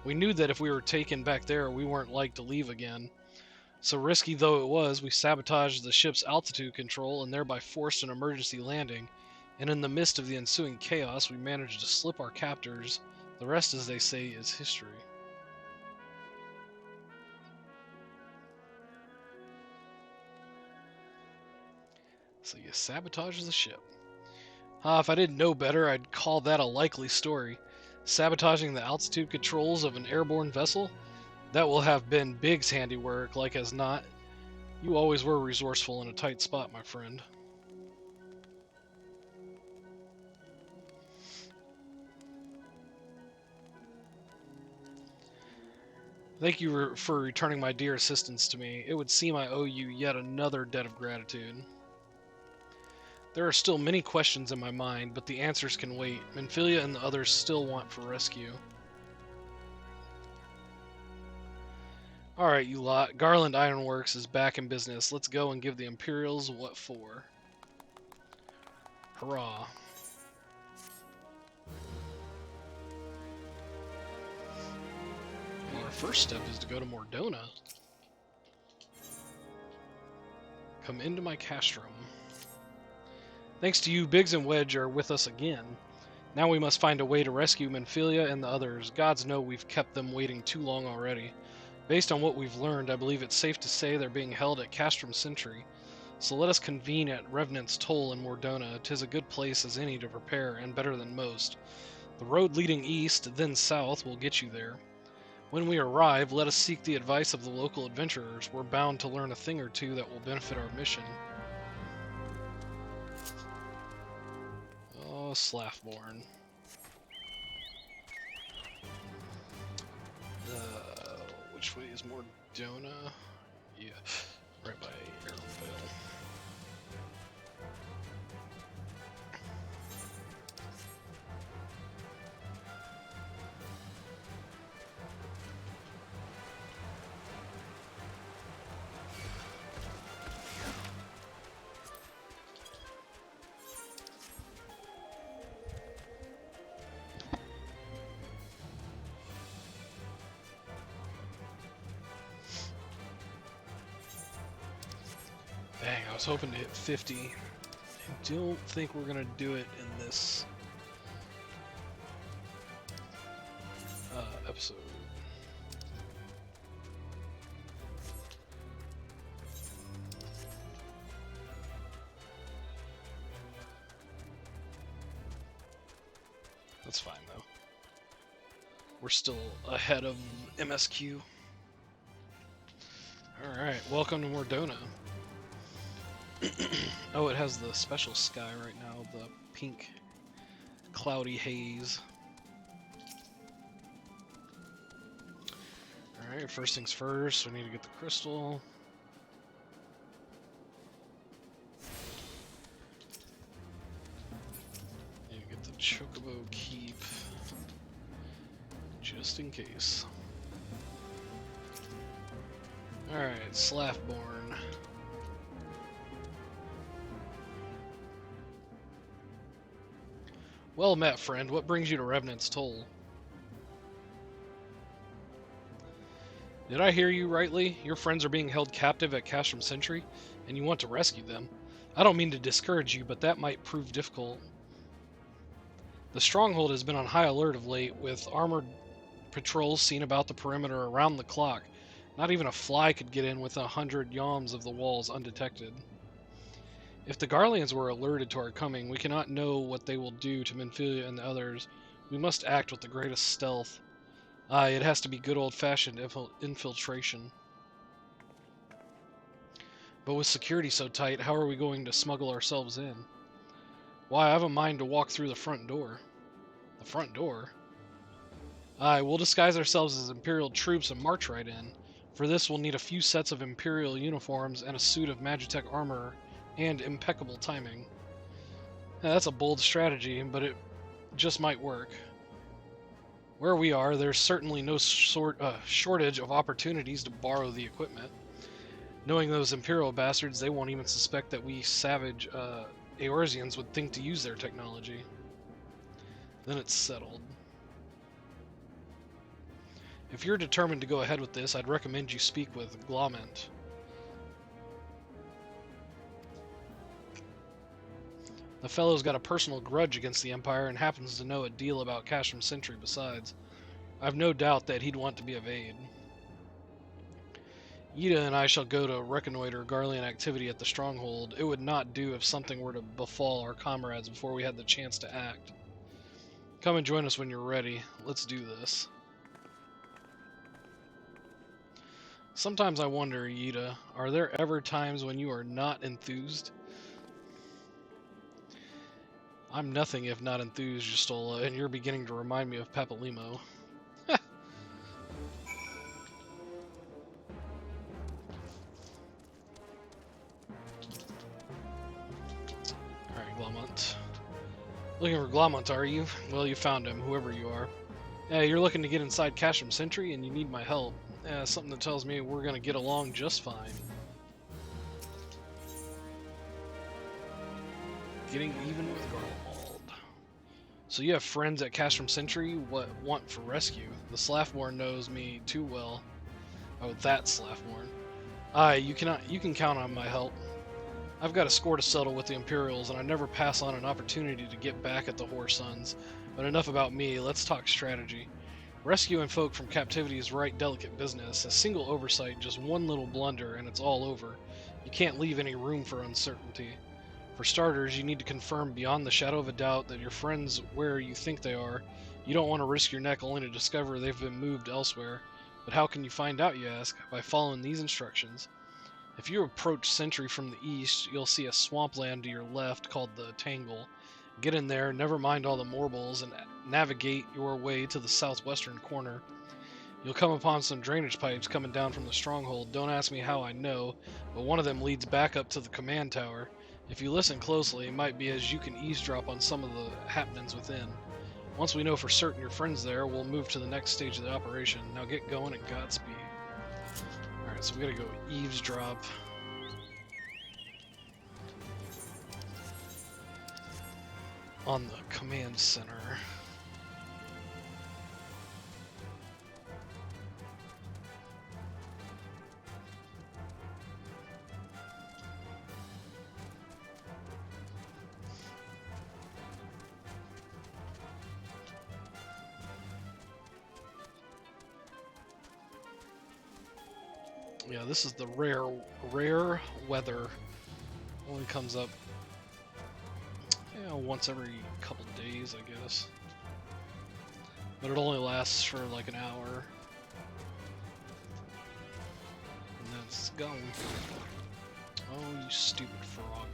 We knew that if we were taken back there, we weren't like to leave again. So risky though it was, we sabotaged the ship's altitude control and thereby forced an emergency landing, and in the midst of the ensuing chaos, we managed to slip our captors. The rest, as they say, is history. So you sabotage the ship. If I didn't know better, I'd call that a likely story. Sabotaging the altitude controls of an airborne vessel? That will have been Biggs' handiwork, like as not. You always were resourceful in a tight spot, my friend. Thank you for returning my dear assistance to me. It would seem I owe you yet another debt of gratitude. There are still many questions in my mind, but the answers can wait. Minfilia and the others still want for rescue. Alright, you lot. Garland Ironworks is back in business. Let's go and give the Imperials what for. Hurrah. Well, our first step is to go to Mordona. Come into my castrum. Thanks to you, Biggs and Wedge are with us again. Now we must find a way to rescue Minfilia and the others. Gods know we've kept them waiting too long already. Based on what we've learned, I believe it's safe to say they're being held at Castrum Sentry. So let us convene at Revenant's Toll in Mordona. 'Tis a good place as any to prepare, and better than most. The road leading east, then south, will get you there. When we arrive, let us seek the advice of the local adventurers. We're bound to learn a thing or two that will benefit our mission. Oh, Slaffborn. Which way is Mordona? Yeah, right by Arrowvale. Dang, I was hoping to hit 50. I don't think we're gonna do it in this episode. That's fine though. We're still ahead of MSQ. Alright, welcome to Mordona. Oh, it has the special sky right now, the pink cloudy haze. Alright, first things first, we need to get the crystal. Need to get the Chocobo Keep, just in case. Alright, Slaffborn. Well met, friend. What brings you to Revenant's Toll? Did I hear you rightly? Your friends are being held captive at Castrum Sentry, and you want to rescue them. I don't mean to discourage you, but that might prove difficult. The stronghold has been on high alert of late, with armored patrols seen about the perimeter around the clock. Not even a fly could get in with 100 yawms of the walls undetected. If the Garleans were alerted to our coming, we cannot know what they will do to Minfilia and the others. We must act with the greatest stealth. It has to be good old-fashioned infiltration. But with security so tight, how are we going to smuggle ourselves in? Why, I have a mind to walk through the front door. The front door? Aye, we'll disguise ourselves as Imperial troops and march right in. For this, we'll need a few sets of Imperial uniforms and a suit of Magitech armor and impeccable timing. Now, that's a bold strategy, but it just might work. Where we are, there's certainly no shortage of opportunities to borrow the equipment. Knowing those Imperial bastards, they won't even suspect that we savage Eorzeans would think to use their technology. Then it's settled. If you're determined to go ahead with this, I'd recommend you speak with Glament. The fellow's got a personal grudge against the Empire and happens to know a deal about Casham Sentry besides. I've no doubt that he'd want to be of aid. Ida and I shall go to reconnoiter Garlean activity at the stronghold. It would not do if something were to befall our comrades before we had the chance to act. Come and join us when you're ready. Let's do this. Sometimes I wonder, Ida, are there ever times when you are not enthused? I'm nothing if not enthused, Justola, and you're beginning to remind me of Papalimo. Alright, Glomont. Looking for Glomont, are you? Well, you found him, whoever you are. Yeah, you're looking to get inside Casham Sentry, and you need my help. Something that tells me we're gonna get along just fine. Getting even with Garlemald. So you have friends at Casham Sentry? What want for rescue? The Slaffborn knows me too well. Oh, that Slaffborn. Aye, you can count on my help. I've got a score to settle with the Imperials, and I never pass on an opportunity to get back at the Horse Sons. But enough about me, let's talk strategy. Rescuing folk from captivity is right delicate business. A single oversight, just one little blunder, and it's all over. You can't leave any room for uncertainty. For starters, you need to confirm beyond the shadow of a doubt that your friends where you think they are. You don't want to risk your neck only to discover they've been moved elsewhere. But how can you find out, you ask? By following these instructions. If you approach Sentry from the east, you'll see a swampland to your left called the Tangle. Get in there, never mind all the morbles, and navigate your way to the southwestern corner. You'll come upon some drainage pipes coming down from the stronghold. Don't ask me how I know, but one of them leads back up to the command tower. If you listen closely, it might be as you can eavesdrop on some of the happenings within. Once we know for certain your friend's there, we'll move to the next stage of the operation. Now get going and Godspeed. Alright, so we gotta go eavesdrop. On the command center. Yeah, this is the rare weather. Only comes up once every couple days, I guess. But it only lasts for like an hour. And then it's gone. Oh, you stupid frog.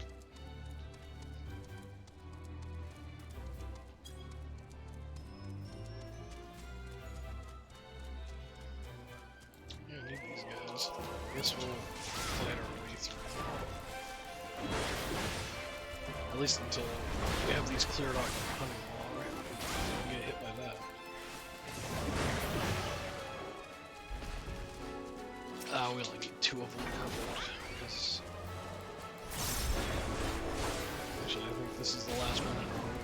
Yeah, I need these guys. I guess we'll fight our way through. At least until we have these cleared off the hunting log. We get hit by that. We only need 2 of them covered. Because actually, I think this is the last one in our way.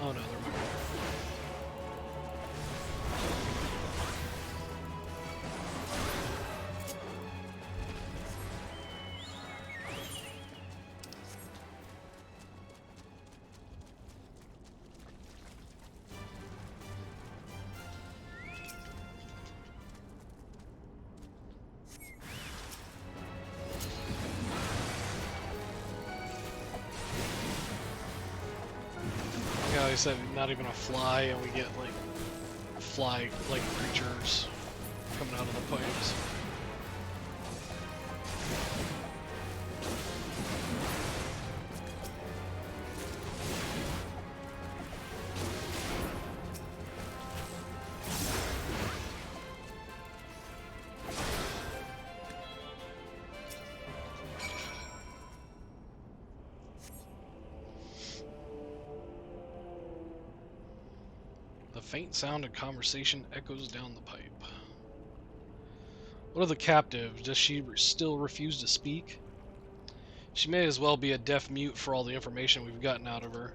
Oh no, there might be. Yeah, like I said, not even a fly, and we get like fly-like creatures coming out of the pipes. The faint sound of conversation echoes down the pipe. What of the captive? Does she still refuse to speak? She may as well be a deaf mute for all the information we've gotten out of her.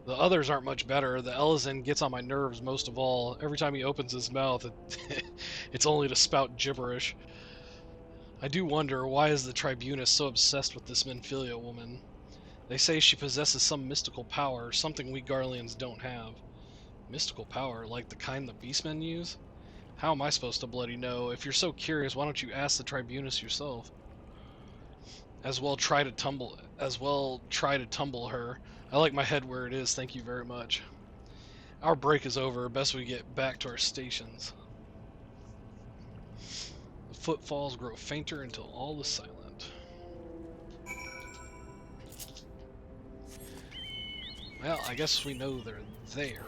The others aren't much better. The Ellison gets on my nerves most of all. Every time he opens his mouth, it's only to spout gibberish. I do wonder, why is the Tribunus so obsessed with this Menphilia woman? They say she possesses some mystical power, something we Garleans don't have. Mystical power, like the kind the Beastmen use? How am I supposed to bloody know? If you're so curious, why don't you ask the Tribunus yourself? As well try to tumble her. I like my head where it is, thank you very much. Our break is over, best we get back to our stations. The footfalls grow fainter until all is silent. Well, I guess we know they're there.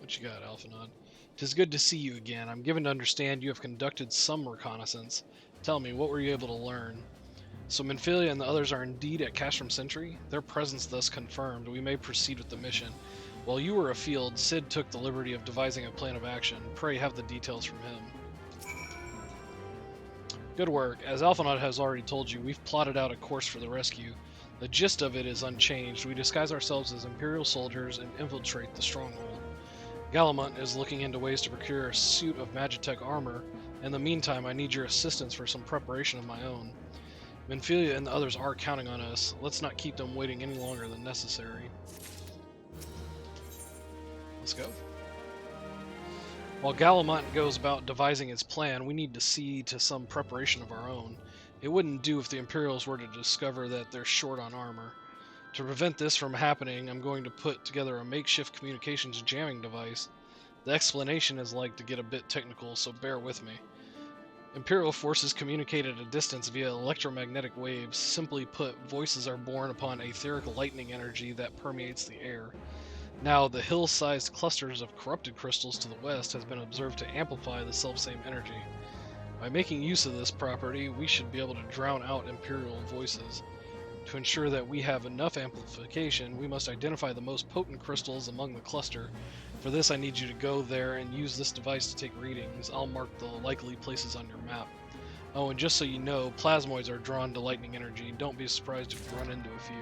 What you got, Alphanod? 'Tis good to see you again. I'm given to understand you have conducted some reconnaissance. Tell me, what were you able to learn? So Menphilia and the others are indeed at Castrum Sentry? Their presence thus confirmed, we may proceed with the mission. While you were afield, Cid took the liberty of devising a plan of action. Pray have the details from him. Good work. As Alphanod has already told you, we've plotted out a course for the rescue. The gist of it is unchanged. We disguise ourselves as Imperial soldiers and infiltrate the stronghold. Galamont is looking into ways to procure a suit of Magitech armor. In the meantime, I need your assistance for some preparation of my own. Menphilia and the others are counting on us. Let's not keep them waiting any longer than necessary. Let's go. While Galamont goes about devising his plan, we need to see to some preparation of our own. It wouldn't do if the Imperials were to discover that they're short on armor. To prevent this from happening, I'm going to put together a makeshift communications jamming device. The explanation is like to get a bit technical, so bear with me. Imperial forces communicate at a distance via electromagnetic waves. Simply put, voices are born upon etheric lightning energy that permeates the air. Now, the hill-sized clusters of corrupted crystals to the west has been observed to amplify the selfsame energy. By making use of this property, we should be able to drown out Imperial voices. To ensure that we have enough amplification, we must identify the most potent crystals among the cluster. For this, I need you to go there and use this device to take readings. I'll mark the likely places on your map. Oh, and just so you know, plasmoids are drawn to lightning energy. Don't be surprised if you run into a few.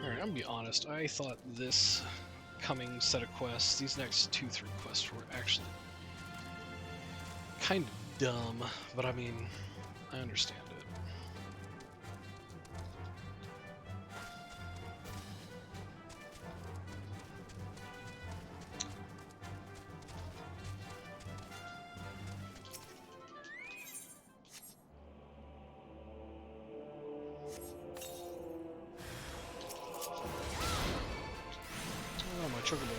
Alright, I'm gonna be honest. I thought this coming set of quests, these next 2-3 quests were actually kind of dumb, but I mean, I understand it. Oh, my chocobo.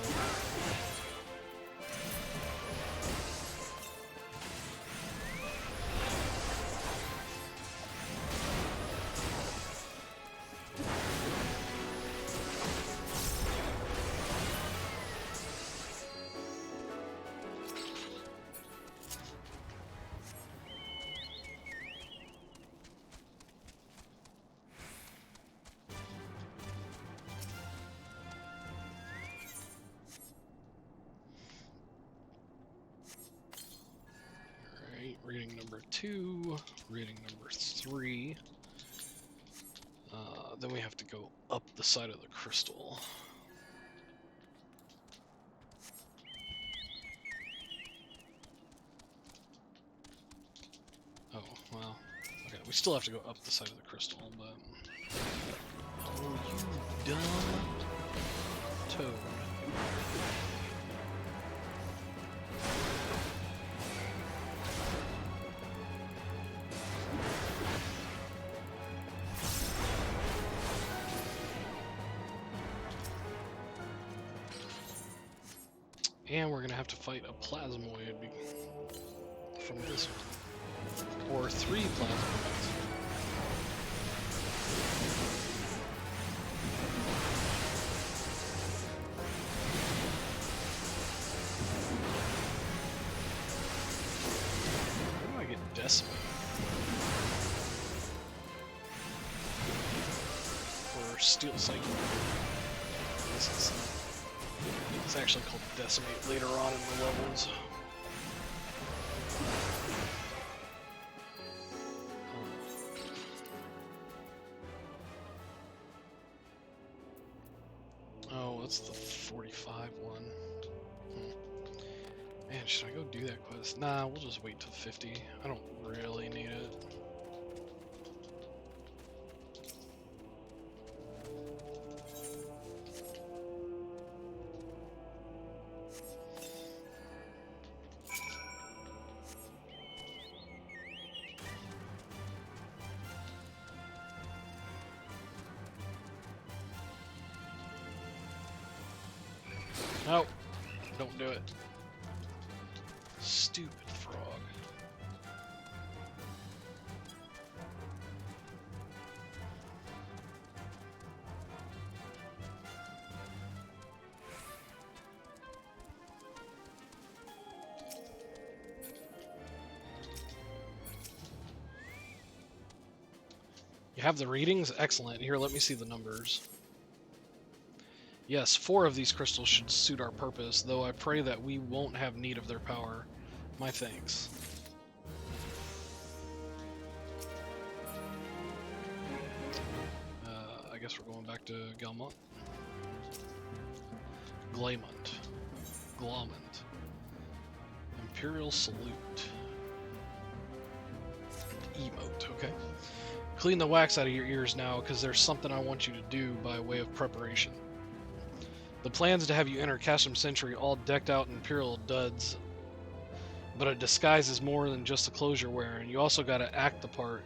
Reading number 2, reading number 3. Then we have to go up the side of the crystal. Oh, well. Okay, we still have to go up the side of the crystal, but... Oh, you dumb toad. And we're gonna have to fight a plasmoid from this one. Or 3 plasmoids. How do I get decimated? Or steel cycle. It's actually called decimate later on in the levels. Oh, that's the 45 one. Man, should I go do that quest? Nah, we'll just wait till 50. I don't really need it. Nope. Don't do it. Stupid frog. You have the readings? Excellent. Here, let me see the numbers. Yes, 4 of these crystals should suit our purpose, though I pray that we won't have need of their power. My thanks. I guess we're going back to Galmont. Glaymont. Glomont. Imperial Salute. Emote, okay. Clean the wax out of your ears now, because there's something I want you to do by way of preparation. The plan is to have you enter Castrum Century all decked out in Imperial duds, but a disguise is more than just the clothes you're wearing. You also gotta act the part.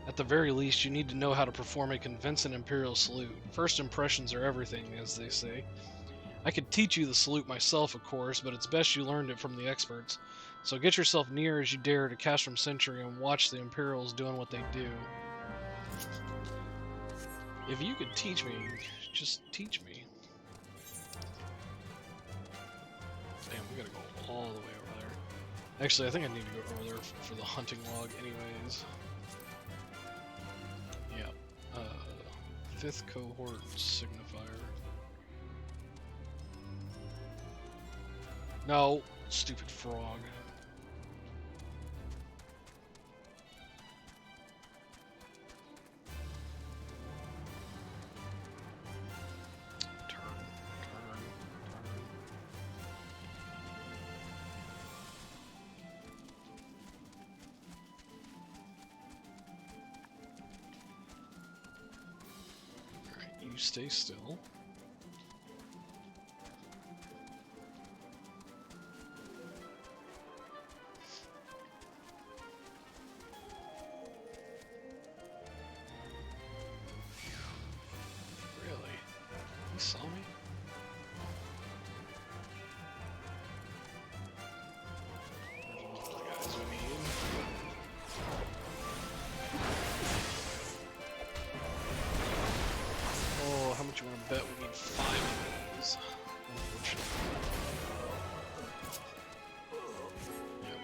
At the very least, you need to know how to perform a convincing Imperial salute. First impressions are everything, as they say. I could teach you the salute myself, of course, but it's best you learned it from the experts. So get yourself near as you dare to Castrum Century and watch the Imperials doing what they do. If you could teach me, just teach me. Damn, we gotta go all the way over there. Actually, I think I need to go over there for the hunting log anyways. Yeah. 5th cohort signifier. No, stupid frog. You stay still. Really? He saw me? There's the guys we need. Oh, how much you want to bet we need 5 of those? Unfortunately. Yep.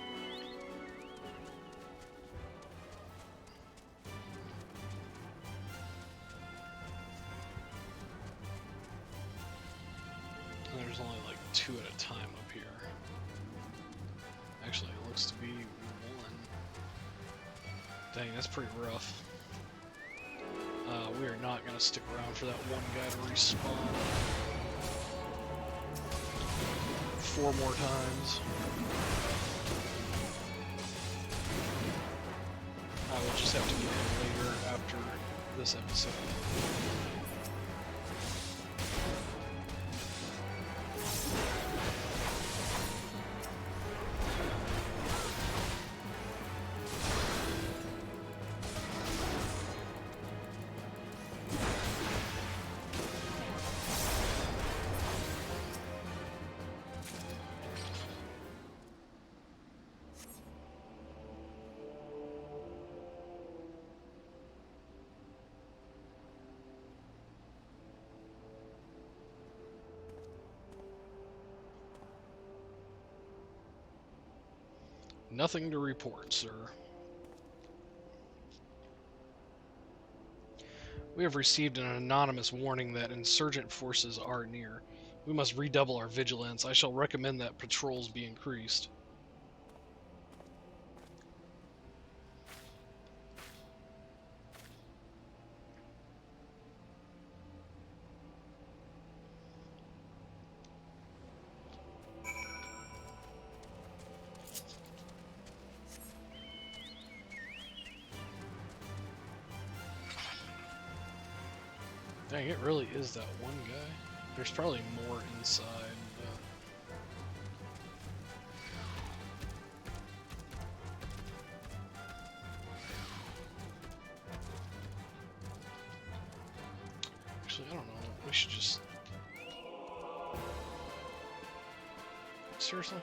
And there's only like 2 at a time up here. Actually, it looks to be 1. Dang, that's pretty rough. We are not going to stick around for that one guy to respawn 4 more times. I will just have to get him later after this episode. Nothing to report, sir. We have received an anonymous warning that insurgent forces are near. We must redouble our vigilance. I shall recommend that patrols be increased. Dang, it really is that one guy. There's probably more inside. Actually, I don't know. We should just... Seriously?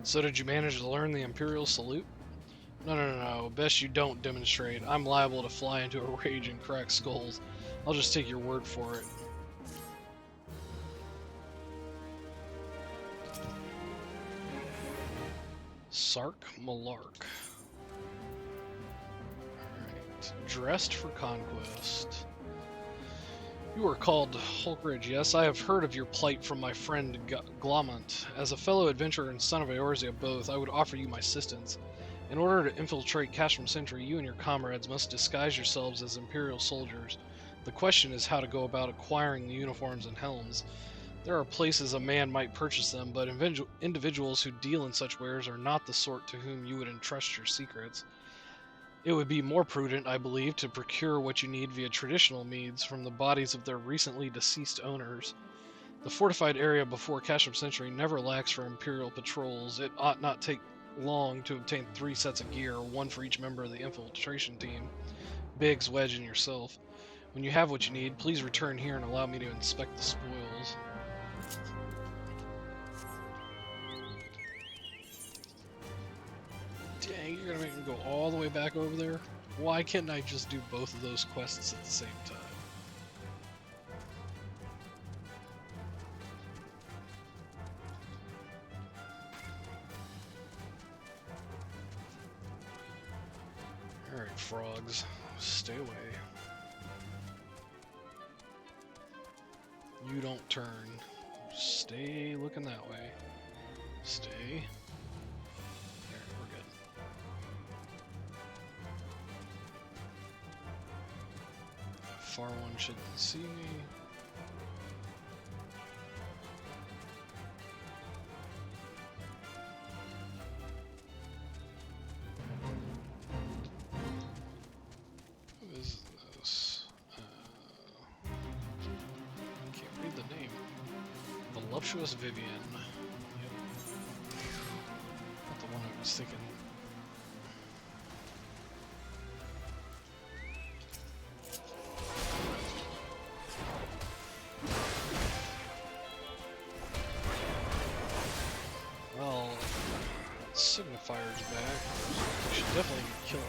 So did you manage to learn the Imperial salute? No. Best you don't demonstrate. I'm liable to fly into a rage and crack skulls. I'll just take your word for it. Sark Malark. Alright. Dressed for conquest. You are called Hulkridge, yes? I have heard of your plight from my friend Glomont. As a fellow adventurer and son of Eorzea both, I would offer you my assistance. In order to infiltrate Cashram Sentry, you and your comrades must disguise yourselves as Imperial soldiers. The question is how to go about acquiring the uniforms and helms. There are places a man might purchase them, but individuals who deal in such wares are not the sort to whom you would entrust your secrets. It would be more prudent, I believe, to procure what you need via traditional means from the bodies of their recently deceased owners. The fortified area before Cashram Sentry never lacks for Imperial patrols. It ought not take long to obtain 3 sets of gear, 1 for each member of the infiltration team. Biggs, Wedge, and yourself. When you have what you need, please return here and allow me to inspect the spoils. Dang, you're gonna make me go all the way back over there? Why can't I just do both of those quests at the same time? Alright, frogs. Stay away. You don't turn. Stay looking that way. Stay. There, we're good. Far one shouldn't see me. Who is this? Can't read the name. Voluptuous Vivian. Yep. Not the one I was thinking. Well, Signifier's back. We should definitely kill him.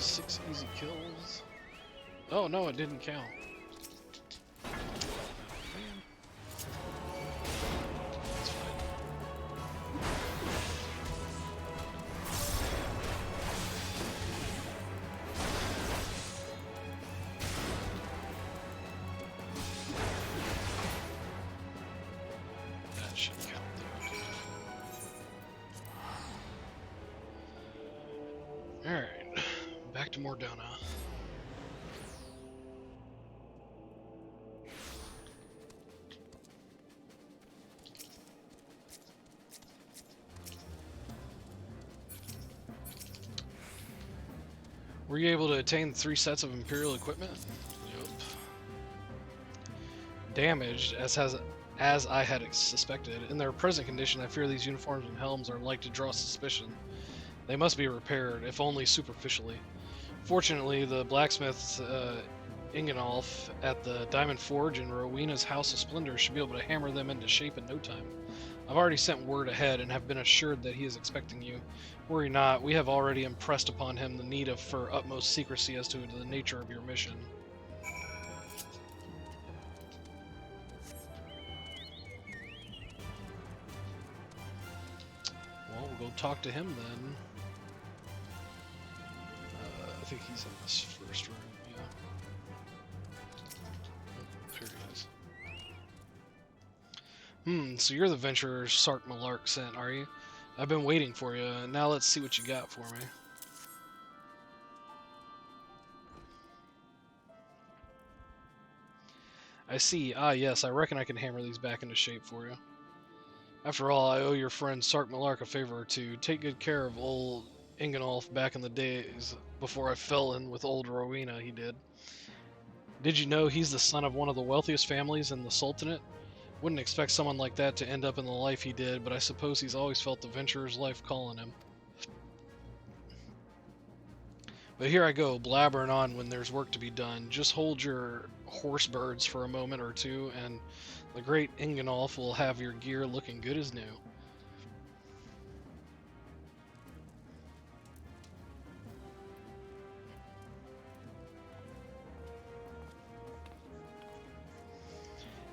6 easy kills. Oh no, it didn't count. That's fine. That should count though. Alright, back to Mordona. Were you able to attain 3 sets of Imperial equipment? Yep. Damaged, as I had suspected. In their present condition, I fear these uniforms and helms are like to draw suspicion. They must be repaired, if only superficially. Fortunately, the blacksmith Ingenolf at the Diamond Forge in Rowena's House of Splendor should be able to hammer them into shape in no time. I've already sent word ahead and have been assured that he is expecting you. Worry not, we have already impressed upon him the need for utmost secrecy as to the nature of your mission. Well, we'll go talk to him then. I think he's in this first room, yeah. Oh, there he is. So you're the venturer Sark Malark sent, are you? I've been waiting for you. Now let's see what you got for me. I see. Ah, yes, I reckon I can hammer these back into shape for you. After all, I owe your friend Sark Malark a favor or two. Take good care of old Ingenolf back in the days before I fell in with old Rowena, he did. Did you know he's the son of one of the wealthiest families in the Sultanate? Wouldn't expect someone like that to end up in the life he did, but I suppose he's always felt the venturer's life calling him. But here I go, blabbering on when there's work to be done. Just hold your horse birds for a moment or two, and the great Ingenolf will have your gear looking good as new.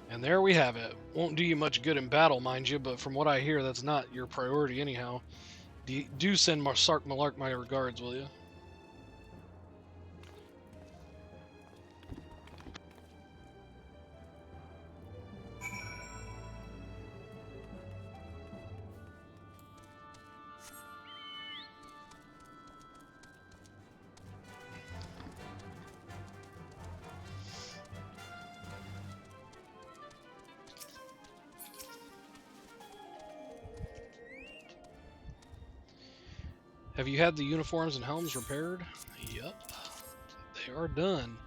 And there we have it. Won't do you much good in battle, mind you, but from what I hear, that's not your priority anyhow. Do send Sark Malark my regards, will you? Have you had the uniforms and helms repaired? Yep. They are done.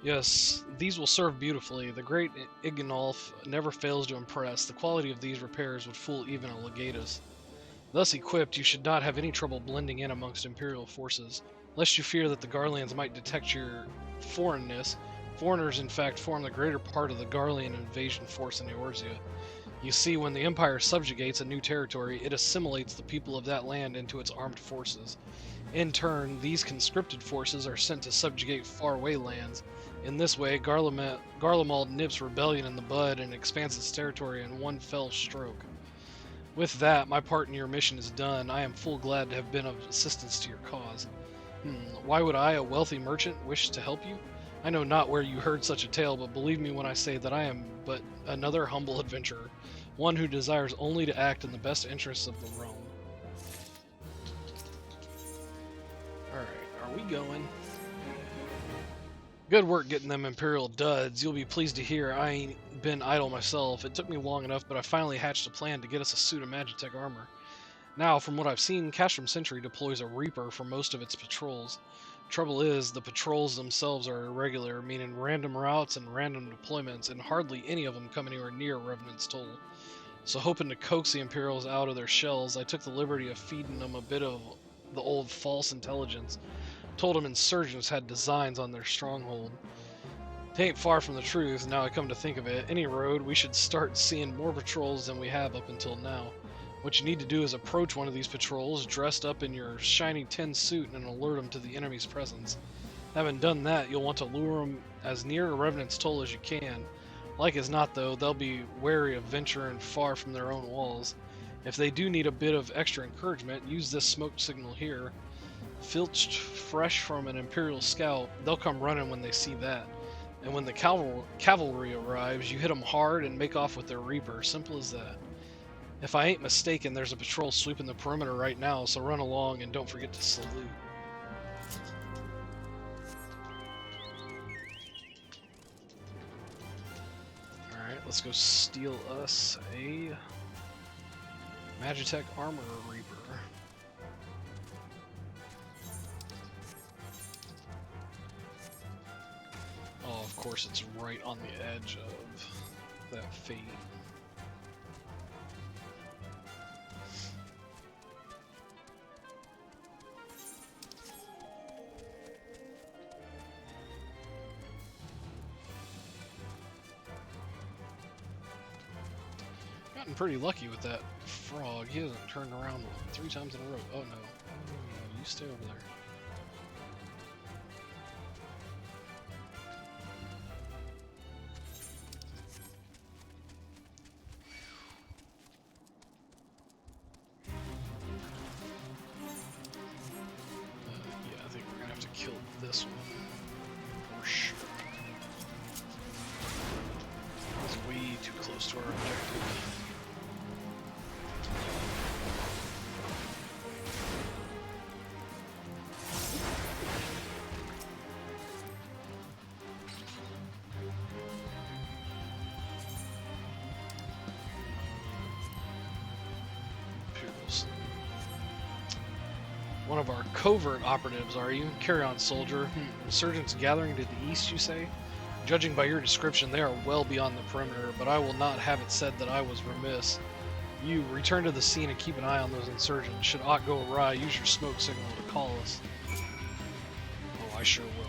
Yes, these will serve beautifully. The great Ignolf never fails to impress. The quality of these repairs would fool even a legatus. Thus equipped, you should not have any trouble blending in amongst Imperial forces, lest you fear that the Garleans might detect your foreignness. Foreigners, in fact, form the greater part of the Garlean invasion force in Eorzea. You see, when the Empire subjugates a new territory, it assimilates the people of that land into its armed forces. In turn, these conscripted forces are sent to subjugate faraway lands. In this way, Garlemald nips rebellion in the bud and expands its territory in one fell stroke. With that, my part in your mission is done. I am full glad to have been of assistance to your cause. Why would I, a wealthy merchant, wish to help you? I know not where you heard such a tale, but believe me when I say that I am but another humble adventurer, one who desires only to act in the best interests of the realm. Alright, are we going? Good work getting them Imperial duds. You'll be pleased to hear I ain't been idle myself. It took me long enough, but I finally hatched a plan to get us a suit of Magitech armor. Now, from what I've seen, Castrum Sentry deploys a Reaper for most of its patrols. Trouble is, the patrols themselves are irregular, meaning random routes and random deployments, and hardly any of them come anywhere near Revenant's Toll. So hoping to coax the Imperials out of their shells, I took the liberty of feeding them a bit of the old false intelligence. Told them insurgents had designs on their stronghold. It ain't far from the truth, now I come to think of it. Any road, we should start seeing more patrols than we have up until now. What you need to do is approach one of these patrols dressed up in your shiny tin suit and alert them to the enemy's presence. Having done that, you'll want to lure them as near a Revenant's Toll as you can. Like as not, though, they'll be wary of venturing far from their own walls. If they do need a bit of extra encouragement, use this smoke signal here. Filched fresh from an Imperial scout, they'll come running when they see that. And when the cavalry arrives, you hit them hard and make off with their Reaper. Simple as that. If I ain't mistaken, there's a patrol sweeping the perimeter right now, so run along and don't forget to salute. Alright, let's go steal us a Magitech Armor Reaper. Oh, of course, it's right on the edge of that fate. Gotten pretty lucky with that frog. He hasn't turned around 3 times in a row. Oh no. Oh, you stay over there. Yeah, I think we're gonna have to kill this one for sure. It's way too close to our objective. One of our covert operatives, are you? Carry on, soldier. Insurgents gathering to the east, you say? Judging by your description, they are well beyond the perimeter, but I will not have it said that I was remiss. You, return to the scene and keep an eye on those insurgents. Should aught go awry, use your smoke signal to call us. Oh, I sure will.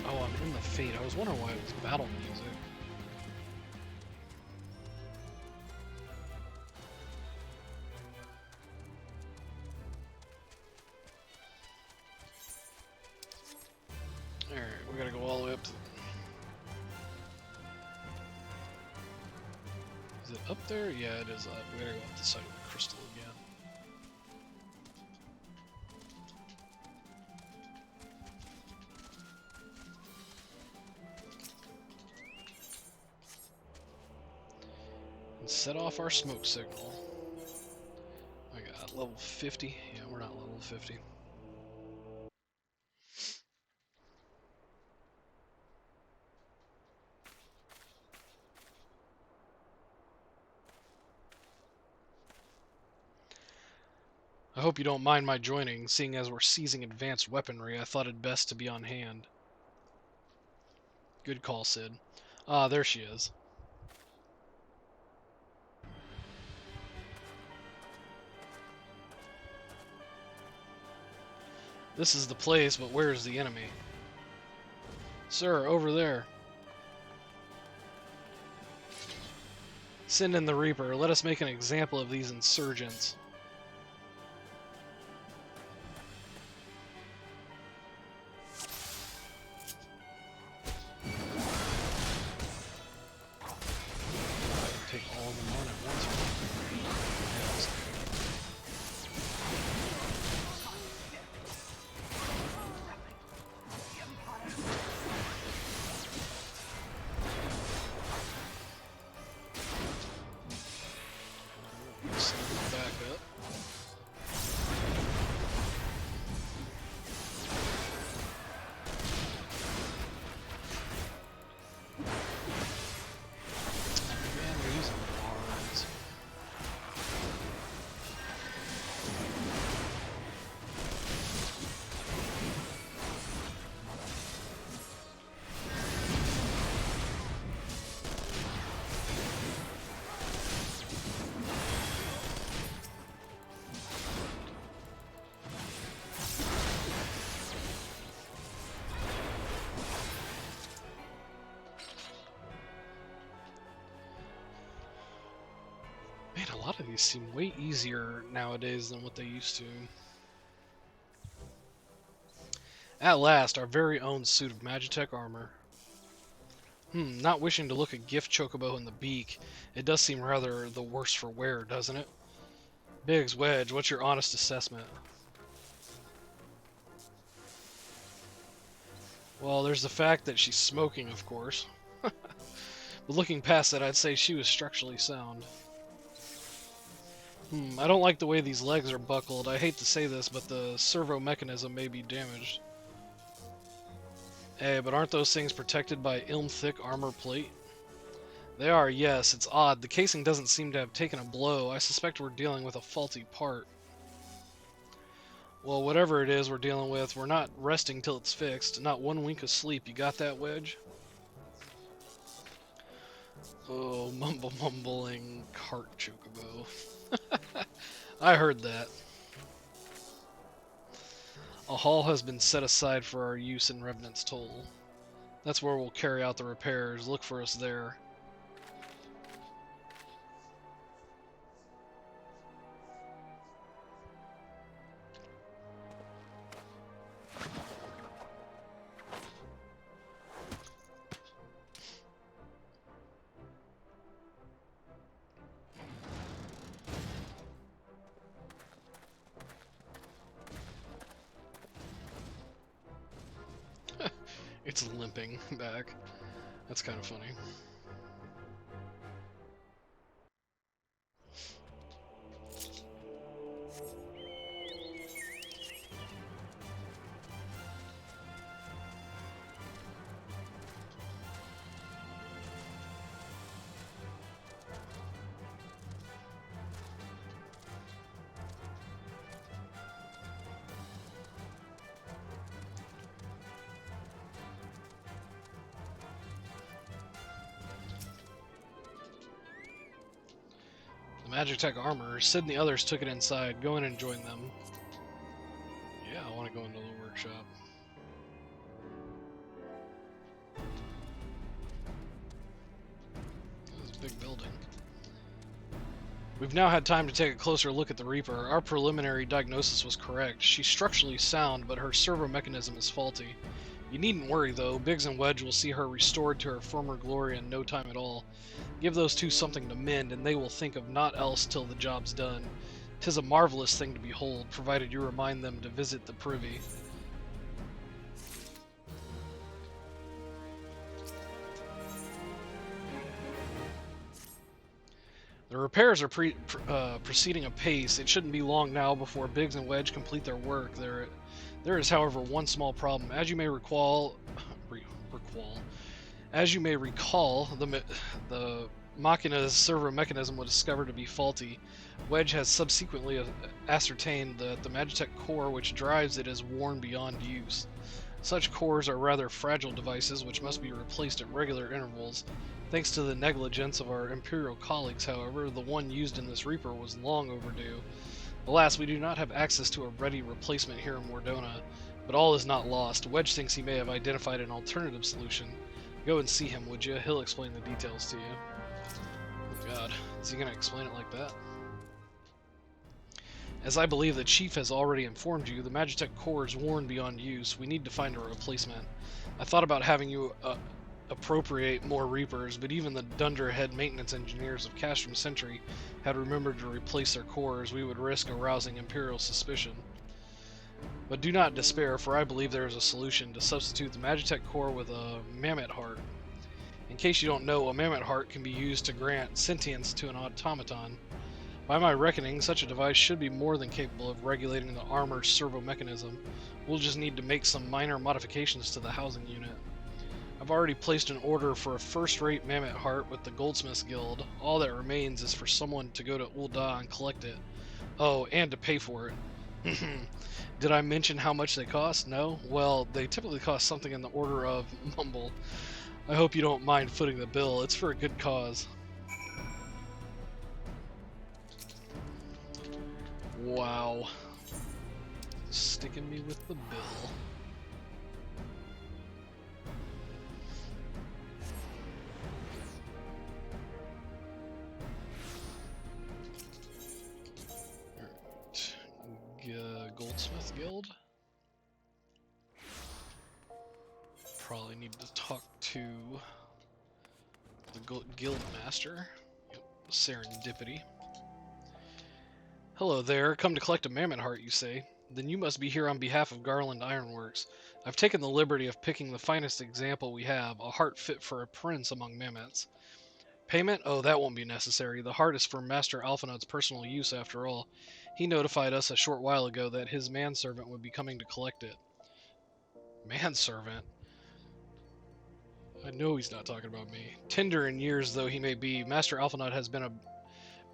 Oh, I'm in the Fate. I was wondering why it was battle music. Alright, we gotta go all the way up to... Is it up there? Yeah, it is up. We gotta go up the side of the crystal again. And set off our smoke signal. I got level 50. Yeah, we're not level 50. I hope you don't mind my joining, seeing as we're seizing advanced weaponry. I thought it best to be on hand. Good call, Sid. Ah, there she is. This is the place, but where is the enemy? Sir, over there. Send in the Reaper. Let us make an example of these insurgents. Take all of them on at once. Back up. lot of these seem way easier nowadays than what they used to. At last, our very own suit of Magitech armor. Not wishing to look a gift chocobo in the beak, it does seem rather the worse for wear, doesn't it? Biggs, Wedge, what's your honest assessment? Well, there's the fact that she's smoking, of course. But looking past that, I'd say she was structurally sound. I don't like the way these legs are buckled. I hate to say this, but the servo mechanism may be damaged. Hey, but aren't those things protected by ilm-thick armor plate? They are, yes. It's odd. The casing doesn't seem to have taken a blow. I suspect we're dealing with a faulty part. Well, whatever it is we're dealing with, we're not resting till it's fixed. Not one wink of sleep. You got that, Wedge? Oh, mumbling cart chocobo. I heard that. A hall has been set aside for our use in Revenant's Toll. That's where we'll carry out the repairs. Look for us there. It's limping back. That's kind of funny. The Magitech armor. Sid and the others took it inside. Go in and join them. Yeah, I want to go into the workshop. This is a big building. We've now had time to take a closer look at the Reaper. Our preliminary diagnosis was correct. She's structurally sound, but her servo mechanism is faulty. You needn't worry, though. Biggs and Wedge will see her restored to her former glory in no time at all. Give those two something to mend, and they will think of naught else till the job's done. 'Tis a marvelous thing to behold, provided you remind them to visit the privy. The repairs are proceeding apace. It shouldn't be long now before Biggs and Wedge complete their work. There is, however, one small problem. As you may recall, the Machina's servo mechanism was discovered to be faulty. Wedge has subsequently ascertained that the Magitech core which drives it is worn beyond use. Such cores are rather fragile devices which must be replaced at regular intervals. Thanks to the negligence of our Imperial colleagues, however, the one used in this Reaper was long overdue. Alas, we do not have access to a ready replacement here in Mordona, but all is not lost. Wedge thinks he may have identified an alternative solution. Go and see him, would you? He'll explain the details to you. Oh god, is he gonna explain it like that? As I believe the Chief has already informed you, the Magitech core is worn beyond use. We need to find a replacement. I thought about having you appropriate more Reapers, but even the dunderhead maintenance engineers of Castrum Sentry had remembered to replace their cores. We would risk arousing Imperial suspicion. But do not despair, for I believe there is a solution to substitute the Magitech core with a mammoth heart. In case you don't know, a mammoth heart can be used to grant sentience to an automaton. By my reckoning, such a device should be more than capable of regulating the armor's servo mechanism. We'll just need to make some minor modifications to the housing unit. I've already placed an order for a first-rate mammoth heart with the Goldsmiths Guild. All that remains is for someone to go to Ul'dah and collect it. Oh, and to pay for it. Did I mention how much they cost? No? Well, they typically cost something in the order of mumble. I hope you don't mind footing the bill. It's for a good cause. Wow. Sticking me with the bill. Goldsmith Guild. Probably need to talk to the guild master. Serendipity. Hello there, come to collect a mammoth heart, you say? Then you must be here on behalf of Garland Ironworks. I've taken the liberty of picking the finest example we have, a heart fit for a prince among mammoths. Payment? Oh, that won't be necessary. The heart is for Master Alphanut's personal use, after all. He notified us a short while ago that his manservant would be coming to collect it. Manservant? I know he's not talking about me. Tender in years though he may be, Master Alphanut has been a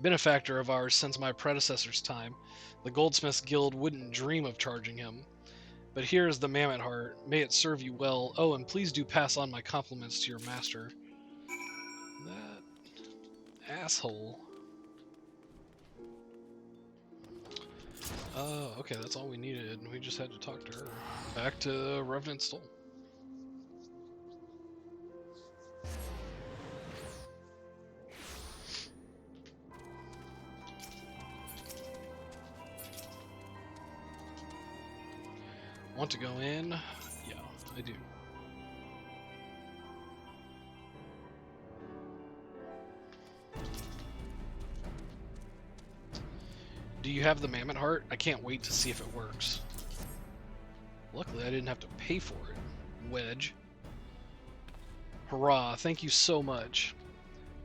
benefactor of ours since my predecessor's time. The Goldsmiths Guild wouldn't dream of charging him. But here is the mammoth heart. May it serve you well. Oh, and please do pass on my compliments to your master. That asshole. Okay, that's all we needed. We just had to talk to her. Back to Revenant Stoll. Want to go in? Yeah, I do. Do you have the mammoth heart? I can't wait to see if it works. Luckily, I didn't have to pay for it. Wedge. Hurrah, thank you so much.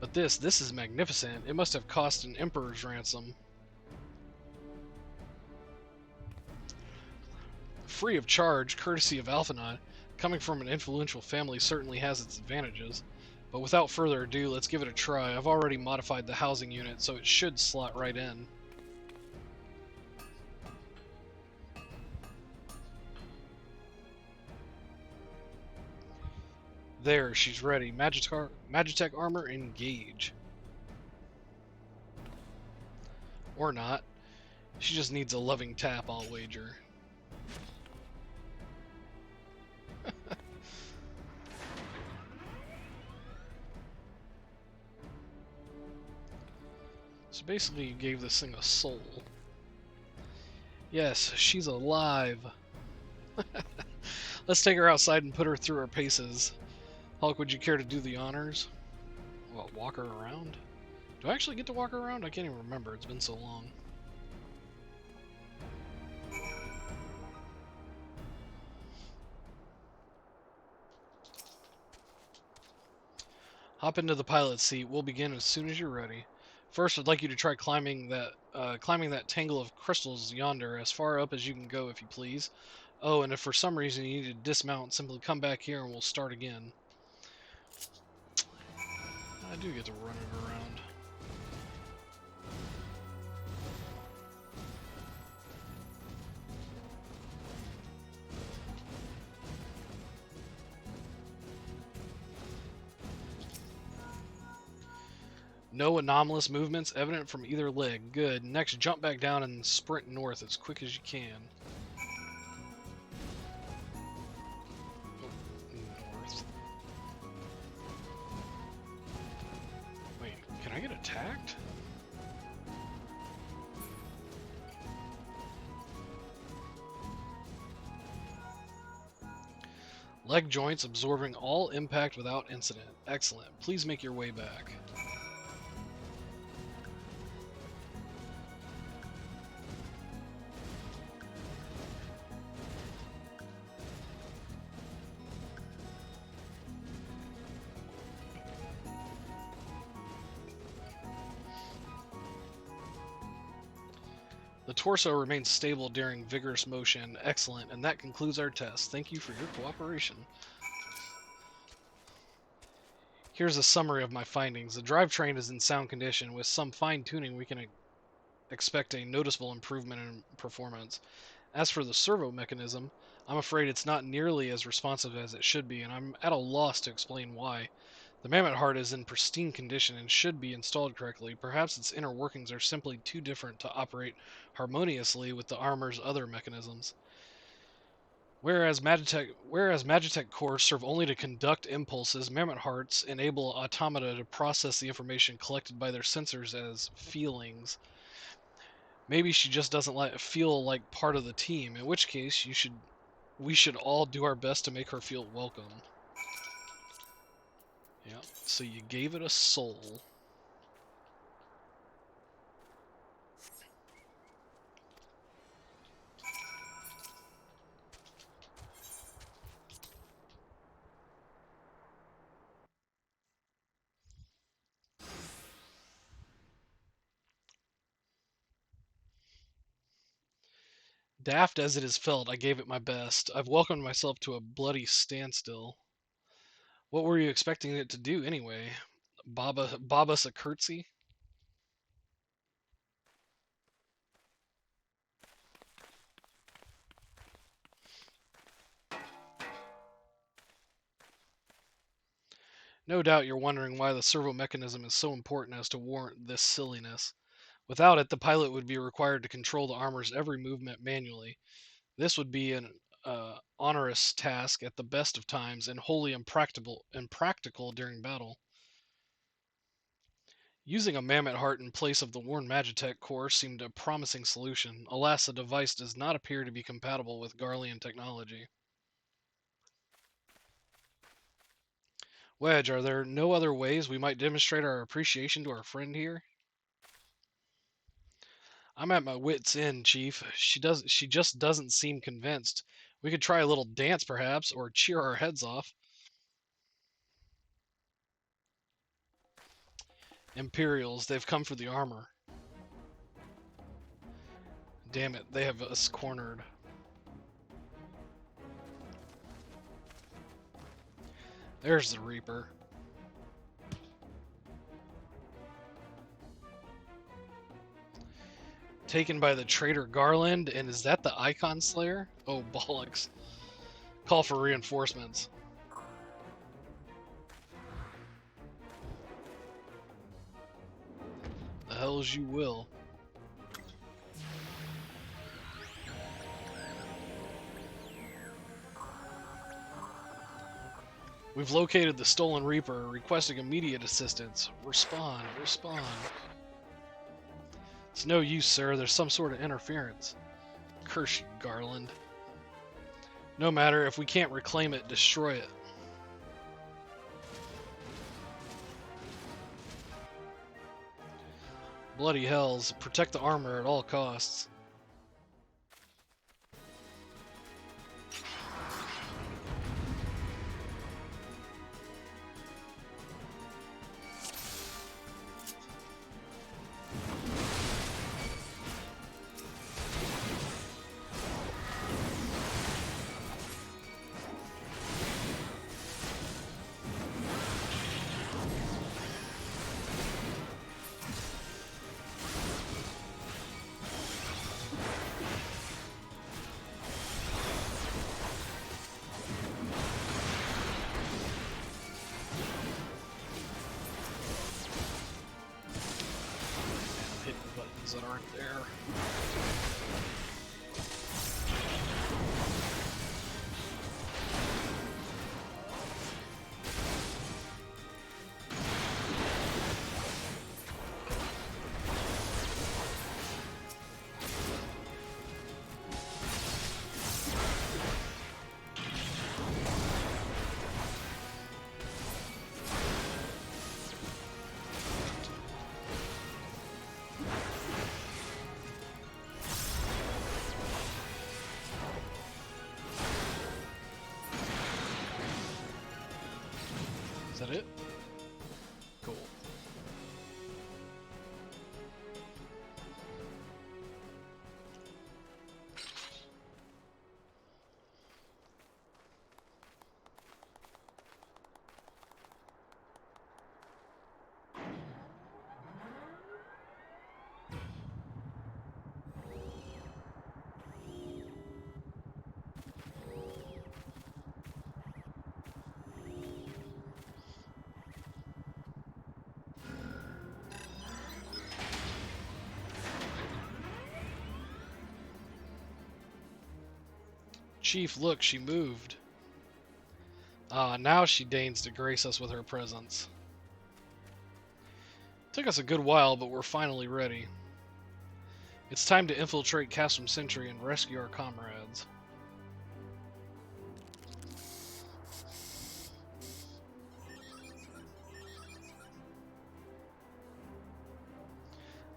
But this is magnificent. It must have cost an emperor's ransom. Free of charge, courtesy of Alphanut, coming from an influential family certainly has its advantages. But without further ado, let's give it a try. I've already modified the housing unit, so it should slot right in. There, she's ready. Magitech armor, engage. Or not. She just needs a loving tap, I'll wager. So basically you gave this thing a soul. Yes, she's alive. Let's take her outside and put her through her paces. Hulk, would you care to do the honors? What, walk her around? Do I actually get to walk her around? I can't even remember, it's been so long. Hop into the pilot seat. We'll begin as soon as you're ready. First, I'd like you to try climbing that tangle of crystals yonder, as far up as you can go, if you please. Oh, and if for some reason you need to dismount, simply come back here and we'll start again. I do get to run it around. No anomalous movements evident from either leg. Good. Next, jump back down and sprint north as quick as you can. North. Wait, can I get attacked? Leg joints absorbing all impact without incident. Excellent. Please make your way back. The torso remains stable during vigorous motion. Excellent, and that concludes our test. Thank you for your cooperation. Here's a summary of my findings. The drivetrain is in sound condition. With some fine-tuning, we can expect a noticeable improvement in performance. As for the servo mechanism, I'm afraid it's not nearly as responsive as it should be, and I'm at a loss to explain why. The mammoth heart is in pristine condition and should be installed correctly. Perhaps its inner workings are simply too different to operate harmoniously with the armor's other mechanisms. Whereas Magitech cores serve only to conduct impulses, mammoth hearts enable automata to process the information collected by their sensors as feelings. Maybe she just doesn't feel like part of the team, in which case we should all do our best to make her feel welcome. Yeah, so you gave it a soul. Daft as it is felt, I gave it my best. I've welcomed myself to a bloody standstill. What were you expecting it to do anyway? Bob us a curtsy? No doubt you're wondering why the servo mechanism is so important as to warrant this silliness. Without it, the pilot would be required to control the armor's every movement manually. This would be an onerous task at the best of times and wholly impractical during battle. Using a mammoth heart in place of the worn Magitech core seemed a promising solution. Alas, the device does not appear to be compatible with Garlean technology. Wedge, are there no other ways we might demonstrate our appreciation to our friend here? I'm at my wit's end, Chief. She just doesn't seem convinced. We could try a little dance perhaps, or cheer our heads off. Imperials, they've come for the armor. Damn it, they have us cornered. There's the Reaper. Taken by the traitor Garland, and is that the Icon Slayer? Oh, bollocks. Call for reinforcements. The hells you will. We've located the stolen Reaper, requesting immediate assistance. Respond, respond. It's no use, sir. There's some sort of interference. Curse you, Garland. No matter, if we can't reclaim it, destroy it. Bloody hells. Protect the armor at all costs. That aren't there. Is that it? Cool. Chief, look, she moved. Ah, now she deigns to grace us with her presence. Took us a good while, but we're finally ready. It's time to infiltrate Castrum Sentry and rescue our comrades.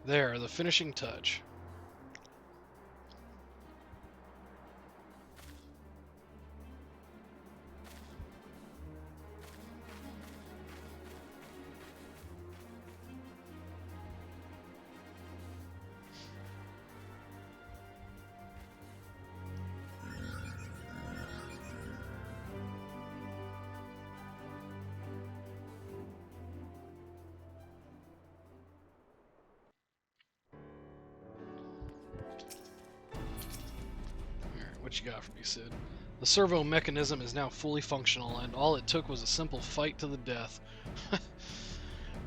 There, the finishing touch. What you got for me, Sid? The servo mechanism is now fully functional, and all it took was a simple fight to the death.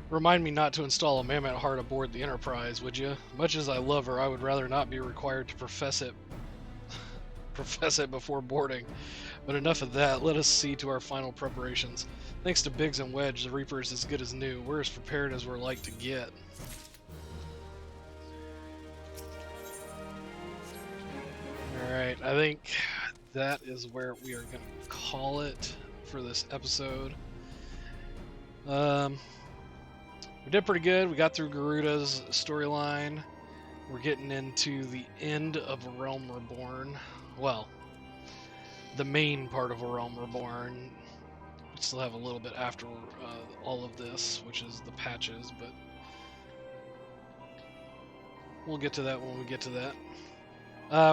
Remind me not to install a mammoth heart aboard the Enterprise, would you? Much as I love her, I would rather not be required to profess it before boarding. But enough of that, let us see to our final preparations. Thanks to Biggs and Wedge, the Reaper is as good as new. We're as prepared as we're like to get. Alright, I think that is where we are going to call it for this episode. We did pretty good. We got through Garuda's storyline. We're getting into the end of A Realm Reborn. Well, the main part of A Realm Reborn. We still have a little bit after all of this, which is the patches, but we'll get to that when we get to that.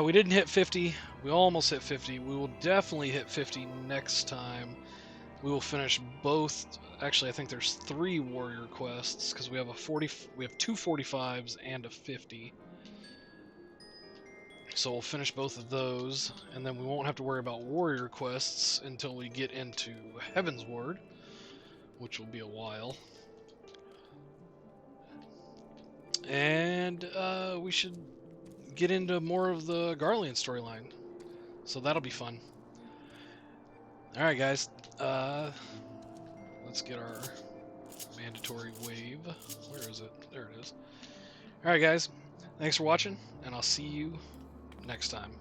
We didn't hit 50. We almost hit 50. We will definitely hit 50 next time. We will finish both. Actually, I think there's 3 warrior quests because we have we have 2 45s and a 50. So we'll finish both of those, and then we won't have to worry about warrior quests until we get into Heaven's Ward, which will be a while. And we should get into more of the Garlean storyline. So that'll be fun. Alright, guys. Let's get our mandatory wave. Where is it? There it is. Alright, guys. Thanks for watching, and I'll see you next time.